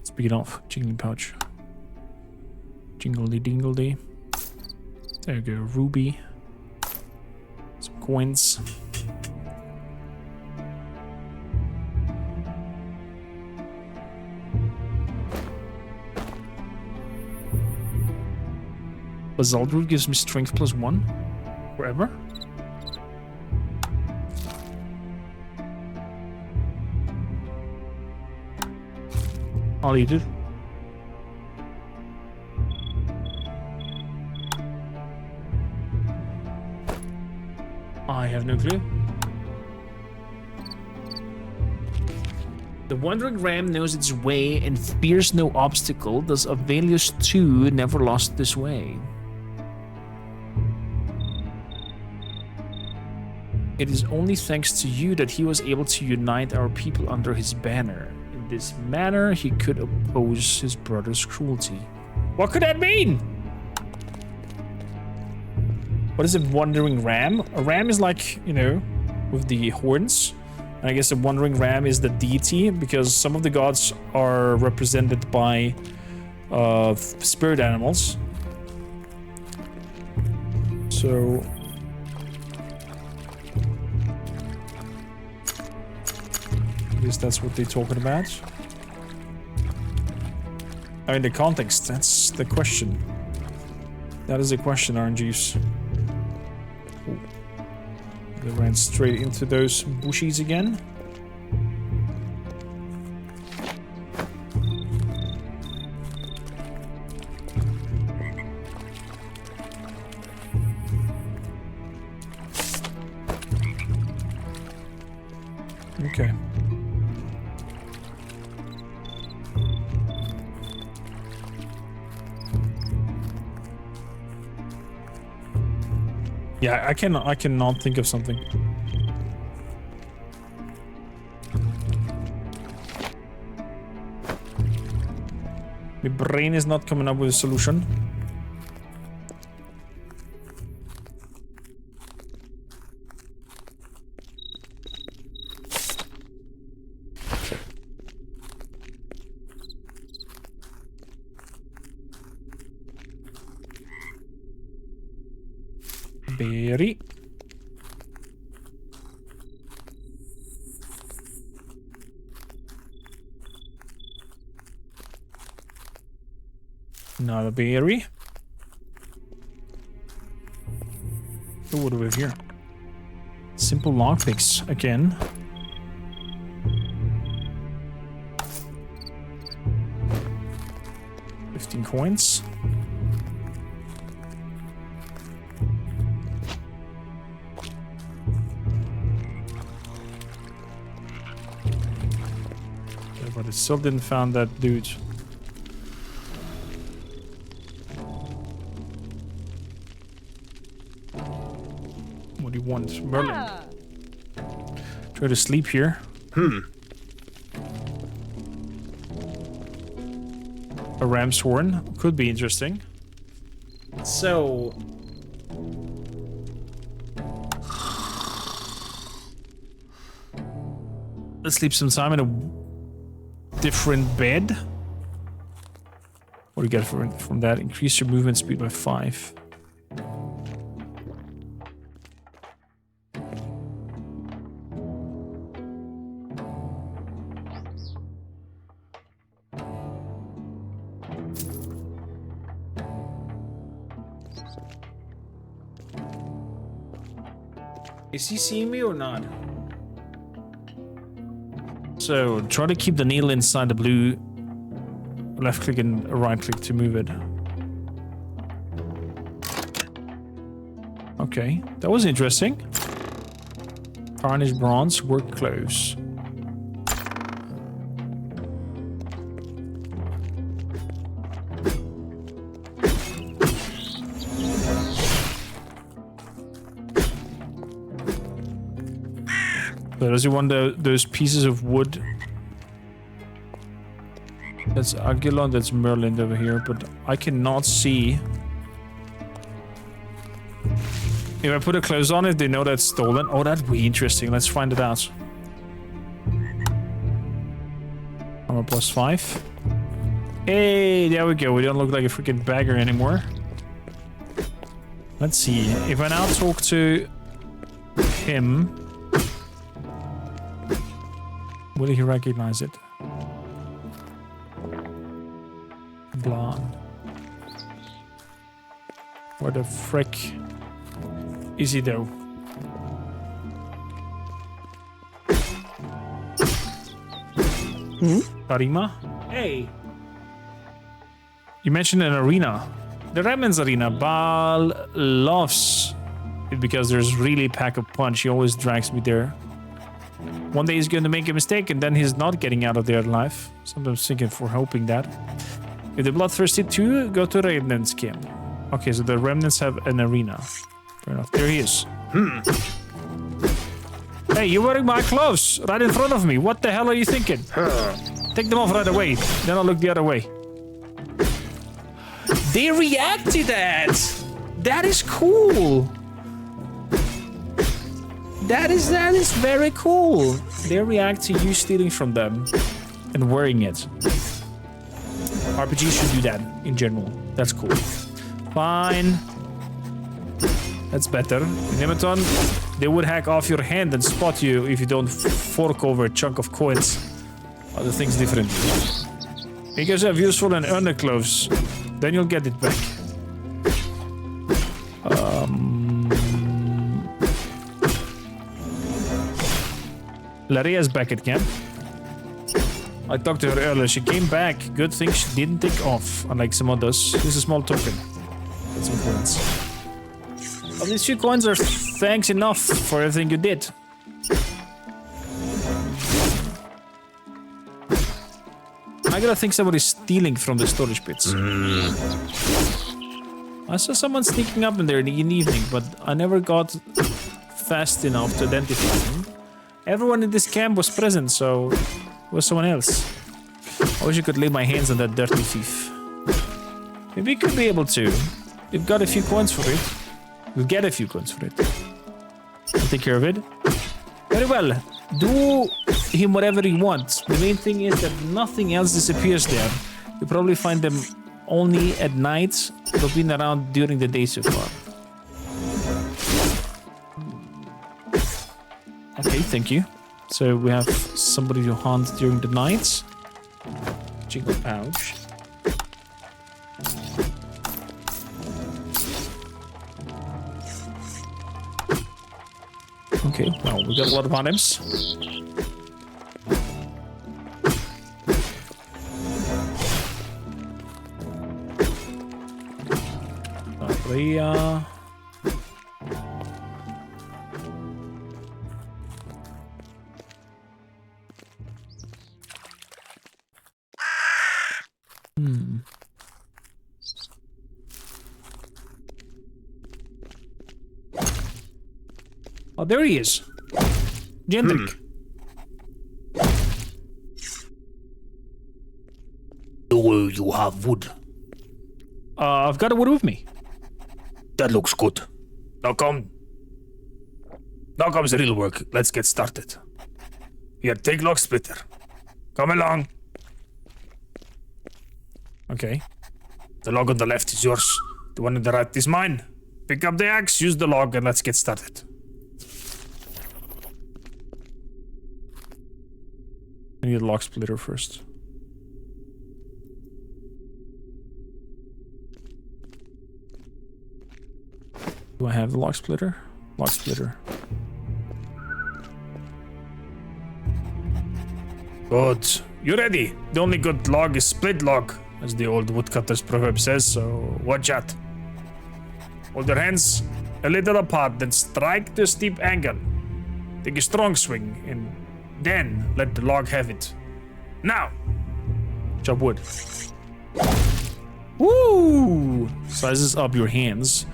S1: Speaking of jingling pouch. Jingledy dingledy. There you go, ruby. Some coins. Basalt root gives me strength +1 forever. I'll eat it. I have no clue. The wandering ram knows its way and fears no obstacle, thus Avelius too never lost this way. It is only thanks to you that he was able to unite our people under his banner. In this manner, he could oppose his brother's cruelty. What could that mean? What is a wandering ram? A ram is like, you know, with the horns. And I guess a wandering ram is the deity, because some of the gods are represented by spirit animals. So I guess that's what they're talking about. I mean, the context, that's the question. That is a question, RNGs. Ooh. They ran straight into those bushies again. Okay. Yeah, I cannot think of something. My brain is not coming up with a solution. Berry. Another berry. Oh, what do we have here? Simple lockpicks again. $15 coins. Okay, but I still didn't find that dude. What do you want? Merlin.
S6: Ah.
S1: Try to sleep here. A ram's horn could be interesting. So let's sleep some time in a different bed. What do you get from that? Increase your movement speed by 5. Is he seeing me or not? So try to keep the needle inside the blue. Left click and right click to move it. Okay, that was interesting. Tarnished bronze, work clothes. So does he want those pieces of wood? That's Aguilon, that's Merlin over here, but I cannot see. If I put a clothes on it, they know that's stolen. Oh, that'd be interesting. Let's find it out. Armor plus 5. Hey, there we go. We don't look like a freaking bagger anymore. Let's see. If I now talk to him, will he recognize it? Blonde. Where the frick is he though? Karima? Hey! You mentioned an arena. The Redman's arena. Baal loves it because there's really pack a punch. He always drags me there. One day he's going to make a mistake and then he's not getting out of there alive. Sometimes thinking for hoping that. If the bloodthirsty too, go to Remnant's camp. Okay, so the Remnants have an arena. Fair enough. There he is. Hey, you're wearing my clothes right in front of me. What the hell are you thinking? Take them off right away. Then I'll look the other way. They react to that. That is cool. That is very cool. They react to you stealing from them and wearing it. RPGs should do that in general. That's cool. Fine. That's better. In Nemeton, they would hack off your hand and spot you if you don't fork over a chunk of coins. Other things different. Make yourself useful and earn the clothes. Then you'll get it back. Laria's back at camp. I talked to her earlier. She came back. Good thing she didn't take off, unlike some others. Here's a small token. Get some coins. Well, these few coins are thanks enough for everything you did. I gotta think somebody's stealing from the storage pits. I saw someone sneaking up in there in the evening, but I never got fast enough to identify him. Everyone in this camp was present, so it was someone else. I wish I could lay my hands on that dirty thief. Maybe we could be able to. We've got a few coins for it. We'll get a few coins for it. I'll take care of it. Very well. Do him whatever he wants. The main thing is that nothing else disappears there. You probably find them only at night. They've been around during the day so far. Okay, thank you. So we have somebody to hunt during the night. Jiggle pouch. Okay, well, we got a lot of items. Oh, there he is. Gendrick.
S5: Do you have wood?
S1: I've got a wood with me.
S5: That looks good. Now comes the real work. Let's get started. Here, take log splitter. Come along.
S1: Okay.
S5: The log on the left is yours. The one on the right is mine. Pick up the axe, use the log, and let's get started.
S1: I need a log splitter first. Do I have the log splitter? Log splitter.
S5: Good. You ready? The only good log is split log, as the old woodcutter's proverb says, so watch out. Hold your hands a little apart, then strike the steep angle. Take a strong swing, and then let the log have it. Now!
S1: Chop wood. Woo! Sizes up your hands.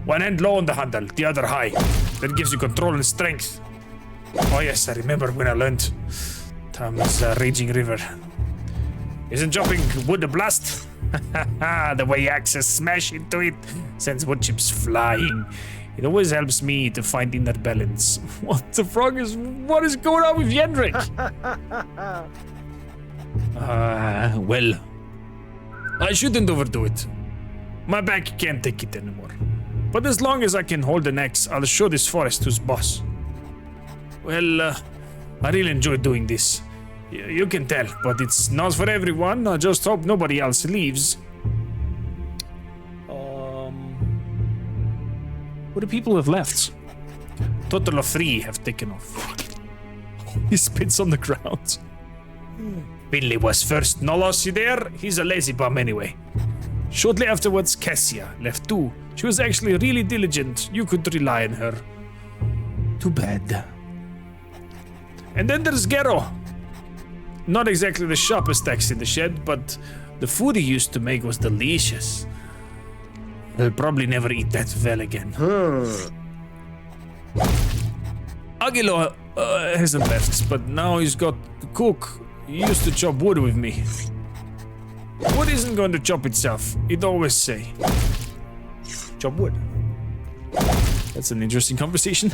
S5: One hand low on the handle, the other high. That gives you control and strength. Oh yes, I remember when I learned. Time is a raging river. Isn't chopping wood a blast? The way axes smash into it sends wood chips flying. It always helps me to find inner balance.
S1: What the frog is? What is going on with Gendrick?
S5: Well, I shouldn't overdo it. My back can't take it anymore. But as long as I can hold an axe, I'll show this forest who's boss. Well, I really enjoy doing this. You can tell, but it's not for everyone. I just hope nobody else leaves.
S1: What do people have left?
S5: Total of 3 have taken off.
S1: He spits on the ground.
S5: Finley was first. No loss there. He's a lazy bum anyway. Shortly afterwards, Cassia left too. She was actually really diligent. You could rely on her.
S1: Too bad.
S5: And then there's Gero. Not exactly the sharpest axe in the shed, but the food he used to make was delicious. He'll probably never eat that well again. Agilo hasn't left, but now he's got to cook. He used to chop wood with me. Wood isn't going to chop itself, he'd always say.
S1: Chop wood. That's an interesting conversation.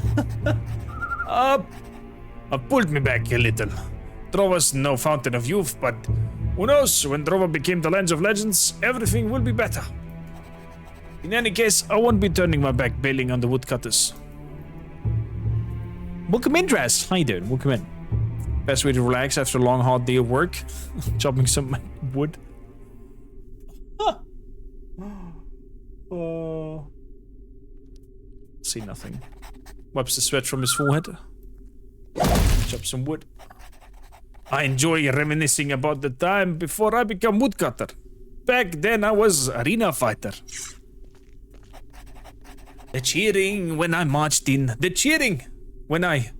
S5: Pulled me back a little. Drova's no fountain of youth, but who knows, when Drova became the Lands of Legends, everything will be better. In any case, I won't be turning my back bailing on the woodcutters.
S1: Welcome in, Dress. How you doing? Welcome in. Best way to relax after a long, hard day of work. Chopping some wood. See nothing. Wipes the sweat from his forehead. Chop some wood.
S5: I enjoy reminiscing about the time before I became woodcutter. Back then I was arena fighter. The cheering when I marched in. The cheering when I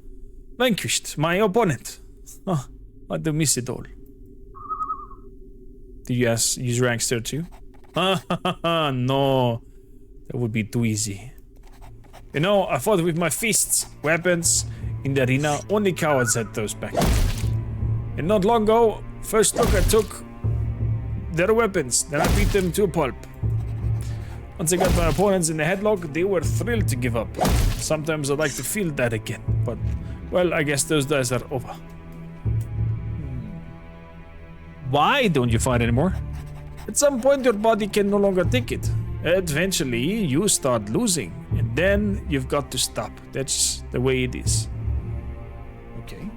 S5: vanquished my opponent. Oh, I do miss it all.
S1: Did you use your axe there too?
S5: No. That would be too easy. You know, I fought with my fists, weapons. In the arena, only cowards had those back. And not long ago, first look I took their weapons, then I beat them to a pulp. Once I got my opponents in the headlock, they were thrilled to give up. Sometimes I'd like to feel that again, but, well, I guess those days are over.
S1: Why don't you fight anymore?
S5: At some point, your body can no longer take it. Eventually, you start losing, and then you've got to stop. That's the way it is.
S1: Okay.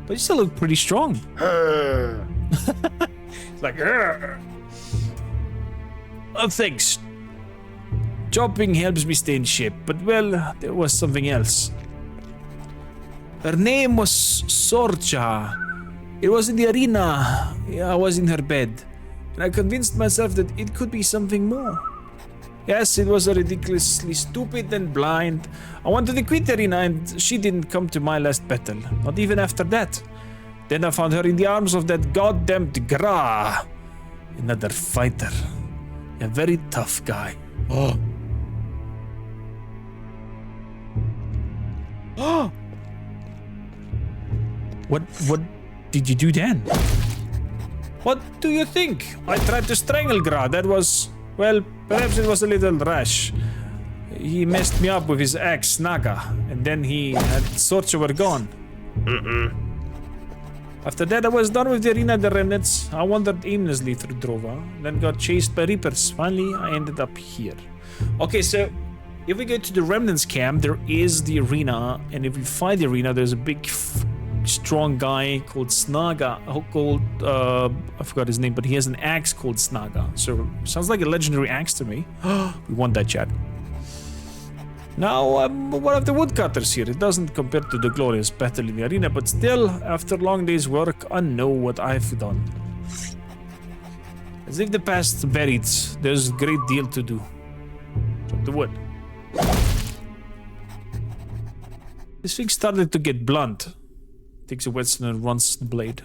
S1: But you still look pretty strong.
S5: It's like, thanks. Chopping helps me stay in shape, but well, there was something else. Her name was Sorcha. It was in the arena. I was in her bed, and I convinced myself that it could be something more. Yes, it was ridiculously stupid and blind. I wanted to quit the arena, and she didn't come to my last battle. Not even after that. Then I found her in the arms of that goddamned Gra. Another fighter. A very tough guy. Oh. Oh. What did you do then? What do you think? I tried to strangle Gra. That was, well, perhaps it was a little rash. He messed me up with his axe, Naga, and then he and Sorcha were gone. After that, I was done with the arena of the remnants. I wandered aimlessly through Drova, then got chased by reapers. Finally, I ended up here. Okay, so if we go to the remnants camp, there is the arena, and if we find the arena, there's a big, strong guy called Snaga, I forgot his name, but he has an axe called Snaga. So, sounds like a legendary axe to me. We want that, chat. Now, I'm one of the woodcutters here. It doesn't compare to the glorious battle in the arena, but still, after a long day's work, I know what I've done. As if the past buried, there's a great deal to do. Chop the wood. This thing started to get blunt. Takes a whetstone and runs the blade.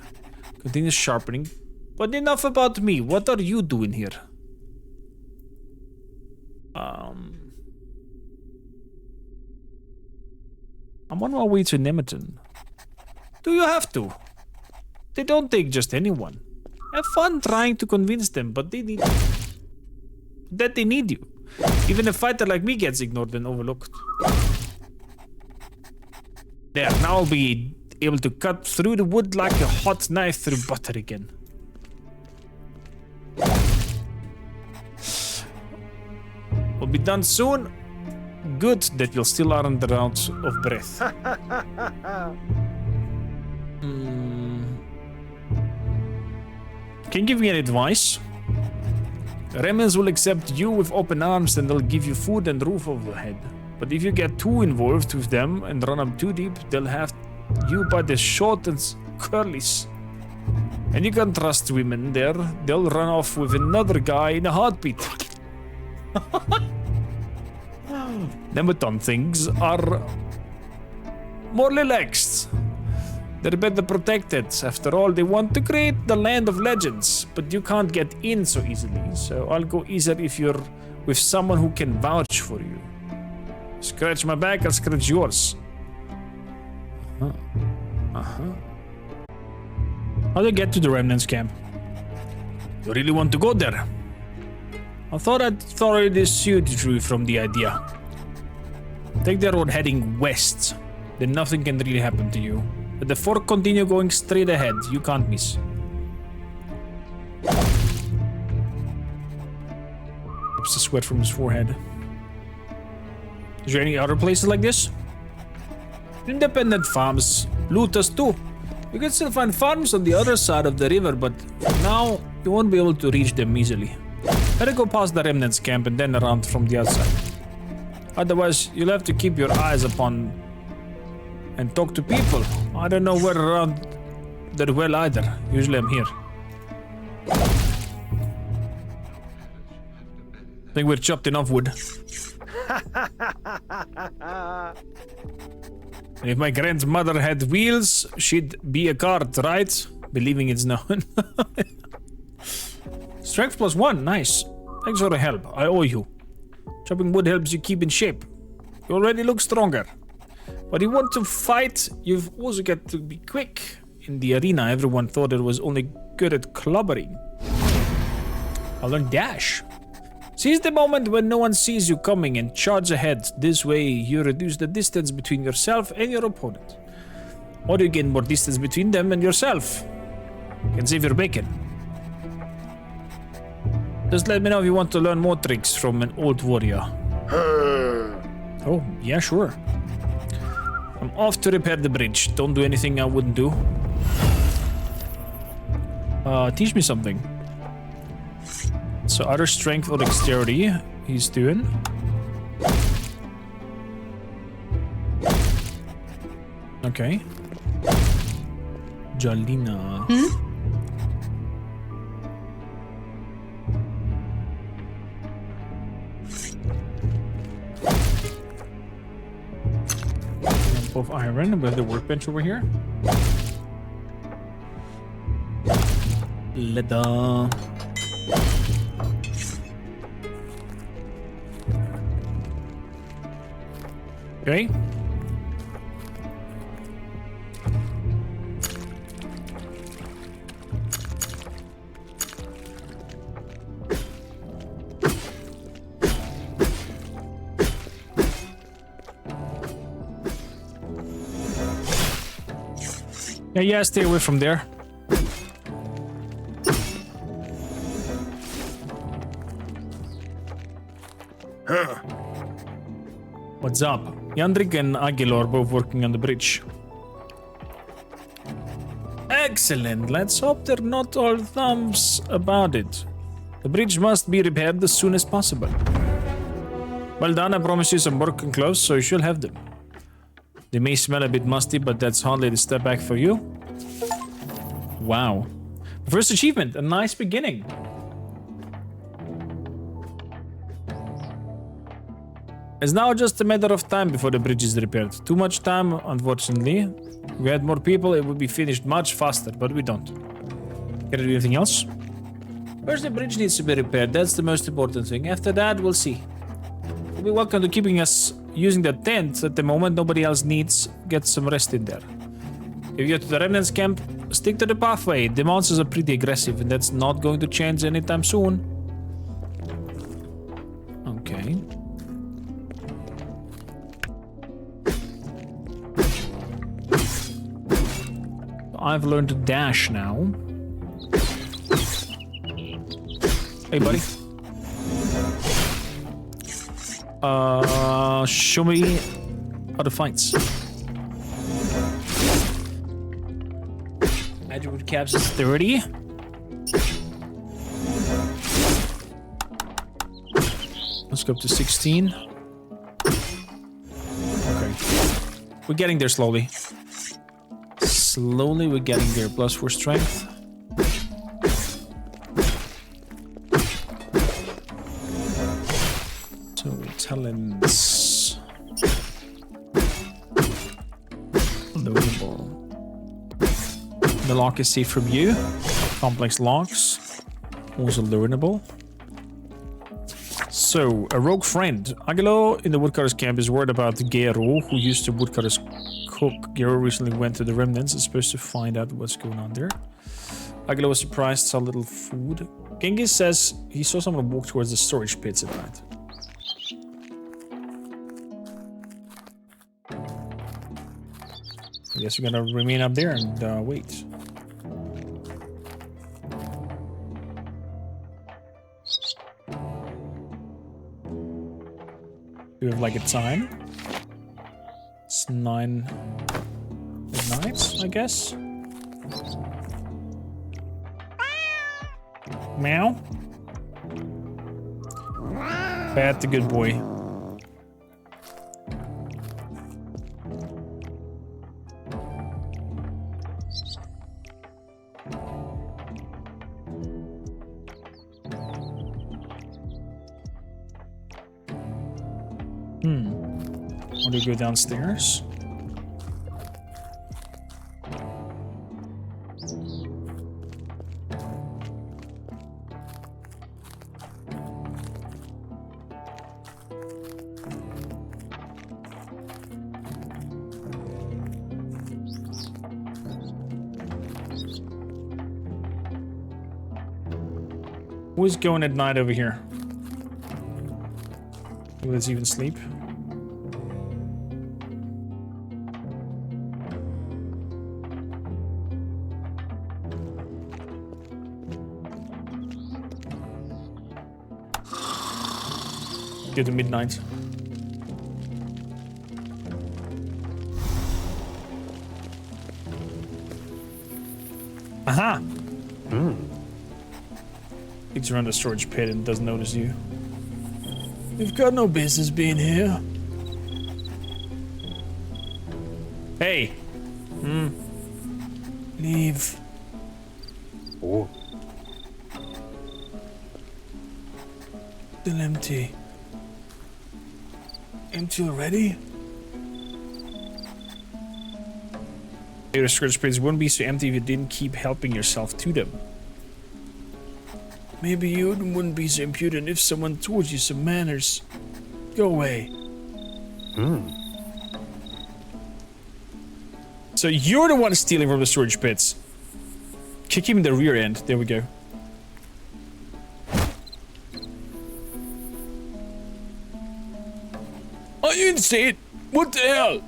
S5: Continues sharpening. But enough about me. What are you doing here? I'm on my way to Nemeton. Do you have to? They don't take just anyone. Have fun trying to convince them, but they need they need you. Even a fighter like me gets ignored and overlooked. There, now I'll be able to cut through the wood like a hot knife through butter again. We'll be done soon. Good that you still aren't out of breath. Can you give me any advice? Remnants will accept you with open arms and they'll give you food and roof over the head. But if you get too involved with them and run up too deep, they'll have you by the short and curlies. And you can trust women there. They'll run off with another guy in a heartbeat. Nemeton things are more relaxed. They're better protected. After all, they want to create the land of legends, but you can't get in so easily. So I'll go easier if you're with someone who can vouch for you. Scratch my back, I'll scratch yours. How do I get to the remnants camp? You really want to go there? I thought I'd thoroughly dissuaded you from the idea. Take the road heading west, then nothing can really happen to you. But the fork continue going straight ahead, you can't miss. Wipes the sweat from his forehead. Is there any other places like this? Independent farms, loot us too. You can still find farms on the other side of the river, but for now, you won't be able to reach them easily. Better go past the remnants camp and then around from the outside. Otherwise, you'll have to keep your eyes upon and talk to people. I don't know where around that well either. Usually I'm here. I think we've chopped enough wood. And if my grandmother had wheels, she'd be a cart, right? Believing it's known. Strength +1, nice. Thanks for the help, I owe you. Chopping wood helps you keep in shape. You already look stronger. But if you want to fight, you've also got to be quick. In the arena, everyone thought it was only good at clobbering. I'll learn dash. Seize the moment when no one sees you coming and charge ahead. This way, you reduce the distance between yourself and your opponent. Or you gain more distance between them and yourself. You can save your bacon. Just let me know if you want to learn more tricks from an old warrior. Oh, yeah, sure. I'm off to repair the bridge. Don't do anything I wouldn't do. Teach me something. So other strength or dexterity he's doing.
S1: Okay. Jalina. Of iron with the workbench over here. Leather. Okay. Yeah, stay away from there. What's up? Yandrik and Agilo are both working on the bridge. Excellent. Let's hope they're not all thumbs about it. The bridge must be repaired as soon as possible. Well done. I promise you some working clothes, so you should have them. They may smell a bit musty, but that's hardly the step back for you. Wow. First achievement, a nice beginning. It's now just a matter of time before the bridge is repaired. Too much time, unfortunately. If we had more people, it would be finished much faster, but we don't. Can I do anything else? First, the bridge needs to be repaired. That's the most important thing. After that, we'll see. You'll be welcome to keeping us using the tent at the moment. Nobody else needs. Get some rest in there. If you go to the remnants camp, stick to the pathway. The monsters are pretty aggressive, and that's not going to change anytime soon. Okay. I've learned to dash now. Hey, buddy. Show me other fights. Attribute caps is 30. Let's go up to 16. Okay. We're getting there slowly. Slowly we're getting there. +4 strength. So talents. Loadable. The lock is safe from you. Complex locks. Also learnable. So, a rogue friend. Agilo in the woodcutter's camp is worried about Gero, who used to woodcutter's cook. Gero recently went to the remnants and is supposed to find out what's going on there. Agilo was surprised, saw little food. Genghis says he saw someone walk towards the storage pits at night. I guess we're gonna remain up there and wait. Do we have like a time? It's 9 midnight, I guess. Meow. Pat the good boy. Want to go downstairs? Who's going at night over here? Let's even sleep. Go to midnight. Aha! It's around the storage pit and doesn't notice you.
S5: We've got no business being here.
S1: Hey.
S5: Leave.
S7: Oh.
S5: Still empty. Empty already?
S1: Your scourge pits wouldn't be so empty if you didn't keep helping yourself to them.
S5: Maybe you wouldn't be so impudent if someone taught you some manners. Go away.
S1: So you're the one stealing from the storage pits. Kick him in the rear end. There we go.
S5: I didn't say it. What the hell?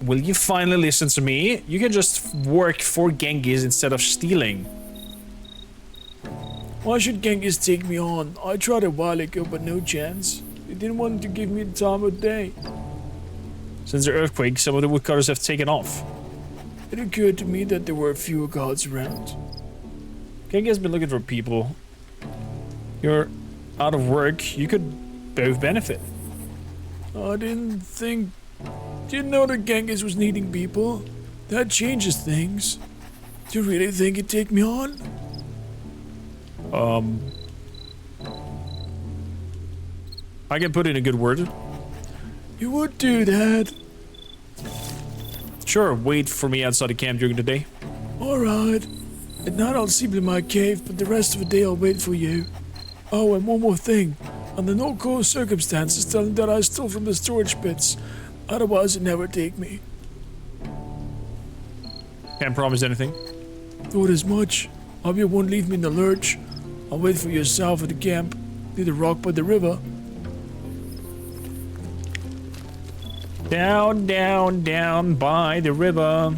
S1: Will you finally listen to me? You can just work for Genghis instead of stealing.
S5: Why should Genghis take me on? I tried a while ago, but no chance. They didn't want to give me the time of day.
S1: Since the earthquake, some of the woodcutters have taken off.
S5: It occurred to me that there were fewer guards around.
S1: Genghis has been looking for people. You're out of work. You could both benefit.
S5: I didn't know that Genghis was needing people. That changes things. Do you really think he'd take me on?
S1: I can put in a good word.
S5: You would do that.
S1: Sure, wait for me outside the camp during the day.
S5: Alright. At night I'll sleep in my cave, but the rest of the day I'll wait for you. Oh, and one more thing. Under no cause circumstances, tell him that I stole from the storage pits. Otherwise, he'd never take me.
S1: Can't promise anything.
S5: Thought as much. Hope you won't leave me in the lurch. I'll wait for you south of the camp, near the rock by the river.
S1: Down, down, down by the river.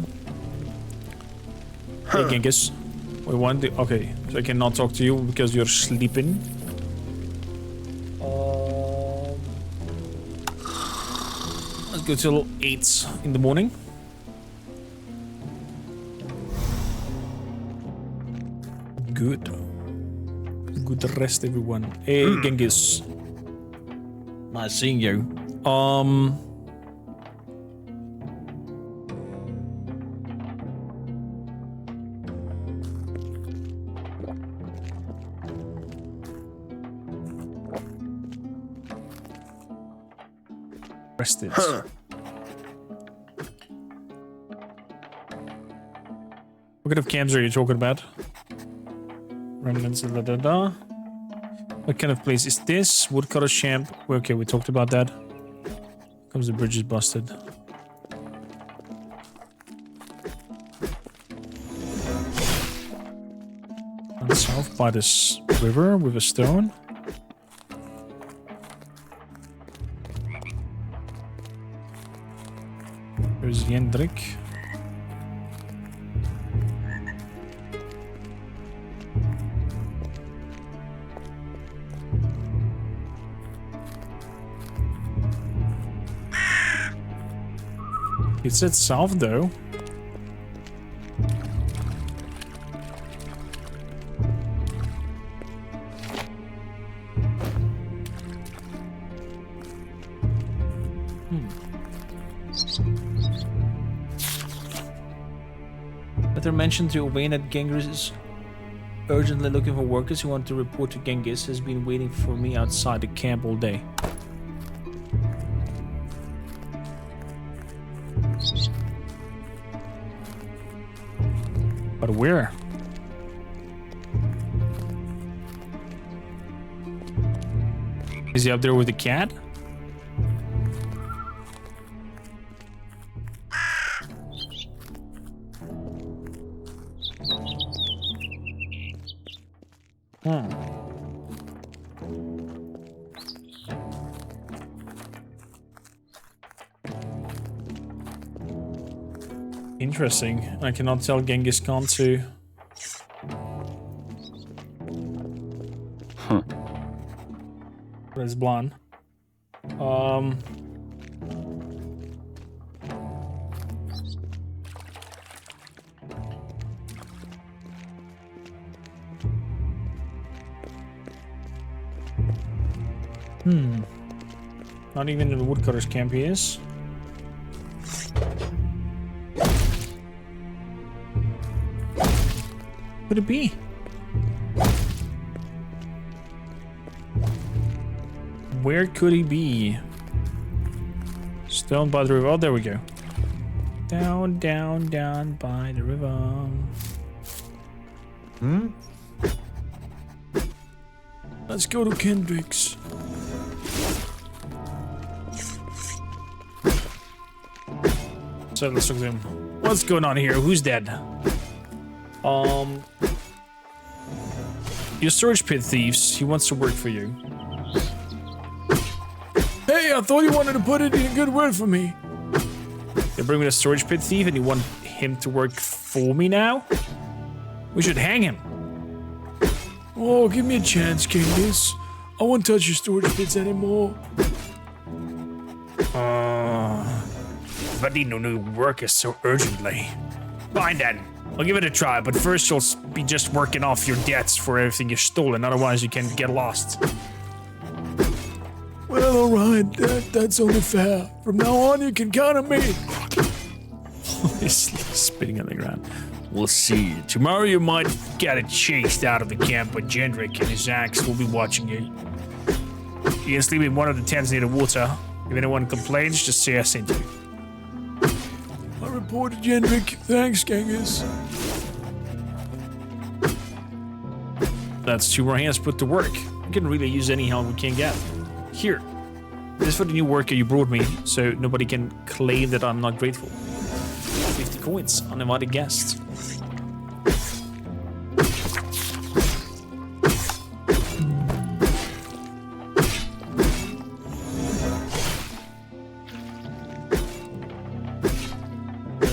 S1: Hey, Genghis. We want to... Okay, so I cannot talk to you because you're sleeping. Let's go till 8 in the morning. Good. Good rest, everyone. Hey, Genghis. Nice seeing you. Rested. What kind of camps are you talking about? Remnants, da da da. What kind of place is this? Woodcutter camp. Okay, we talked about that. Comes the bridge is busted. And south by this river with a stone. There's Jendrik. It said south though. Letter mentioned to Owain that Genghis is urgently looking for workers who want to report to Genghis. Has been waiting for me outside the camp all day. But where? Is he up there with the cat? Interesting. I cannot tell Genghis Khan to... That's blonde. Not even in the woodcutter's camp he is. Could it be? Where could he be? Stone by the river. Oh, there we go. Down, down, down by the river. Let's go to Kendrick's. So let's look at him. What's going on here? Who's dead? Your storage pit thieves. He wants to work for you.
S5: Hey, I thought you wanted to put it in a good word for me.
S1: They bring me a storage pit thief and you want him to work for me now? We should hang him.
S5: Oh, give me a chance, Genghis. I won't touch your storage pits anymore.
S1: But I need no new workers so urgently. Fine then. I'll give it a try, but first you'll be just working off your debts for everything you've stolen, otherwise you can get lost.
S5: Well, alright, that's only fair. From now on, you can count on me.
S1: He's spitting on the ground. We'll see. Tomorrow you might get it chased out of the camp, but Jendrik and his axe will be watching you. You can sleep in one of the tents near the water. If anyone complains, just say I sent you.
S5: I reported Jendrik. Thanks, Genghis.
S1: That's 2 more hands put to work. We can really use any help we can get. Here. This is for the new worker you brought me, so nobody can claim that I'm not grateful. 50 coins, uninvited guest.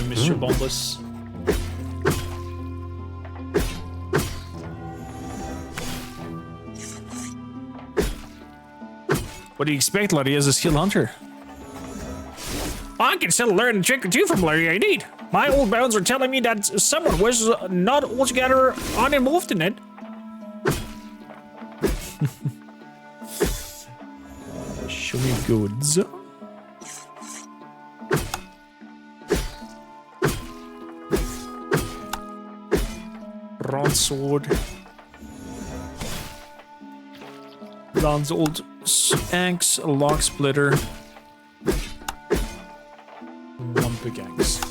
S1: Mr. Bombus. What do you expect, Larry, as a skilled hunter? I can still learn a trick or two from Larry, indeed. My old bones are telling me that someone was not altogether uninvolved in it. Show me goods. Broadsword. Lan's old axe, a log splitter. 1 pickaxe.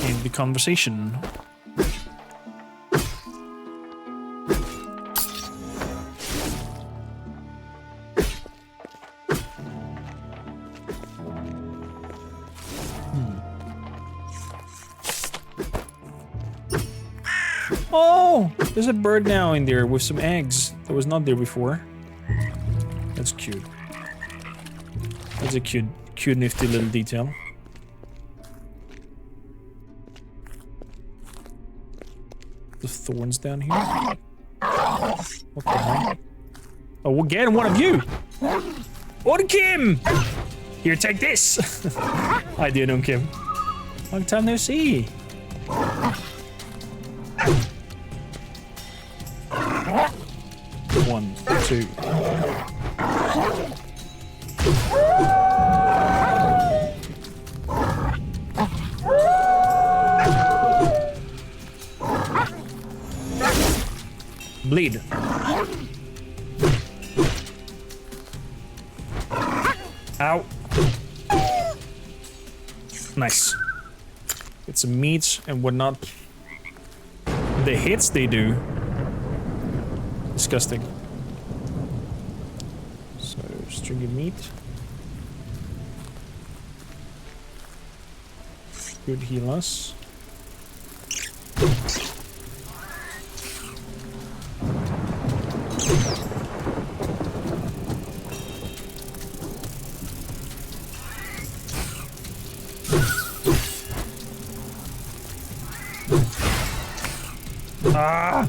S1: In the conversation. Oh, there's a bird now in there with some eggs that was not there before. That's cute. That's a cute, nifty little detail. The thorns down here. What the hell? Oh, again, one of you. What, Kim? Here, take this. How do you know, Kim? Long time no see. One, two. Bleed. Ow. Nice. Get some meat and whatnot. The hits they do. Disgusting. So, stringy meat. Could heal us. Ah!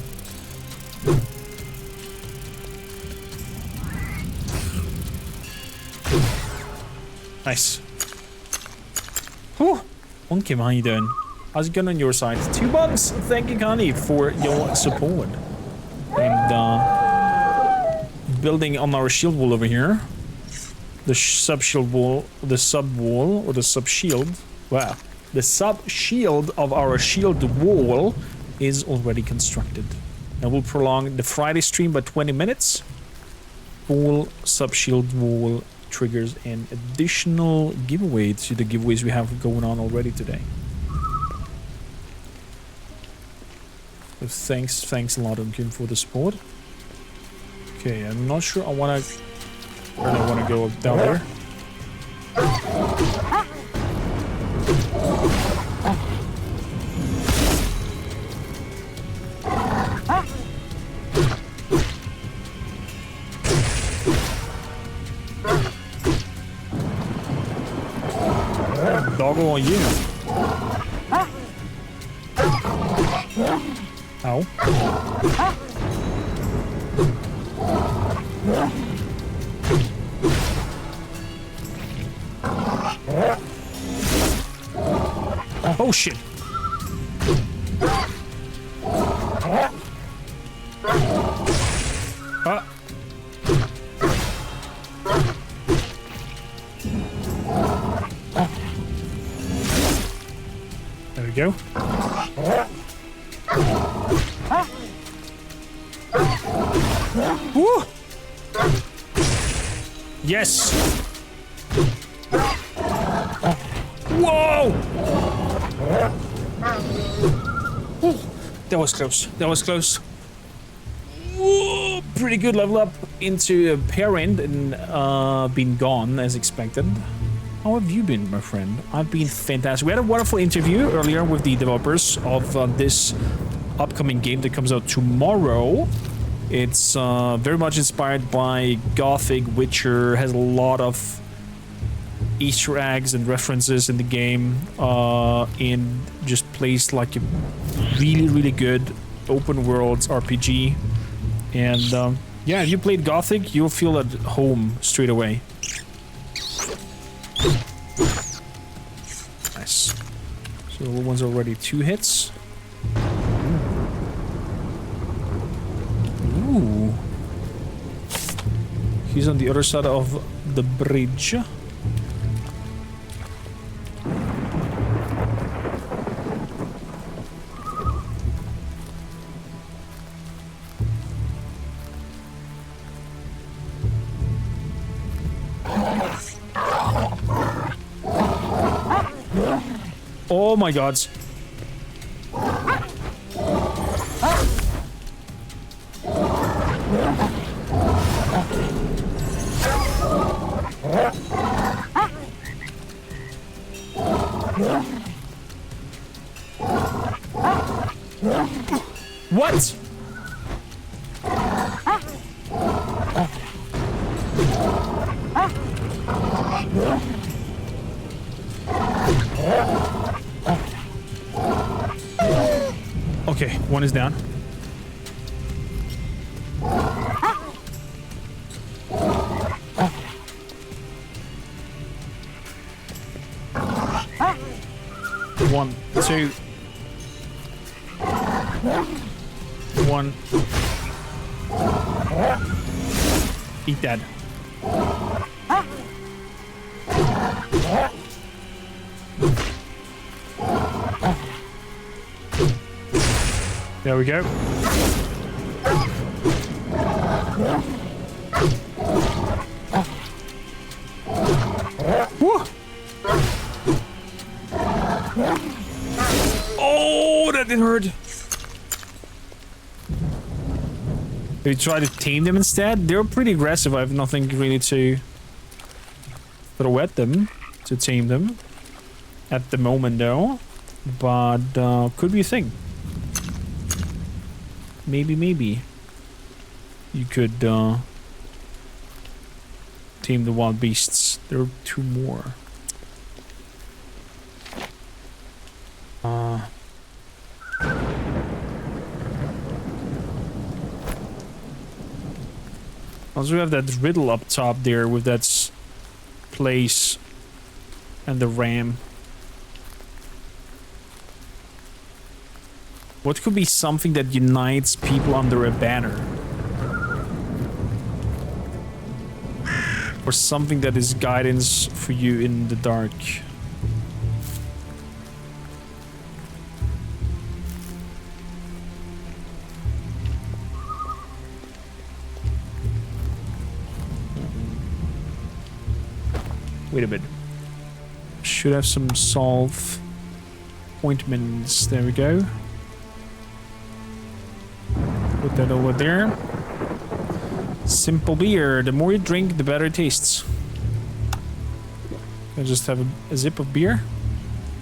S1: Nice. Whew. Monkey, how you doing? How's it going on your side? 2 months! Thank you, Connie, for your support. And, building on our shield wall over here. The sub-shield wall, the sub-wall, or the sub-shield. Wow. The sub-shield of our shield wall is already constructed. And we'll prolong the Friday stream by 20 minutes. Full sub-shield wall triggers an additional giveaway to the giveaways we have going on already today. So thanks a lot, Unkin, for the support. Okay, I'm not sure I want to go down there. Doggo on you. Ow. Oh shit. There we go. Woo! Yes! Whoa! That was close. That was close. Whoa! Pretty good level up into a parent and been gone as expected. How have you been, my friend? I've been fantastic. We had a wonderful interview earlier with the developers of this upcoming game that comes out tomorrow. It's very much inspired by Gothic Witcher, has a lot of Easter eggs and references in the game, and just plays like a really good open world RPG. And yeah, if you played Gothic, you'll feel at home straight away. Nice. So the one's already 2 hits. Ooh. He's on the other side of the bridge. Oh my god. What? Okay, one is down. One, two. One. Eat that. There we go. Woo! Oh, that did hurt. Maybe try to tame them instead. They're pretty aggressive. I have nothing really to throw at them to tame them at the moment, though. But could be a thing. Maybe you could tame the wild beasts. There are 2 more. Also, we have that riddle up top there with that place and the ram. What could be something that unites people under a banner? Or something that is guidance for you in the dark? Wait a bit. Should have some solve ointments. There we go. Put that over there. Simple beer. The more you drink, the better it tastes. I just have a zip of beer.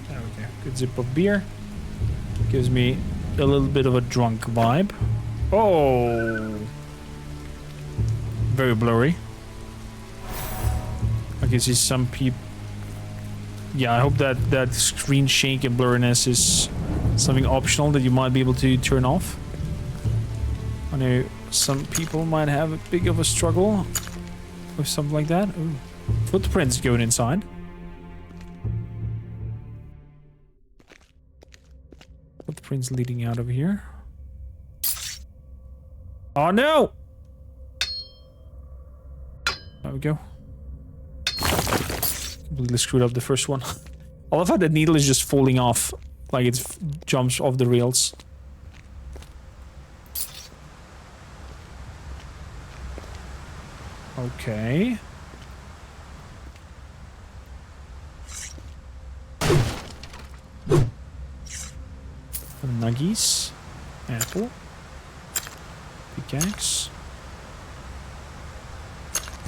S1: There we go. Good zip of beer. Gives me a little bit of a drunk vibe. Oh! Very blurry. I can see some people. Yeah, I hope that screen shake and blurriness is something optional that you might be able to turn off. I know some people might have a big of a struggle with something like that. Ooh. Footprints going inside. Footprints leading out of here. Oh no! There we go. Completely screwed up the first one. I love how the needle is just falling off, like it jumps off the rails. Okay. Nuggies. Apple. Pickaxe.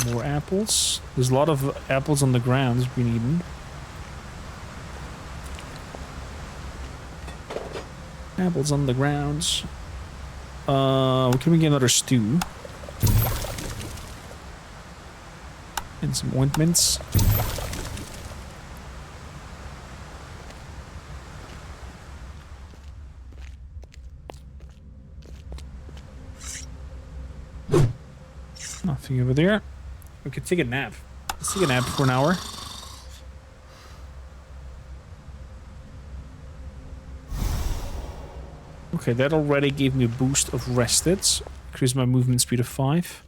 S1: More apples. There's a lot of apples on the ground being eaten. Apples on the ground. Can we get another stew? And some ointments. Nothing over there. We could take a nap. Let's take a nap for an hour. Okay, that already gave me a boost of rested. Increase my movement speed of 5.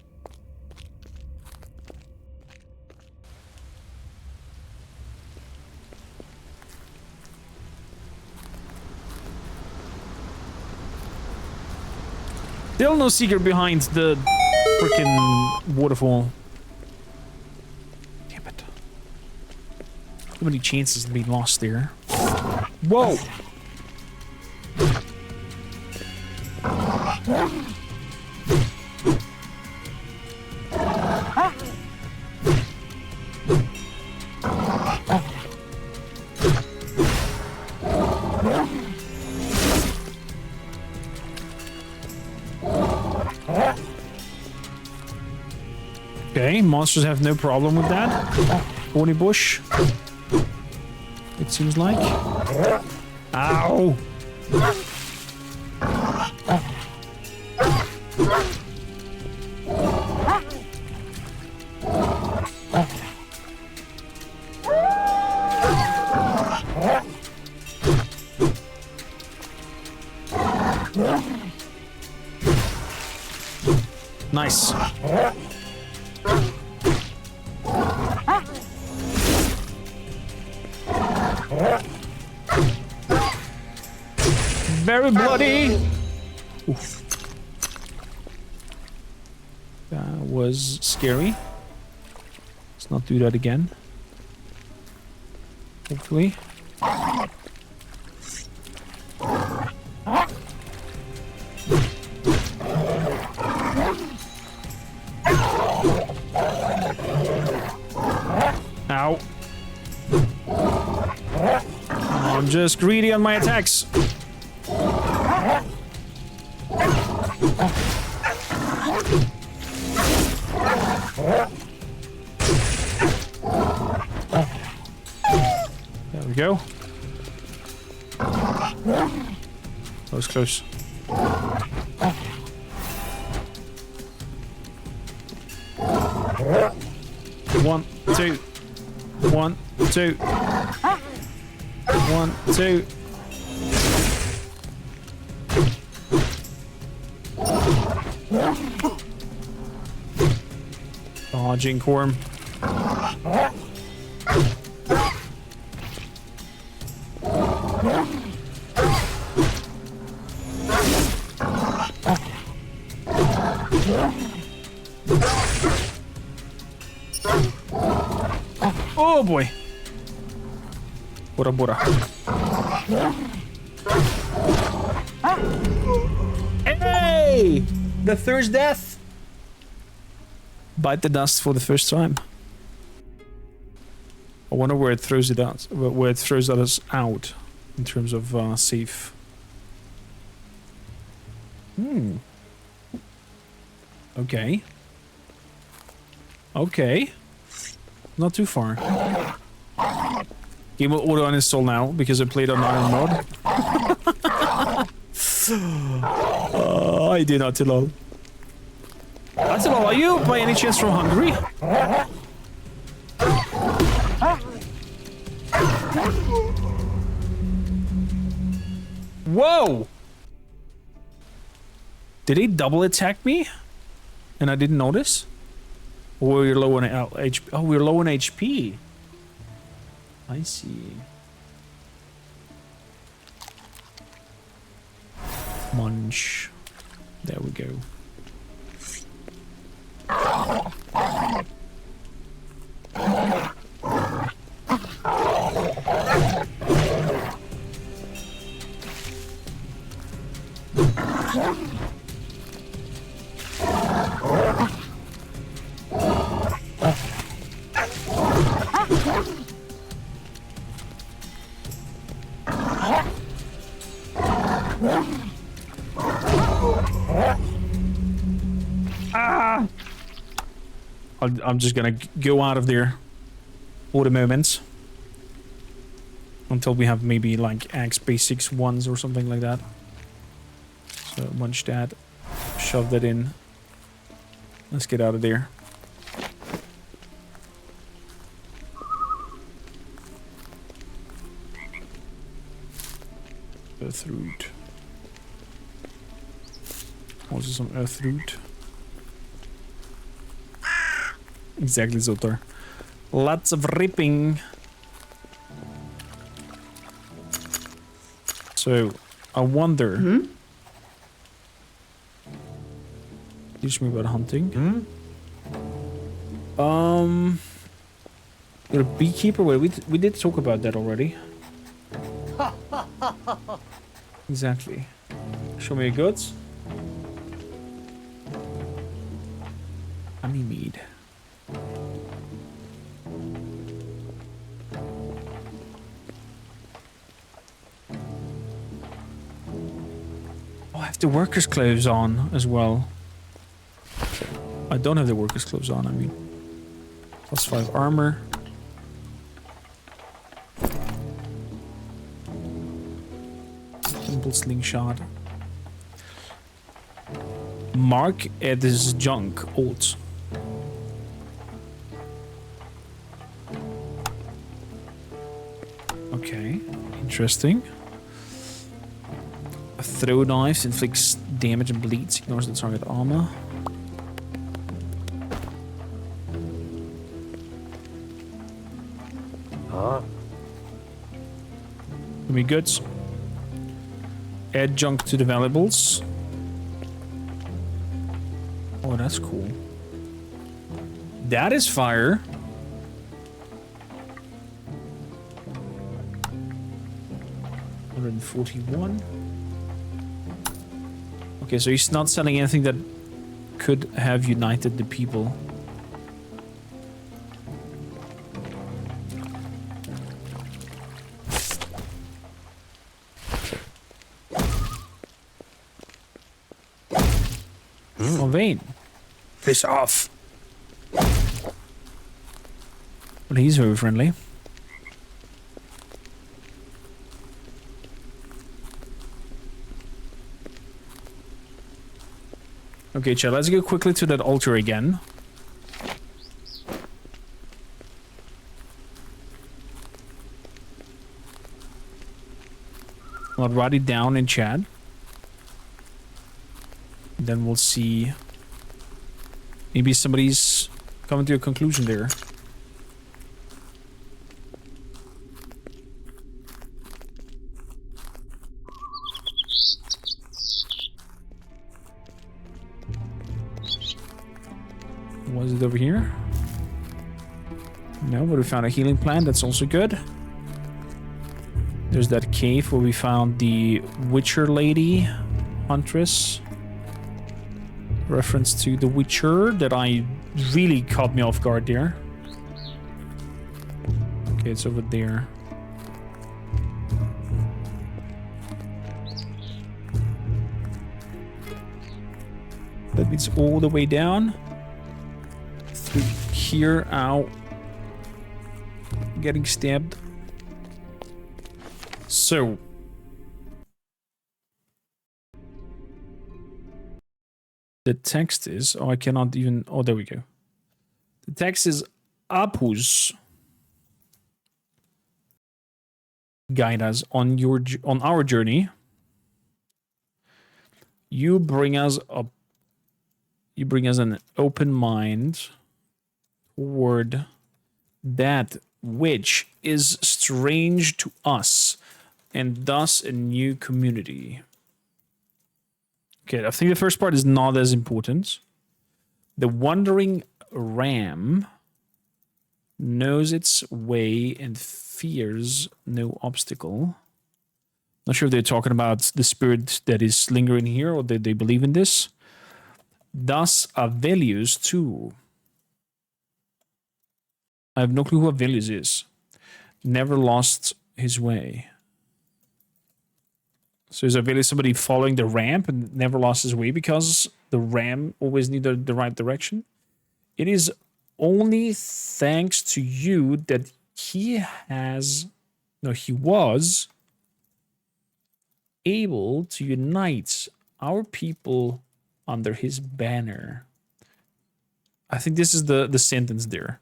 S1: Still no secret behind the freaking waterfall. Damn it. Too many chances to be lost there. Whoa! Okay, monsters have no problem with that. Thorny bush. It seems like. Ow! Nice. Very bloody. Oof. That was scary. Let's not do that again. Hopefully. Ow. I'm just greedy on my attacks. There we go. That was close. One, two. 1, 2. 1, 2. Dodging Corm. Oh boy. Bora bora. Hey! The first death! Bite the dust for the first time. I wonder where it throws it out, where it throws us out in terms of safe. Okay. Okay. Not too far. Game will auto uninstall now because I played on Iron Mod. I did not lol. That's lol. Are you by any chance from Hungary? Whoa! Did he double attack me? And I didn't notice? Or we're low on HP. Oh, we're low on HP. I see. Munch. There we go. I'm just gonna go out of there for the moment until we have maybe like Axe Basics 1s or something like that. So munch that, shove that in. Let's get out of there. Earthroot. Also some earthroot. Exactly, Zotar. Lots of ripping. So, I wonder... Teach me about hunting. You're a beekeeper? Wait, we did talk about that already. Exactly. Show me your goods. Honey mead. Oh, I have the workers' clothes on as well. I don't have the workers' clothes on, I mean. +5 armor. Simple slingshot. Mark at this junk. Alt. Okay, interesting. A throw knife inflicts damage and bleeds, ignores the target armor. Give me goods. Add junk to the valuables. Oh, that's cool. That is fire. $141. Okay, so he's not selling anything that could have united the people. Oh, Vane. Piss off. But he's very friendly. Okay, chat, let's go quickly to that altar again. I'll write it down in chat. Then we'll see Maybe somebody's coming to a conclusion there. Was it over here? No, but we found a healing plant. That's also good. There's that cave where we found the Witcher lady, Huntress. Reference to The Witcher that I really caught me off guard there. Okay, it's over there. That leads all the way down. Through here, ow. Getting stabbed. So. The text is, oh, I cannot even, oh, there we go. The text is Apus. Guide us on our journey. You bring us an open mind toward that which is strange to us, and thus a new community. Okay, I think the first part is not as important. The wandering ram knows its way and fears no obstacle. Not sure if they're talking about the spirit that is lingering here or that they believe in this. Thus Avelius too. I have no clue who Avelius is. Never lost his way. So is Avelius somebody following the ramp and never lost his way because the ram always needed the right direction? It is only thanks to you that he was able to unite our people under his banner. I think this is the sentence there.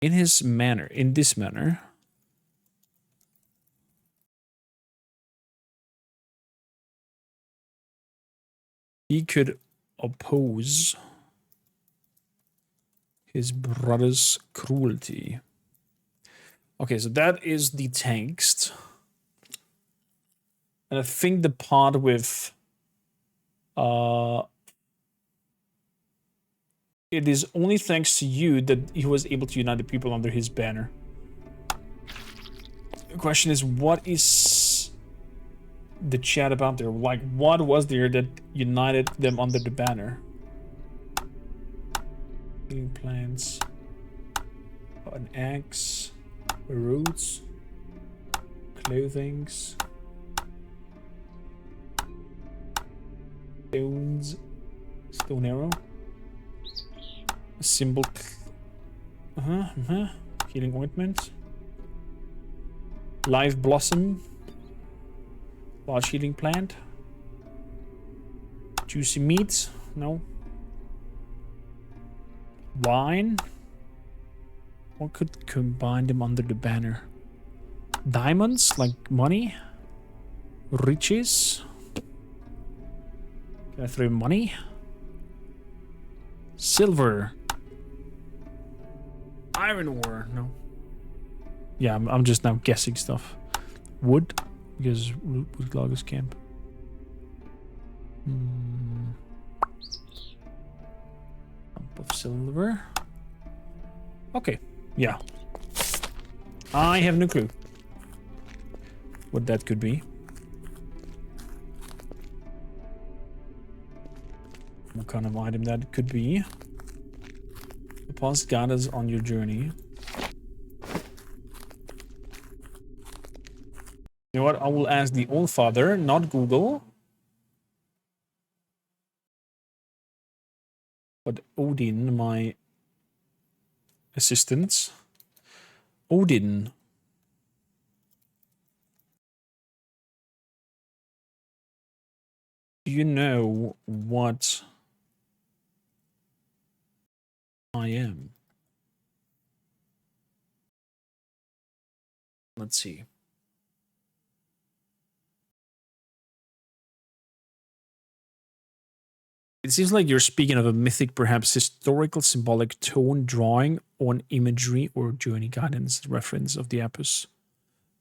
S1: In this manner, he could oppose his brother's cruelty. Okay, so that is the text. And I think the part with it is only thanks to you that he was able to unite the people under his banner. The question is, what is the chat about there? Like, what was there that united them under the banner? Healing plants, an axe, roots, clothings, stones, stone arrow. Symbol. Healing ointment. Live blossom. Large healing plant. Juicy meat. No. Wine. What could combine them under the banner? Diamonds, like money. Riches. Can I throw money? Silver. Iron ore, no. Yeah, I'm just now guessing stuff. Wood, because wood loggers camp. Lump of silver. Okay, yeah. I have no clue what that could be. What kind of item that could be. Past guidance on your journey. You know what? I will ask the Old Father, not Google. But Odin, my assistant. Odin. Do you know what I am? Let's see. It seems like you're speaking of a mythic, perhaps historical, symbolic tone, drawing on imagery or journey guidance, reference of the Apus,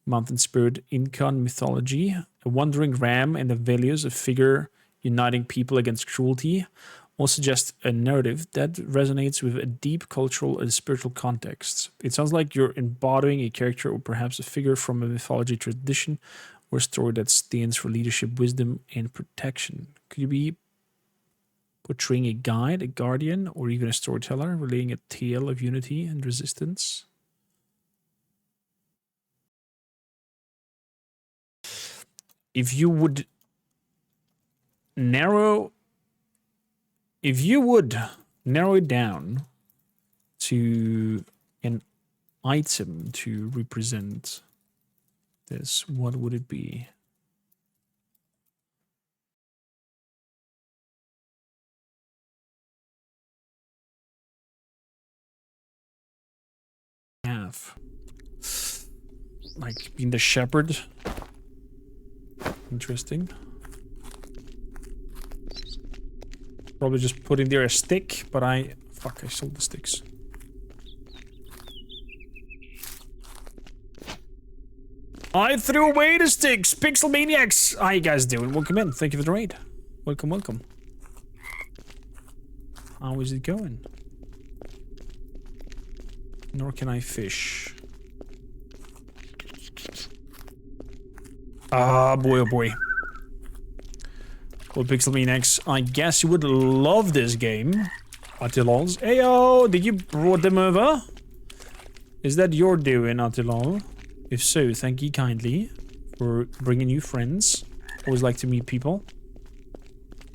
S1: mountain spirit, Incan mythology, a wandering ram and the Velius, a figure uniting people against cruelty, all suggest a narrative that resonates with a deep cultural and spiritual context. It sounds like you're embodying a character or perhaps a figure from a mythology tradition or a story that stands for leadership, wisdom, and protection. Could you be portraying a guide, a guardian, or even a storyteller, relaying a tale of unity and resistance? If you would narrow it down to an item to represent this, what would it be? Have like being the shepherd. Interesting. Probably just put in there a stick, but I sold the sticks. I threw away the sticks. Pixel Maniacs. How you guys doing? Welcome in. Thank you for the raid. Welcome, welcome. How is it going? Nor can I fish. Ah, boy, oh boy. Well, Pixel Maniacs, I guess you would love this game. Attilals. Heyo, did you brought them over? Is that your doing, Attilal? If so, thank you kindly for bringing new friends. Always like to meet people.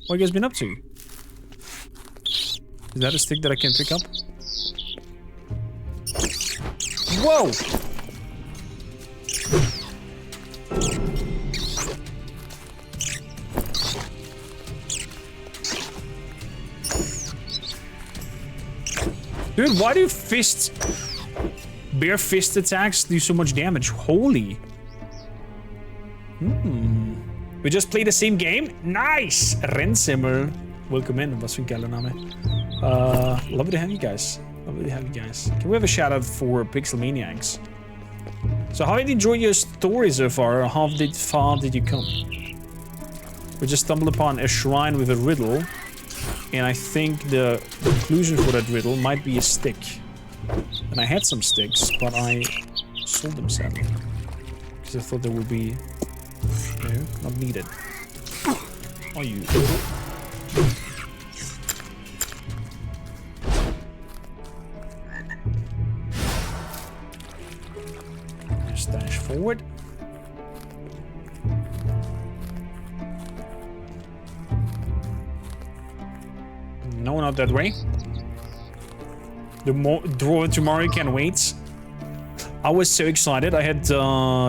S1: What have you guys been up to? Is that a stick that I can pick up? Whoa! Dude, why do bare fist attacks do so much damage? Holy. We just played the same game? Nice! Rensimmer. Welcome in, vad så kallar namn. Lovely to have you guys. Lovely to have you guys. Can we have a shout out for Pixel Maniacs? So how did you enjoy your story so far? How far did you come? We just stumbled upon a shrine with a riddle. And I think the conclusion for that riddle might be a stick. And I had some sticks, but I sold them sadly. Because I thought they would be, you know, not needed. Oh, you. Dash forward. No, not that way. The Drova tomorrow, can't wait. I was so excited. I had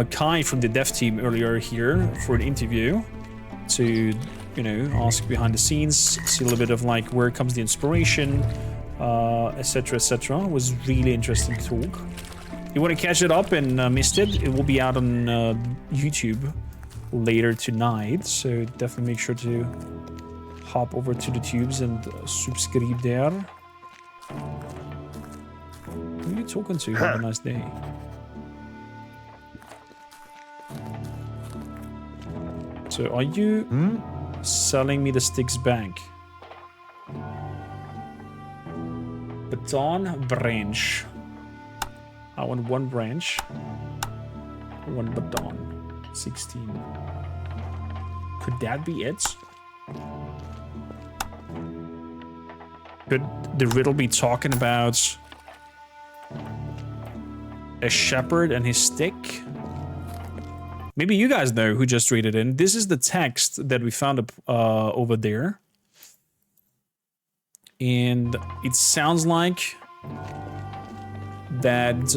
S1: Kai from the dev team earlier here for an interview to, you know, ask behind the scenes, see a little bit of like where comes the inspiration, etc., etc. It was really interesting talk. You want to catch it up and missed it? It will be out on YouTube later tonight, so definitely make sure to hop over to the tubes and subscribe there. Who are you talking to? Have a nice day. So are you selling me the sticks back? Baton branch. I want one branch. One baton. 16. Could that be it? Could the riddle be talking about a shepherd and his stick? Maybe you guys know who just read it in. This is the text that we found over there. And it sounds like that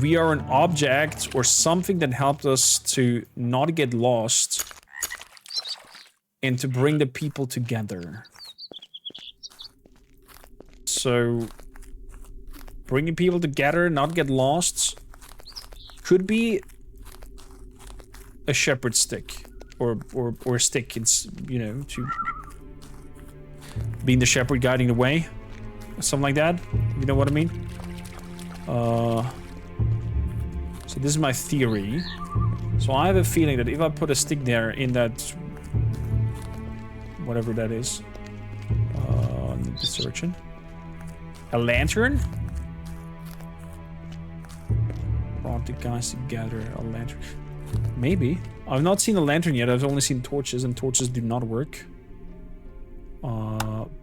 S1: we are an object or something that helped us to not get lost and to bring the people together. So bringing people together, not get lost, could be a shepherd stick or a stick. It's, you know, to being the shepherd guiding the way. Something like that. You know what I mean? So this is my theory. So I have a feeling that if I put a stick there in that... whatever that is. Need to search it. A lantern? Brought the guys together. A lantern. Maybe. I've not seen a lantern yet. I've only seen torches, and torches do not work.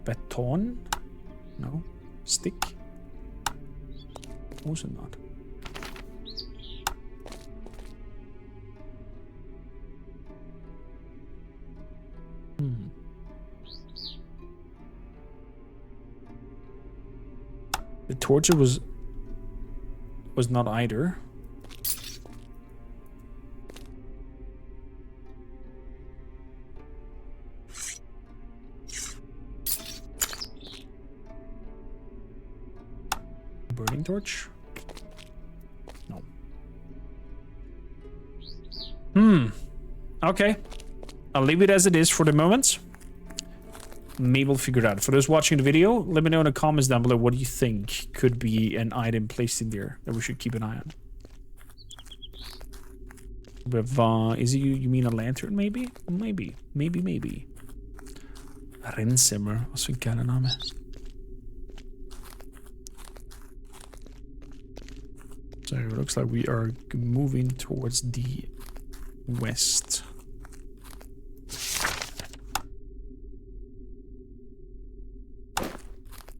S1: Baton? No. Stick? Also not. The torch was not either. Burning torch? No. Okay. I'll leave it as it is for the moment. Maybe we'll figure it out. For those watching the video, let me know in the comments down below what you think could be an item placed in there that we should keep an eye on. But, is it you mean a lantern maybe? Maybe. Rensimmer, vad så kallar namn. So it looks like we are moving towards the west.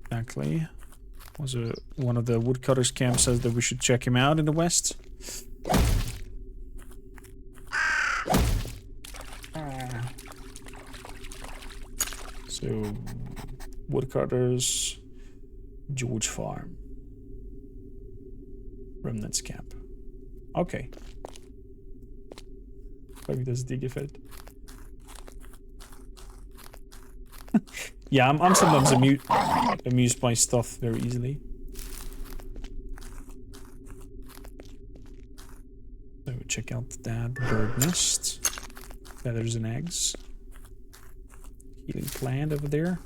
S1: Exactly. One of the woodcutters camp says that we should check him out in the west. So woodcutters, George Farm, Remnants camp. Okay. Maybe that's dignified. Yeah, I'm sometimes amused by stuff very easily. So check out that bird nest. Feathers and eggs. Healing plant over there.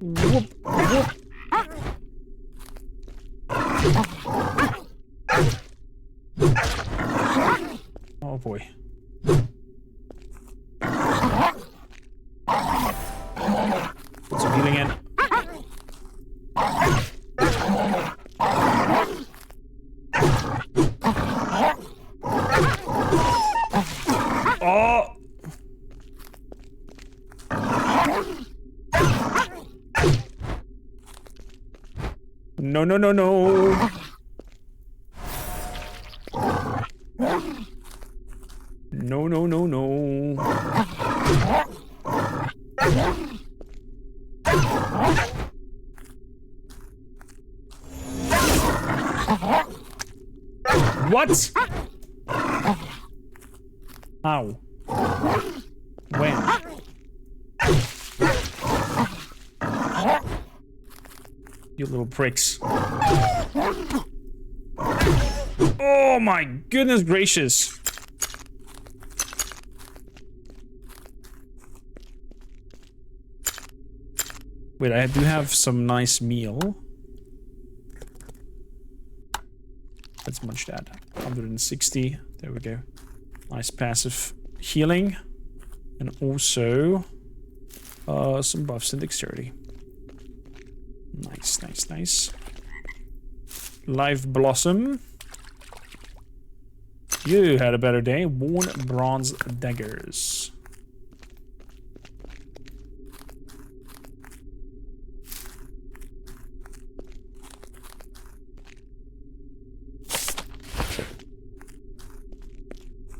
S1: Whoop, whoop. Oh boy. Put some healing in. Oh! No, no, no, no. No, no, no, no. What? How? When? You little pricks. Oh my goodness gracious. Wait, I do have some nice meal. Let's munch that. 160. There we go. Nice passive healing. And also some buffs in dexterity. Nice, nice, nice. Live Blossom. You had a better day. Worn bronze daggers.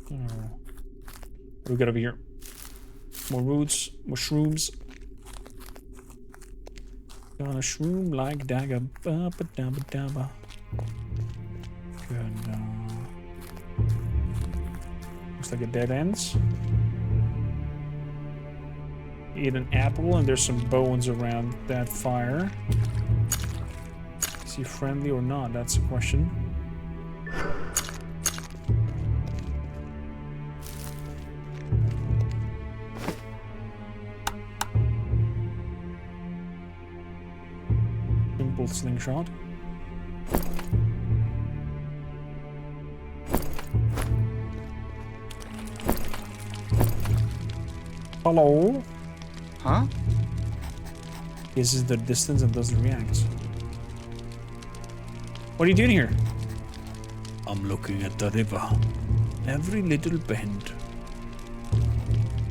S1: What do we got over here? More roots, mushrooms. Got a shroom like dagger. Good. Looks like a dead ends. Eat an apple, and there's some bones around that fire. Is he friendly or not? That's a question. Simple slingshot. Hello?
S8: Huh?
S1: This is the distance and doesn't react. What are you doing here? I'm looking at the river. Every little bend.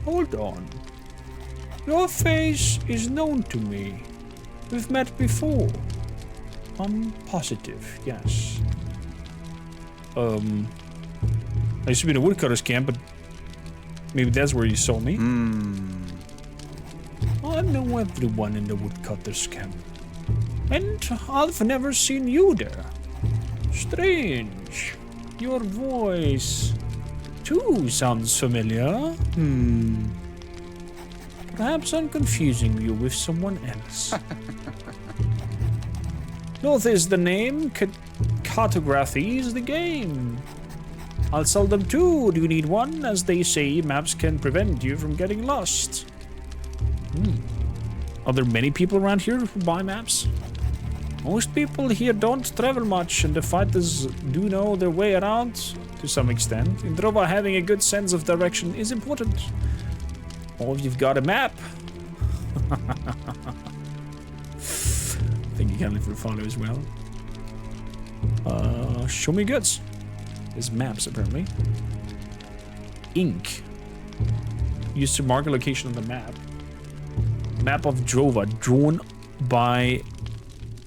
S1: Hold on. Your face is known to me. We've met before. I'm positive, yes. I used to be in a woodcutter's camp, but maybe that's where you saw me. I know everyone in the woodcutter's camp. And I've never seen you there. Strange. Your voice, too, sounds familiar. Perhaps I'm confusing you with someone else. North is the name, cartography is the game. I'll sell them too. Do you need one? As they say, maps can prevent you from getting lost. Are there many people around here who buy maps? Most people here don't travel much, and the fighters do know their way around to some extent. In Drova, having a good sense of direction is important. Oh, you've got a map. I think you can live for follow as well. Show me goods. There's maps, apparently. Ink. Used to mark a location on the map. Map of Drova, drawn by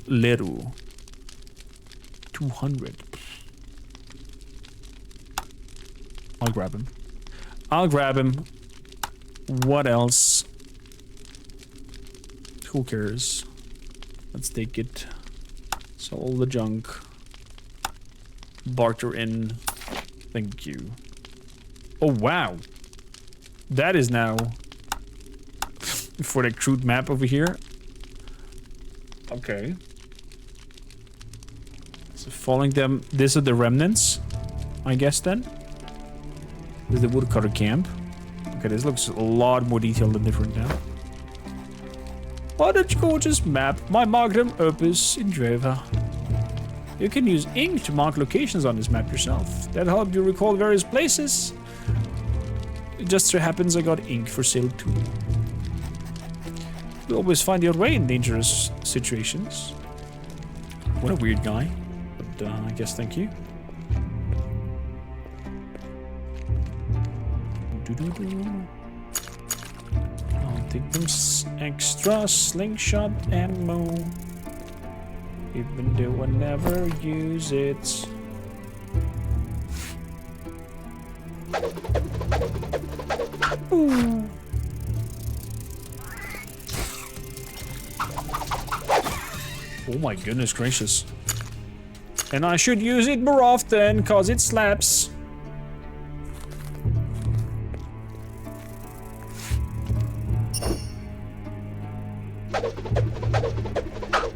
S1: Leru. 200. I'll grab him. I'll grab him. What else? Who cares? Let's take it. Sell all the junk. Barter in. Thank you. Oh, wow. That is now... for the crude map over here. Okay. So following them... These are the remnants, I guess, then. This is the woodcutter camp. Okay, this looks a lot more detailed and different now. What a gorgeous map. My magnum opus in Drova. You can use ink to mark locations on this map yourself. That'll help you recall various places. It just so happens I got ink for sale too. You always find your way in dangerous situations. What a weird guy. But I guess thank you. I'll take them extra slingshot ammo. Even though I never use it. Ooh. Oh my goodness gracious. And I should use it more often, cause it slaps.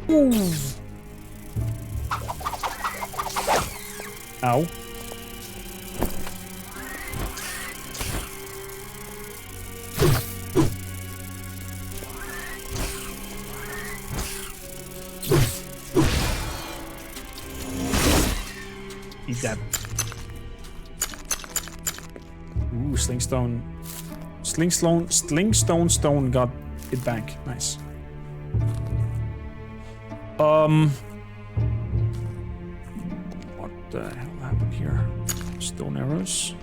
S1: Ooh. Ow. Eat that. Ooh, Slingstone. Slingstone got it back. Nice. What the hell happened here? Stone arrows.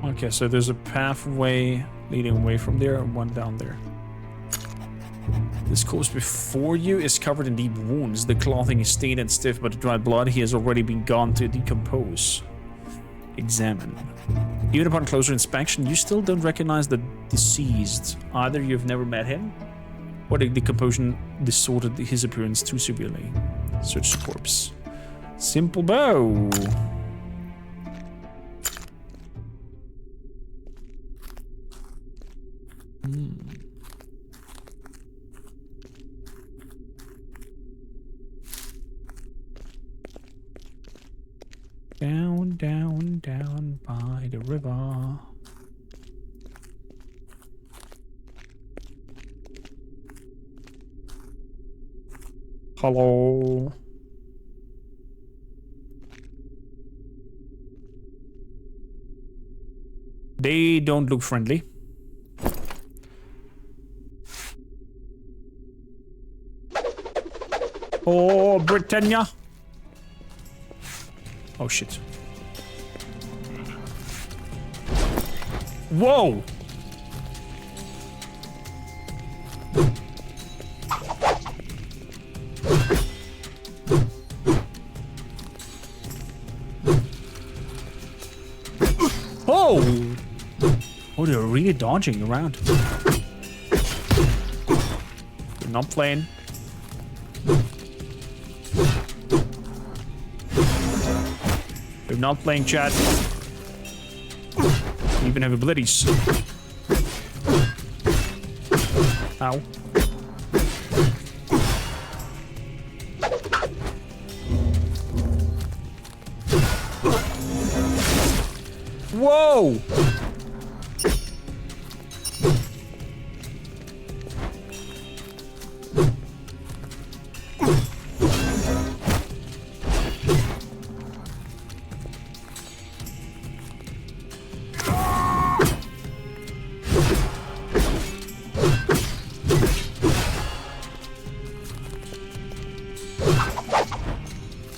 S1: Okay, so there's a pathway leading away from there and one down there. This corpse before you is covered in deep wounds. The clothing is stained and stiff, but the dried blood he has already been gone to decompose. Examine. Even upon closer inspection, you still don't recognize the deceased. Either you've never met him, Or the decomposition distorted his appearance too severely. Search the corpse. Simple bow. Down, down, down by the river. Hello. They don't look friendly. Oh, Britannia. Oh, shit. Whoa! Oh! Oh, they're really dodging around. They're not playing. They're not playing, chat. They even have abilities. Ow. Whoa!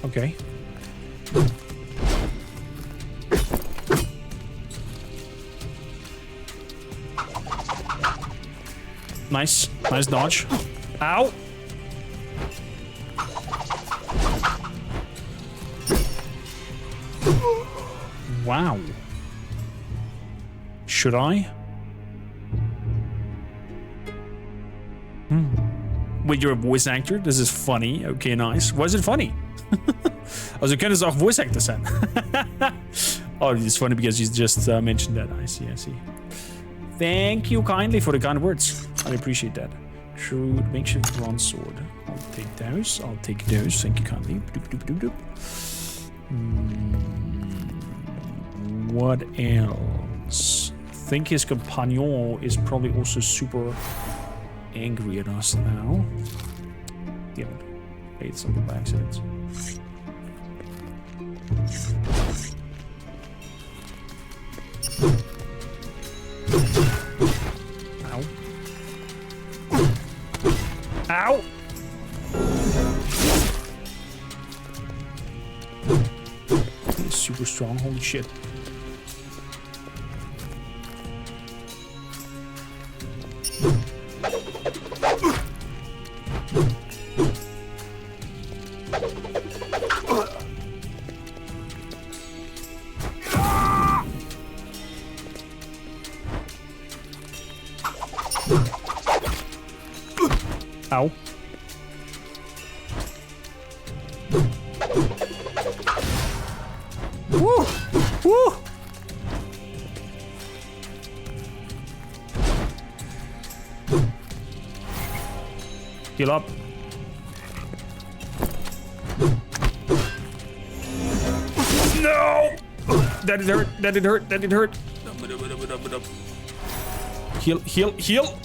S1: Okay. Nice. Nice dodge. Ow! Wow. Should I? Wait, you're a voice actor? This is funny. Okay, nice. Why is it funny? Also, können es auch Voice Actor sein. Oh, it's funny because you just mentioned that. I see, I see. Thank you kindly for the kind words. I appreciate that. True makeshift bronze sword. I'll take those. I'll take those. Thank you kindly. Doop, doop, doop, doop. What else? I think his companion is probably also super angry at us now. Damn it. Ate something by accident. Ow. Ow! He's super strong, holy shit. Ow. Woo! Woo! Heal up. No! That did hurt. That did hurt. That did hurt. Heal, heal, heal.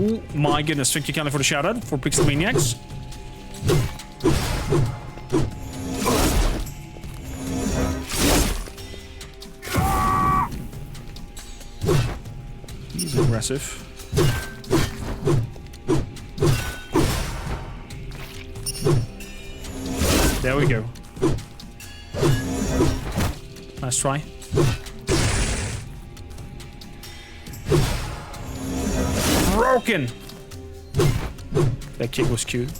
S1: Oh my goodness, thank you kindly for the shout out for Pixel Maniacs. He's aggressive. There we go. Nice try. Broken. That kick was cute.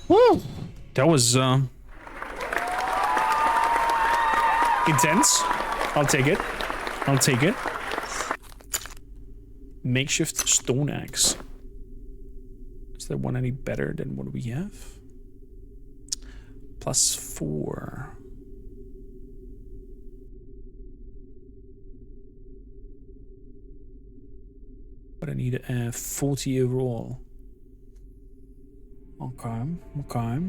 S1: Woo! That was intense. I'll take it. I'll take it. Makeshift stone axe. Is that one any better than what we have? +4. But I need 40 overall. Okay, okay.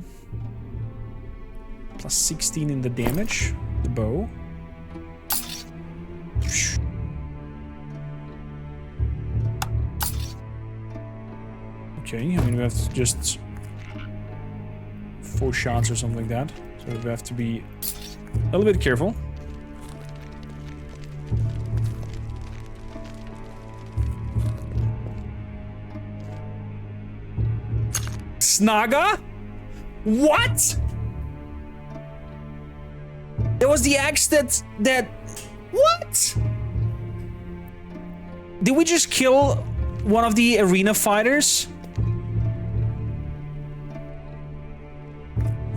S1: +16 in the damage. The bow. Okay, I mean we have to just 4 shots or something like that. So we have to be a little bit careful. Snaga? What? That was the axe that... What? Did we just kill one of the arena fighters?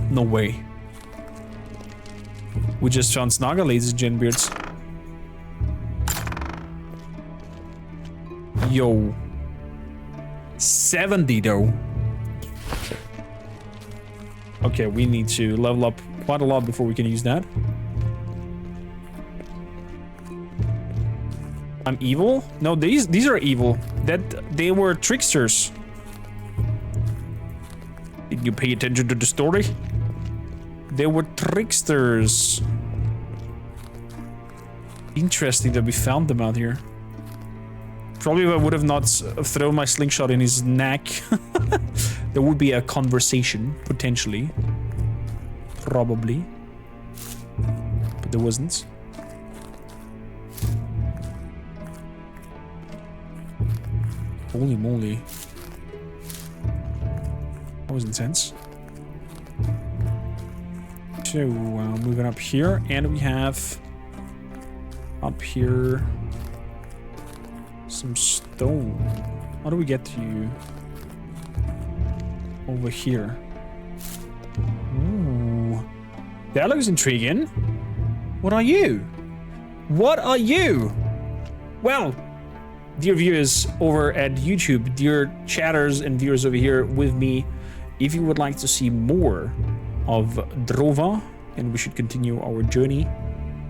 S1: No way. We just found Snaga, ladies and gentlemen. Yo. 70 though. Okay, we need to level up quite a lot before we can use that. I'm evil? No, these are evil. They were tricksters. Did you pay attention to the story? They were tricksters. Interesting that we found them out here. Probably if I would have not thrown my slingshot in his neck, there would be a conversation, potentially. Probably. But there wasn't. Holy moly. That was intense. So, moving up here, and we have up here some stone. How do we get to you? Over here. Ooh. That looks intriguing. What are you? What are you? Well, dear viewers over at YouTube, dear chatters and viewers over here with me, if you would like to see more of Drova and we should continue our journey,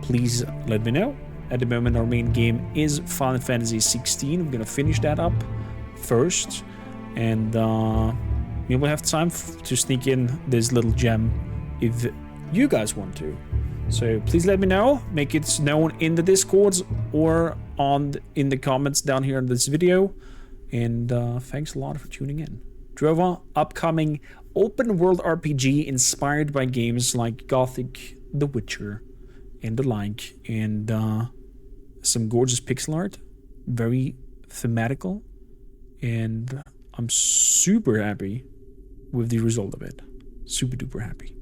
S1: please let me know. At the moment, our main game is Final Fantasy 16. We're gonna finish that up first, and we will have time to sneak in this little gem if you guys want to. So please let me know. Make it known in the Discords or in the comments down here in this video. And thanks a lot for tuning in. Drova, upcoming open world RPG inspired by games like Gothic, The Witcher, and the like, and some gorgeous pixel art, very thematical, and I'm super happy with the result of it. Super duper happy.